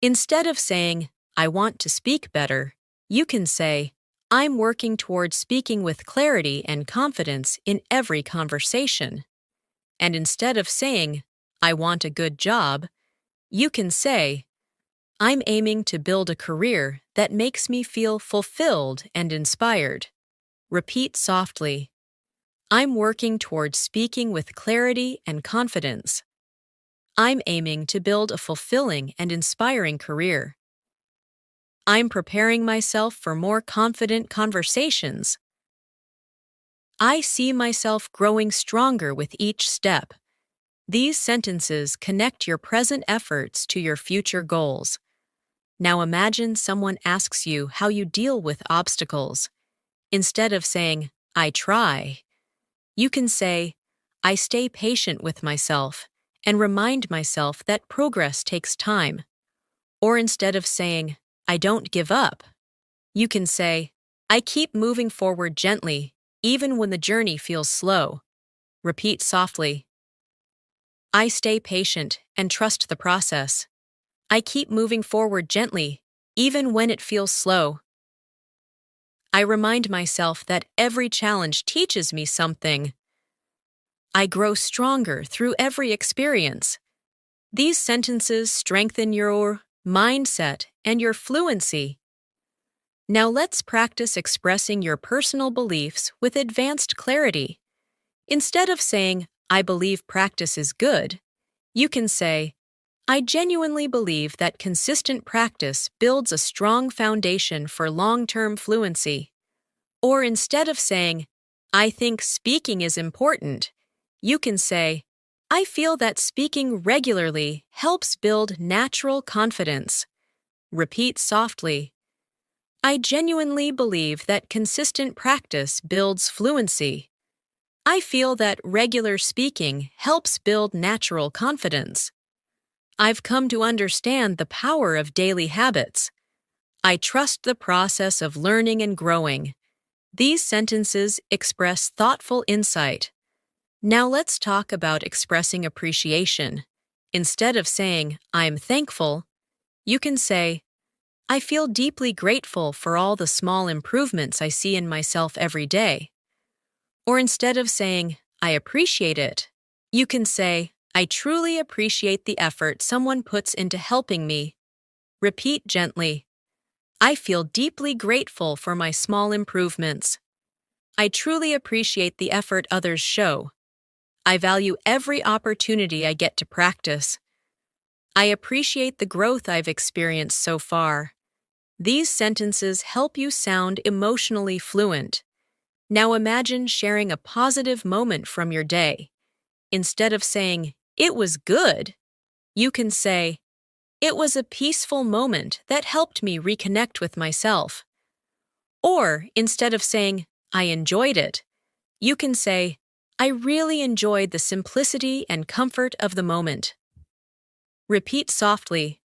Instead of saying, I want to speak better, you can say, I'm working towards speaking with clarity and confidence in every conversation. And instead of saying, I want a good job, you can say, I'm aiming to build a career that makes me feel fulfilled and inspired. Repeat softly, I'm working towards speaking with clarity and confidence. I'm aiming to build a fulfilling and inspiring career. I'm preparing myself for more confident conversations. I see myself growing stronger with each step. These sentences connect your present efforts to your future goals. Now imagine someone asks you how you deal with obstacles. Instead of saying, I try, you can say, I stay patient with myself and remind myself that progress takes time. Or instead of saying, I don't give up, you can say, I keep moving forward gently, even when the journey feels slow. Repeat softly, I stay patient and trust the process. I keep moving forward gently, even when it feels slow. I remind myself that every challenge teaches me something. I grow stronger through every experience. These sentences strengthen your mindset and your fluency. Now let's practice expressing your personal beliefs with advanced clarity. Instead of saying, I believe practice is good, you can say, I genuinely believe that consistent practice builds a strong foundation for long-term fluency. Or instead of saying, I think speaking is important, you can say, I feel that speaking regularly helps build natural confidence. Repeat softly, I genuinely believe that consistent practice builds fluency. I feel that regular speaking helps build natural confidence. I've come to understand the power of daily habits. I trust the process of learning and growing. These sentences express thoughtful insight. Now let's talk about expressing appreciation. Instead of saying, I'm thankful, you can say, I feel deeply grateful for all the small improvements I see in myself every day. Or instead of saying, I appreciate it, you can say, I truly appreciate the effort someone puts into helping me. Repeat gently, I feel deeply grateful for my small improvements. I truly appreciate the effort others show. I value every opportunity I get to practice. I appreciate the growth I've experienced so far. These sentences help you sound emotionally fluent. Now imagine sharing a positive moment from your day. Instead of saying, it was good, you can say, it was a peaceful moment that helped me reconnect with myself. Or instead of saying, I enjoyed it, you can say, I really enjoyed the simplicity and comfort of the moment. Repeat softly,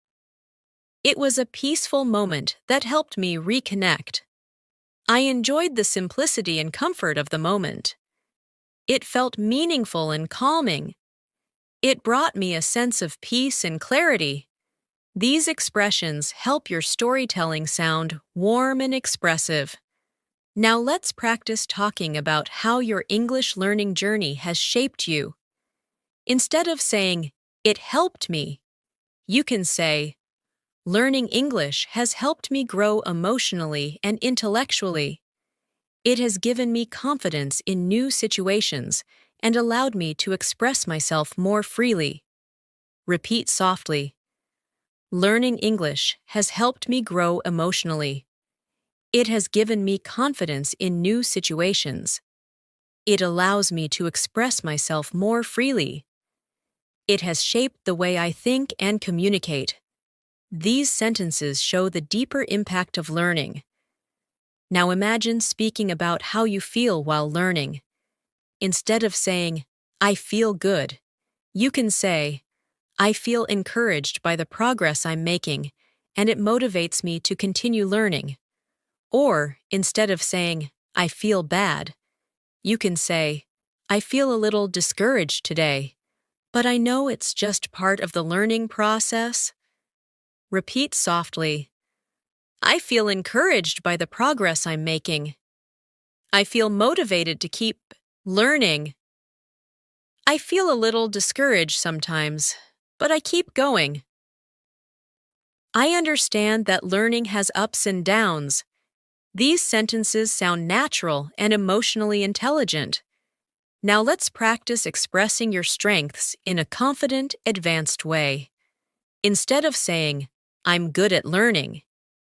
it was a peaceful moment that helped me reconnect. I enjoyed the simplicity and comfort of the moment. It felt meaningful and calming. It brought me a sense of peace and clarity. These expressions help your storytelling sound warm and expressive. Now let's practice talking about how your English learning journey has shaped you. Instead of saying, "It helped me," you can say, "Learning English has helped me grow emotionally and intellectually. It has given me confidence in new situations and allowed me to express myself more freely." Repeat softly. Learning English has helped me grow emotionally. It has given me confidence in new situations. It allows me to express myself more freely. It has shaped the way I think and communicate. These sentences show the deeper impact of learning. Now imagine speaking about how you feel while learning. Instead of saying, "I feel good," you can say, "I feel encouraged by the progress I'm making, and it motivates me to continue learning." Or, instead of saying, "I feel bad," you can say, "I feel a little discouraged today, but I know it's just part of the learning process." Repeat softly. I feel encouraged by the progress I'm making. I feel motivated to keep learning. I feel a little discouraged sometimes, but I keep going. I understand that learning has ups and downs. These sentences sound natural and emotionally intelligent. Now let's practice expressing your strengths in a confident, advanced way. Instead of saying, "I'm good at learning,"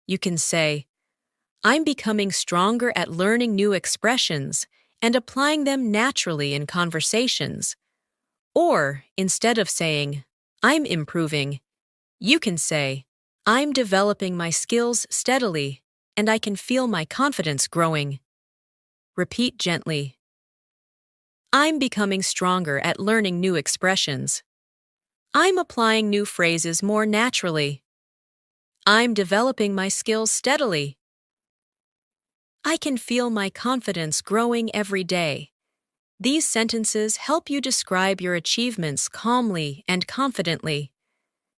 you can say, "I'm becoming stronger at learning new expressions and applying them naturally in conversations." Or, instead of saying, "I'm improving," you can say, "I'm developing my skills steadily and I can feel my confidence growing." Repeat gently. I'm becoming stronger at learning new expressions. I'm applying new phrases more naturally. I'm developing my skills steadily. I can feel my confidence growing every day. These sentences help you describe your achievements calmly and confidently.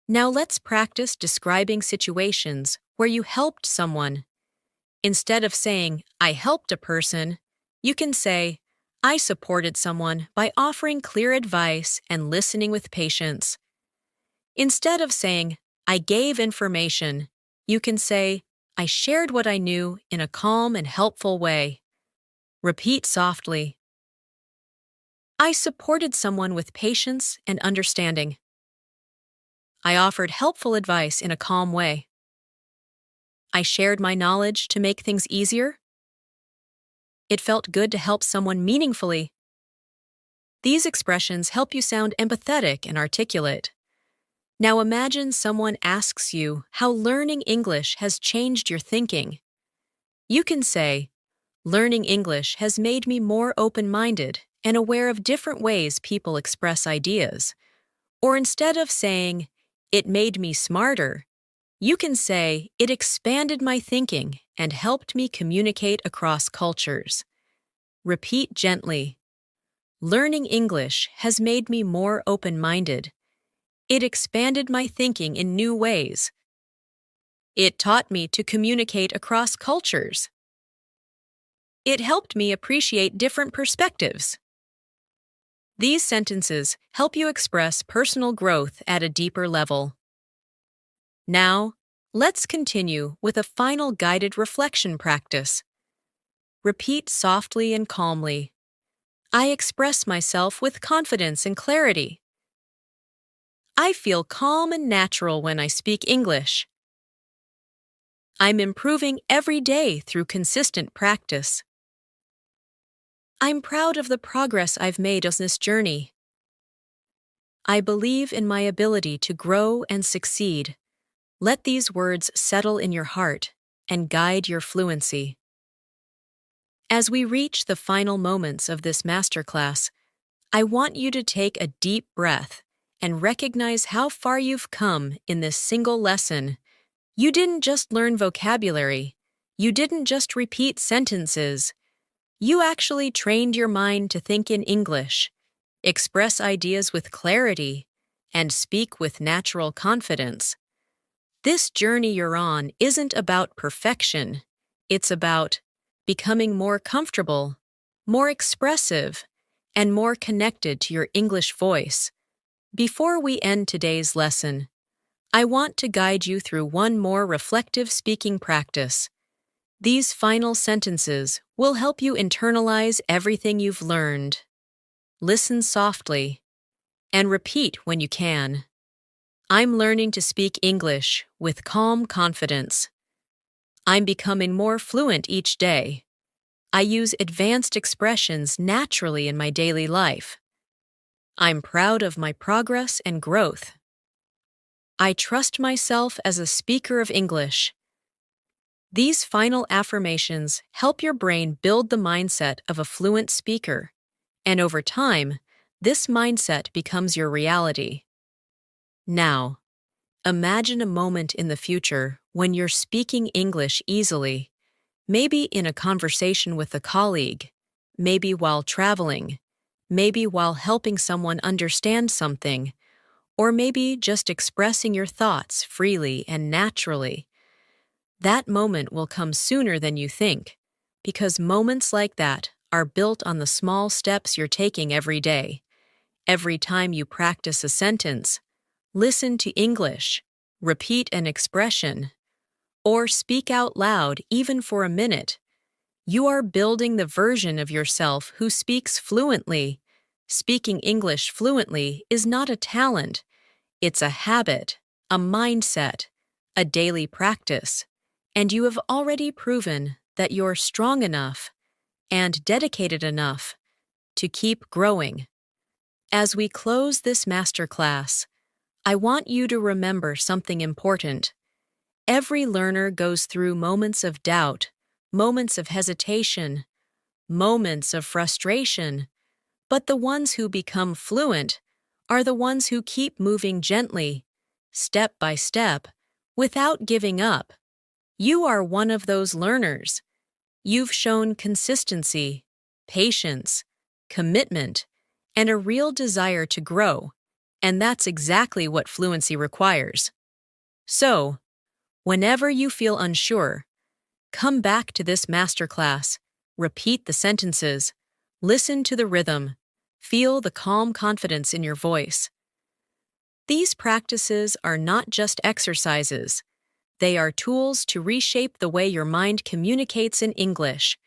Now let's practice describing situations where you helped someone. Instead of saying, "I helped a person," you can say, "I supported someone by offering clear advice and listening with patience." Instead of saying, "I gave information," you can say, "I shared what I knew in a calm and helpful way." Repeat softly. I supported someone with patience and understanding. I offered helpful advice in a calm way. I shared my knowledge to make things easier. It felt good to help someone meaningfully. These expressions help you sound empathetic and articulate. Now imagine someone asks you how learning English has changed your thinking. You can say, "Learning English has made me more open-minded and aware of different ways people express ideas." Or instead of saying, "It made me smarter," you can say, "It expanded my thinking and helped me communicate across cultures." Repeat gently. Learning English has made me more open-minded. It expanded my thinking in new ways. It taught me to communicate across cultures. It helped me appreciate different perspectives. These sentences help you express personal growth at a deeper level. Now, let's continue with a final guided reflection practice. Repeat softly and calmly. I express myself with confidence and clarity. I feel calm and natural when I speak English. I'm improving every day through consistent practice. I'm proud of the progress I've made on this journey. I believe in my ability to grow and succeed. Let these words settle in your heart and guide your fluency. As we reach the final moments of this masterclass, I want you to take a deep breath and recognize how far you've come in this single lesson. You didn't just learn vocabulary. You didn't just repeat sentences. You actually trained your mind to think in English, express ideas with clarity, and speak with natural confidence. This journey you're on isn't about perfection. It's about becoming more comfortable, more expressive, and more connected to your English voice. Before we end today's lesson, I want to guide you through one more reflective speaking practice. These final sentences will help you internalize everything you've learned. Listen softly and repeat when you can. I'm learning to speak English with calm confidence. I'm becoming more fluent each day. I use advanced expressions naturally in my daily life. I'm proud of my progress and growth. I trust myself as a speaker of English. These final affirmations help your brain build the mindset of a fluent speaker, and over time, this mindset becomes your reality. Now, imagine a moment in the future when you're speaking English easily, maybe in a conversation with a colleague, maybe while traveling, maybe while helping someone understand something, or maybe just expressing your thoughts freely and naturally. That moment will come sooner than you think, because moments like that are built on the small steps you're taking every day. Every time you practice a sentence, listen to English, repeat an expression, or speak out loud even for a minute, you are building the version of yourself who speaks fluently. Speaking English fluently is not a talent. It's a habit, a mindset, a daily practice, and you have already proven that you're strong enough and dedicated enough to keep growing. As we close this masterclass, I want you to remember something important. Every learner goes through moments of doubt, moments of hesitation, moments of frustration, but the ones who become fluent are the ones who keep moving gently, step by step, without giving up. You are one of those learners. You've shown consistency, patience, commitment, and a real desire to grow, and that's exactly what fluency requires. So, whenever you feel unsure, come back to this masterclass, repeat the sentences, listen to the rhythm, feel the calm confidence in your voice. These practices are not just exercises. They are tools to reshape the way your mind communicates in English.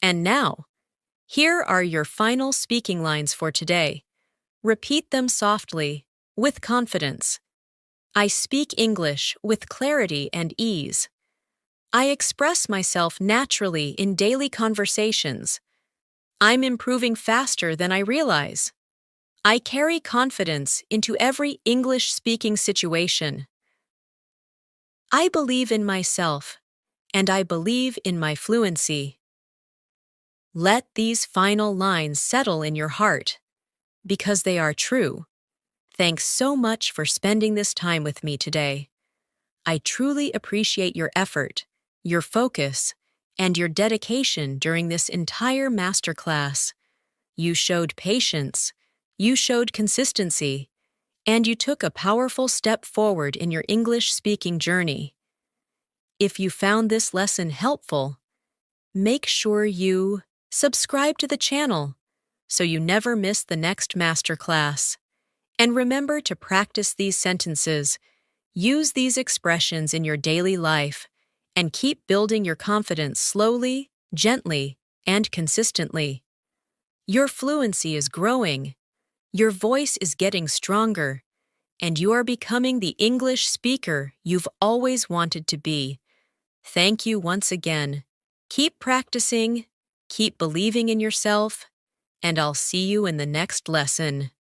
And now, here are your final speaking lines for today. Repeat them softly, with confidence. I speak English with clarity and ease. I express myself naturally in daily conversations. I'm improving faster than I realize. I carry confidence into every English-speaking situation. I believe in myself, and I believe in my fluency. Let these final lines settle in your heart, because they are true. Thanks so much for spending this time with me today. I truly appreciate your effort, your focus, and your dedication during this entire masterclass. You showed patience, you showed consistency, and you took a powerful step forward in your English-speaking journey. If you found this lesson helpful, make sure you subscribe to the channel so you never miss the next masterclass. And remember to practice these sentences, use these expressions in your daily life, and keep building your confidence slowly, gently, and consistently. Your fluency is growing, your voice is getting stronger, and you are becoming the English speaker you've always wanted to be. Thank you once again. Keep practicing, keep believing in yourself, and I'll see you in the next lesson.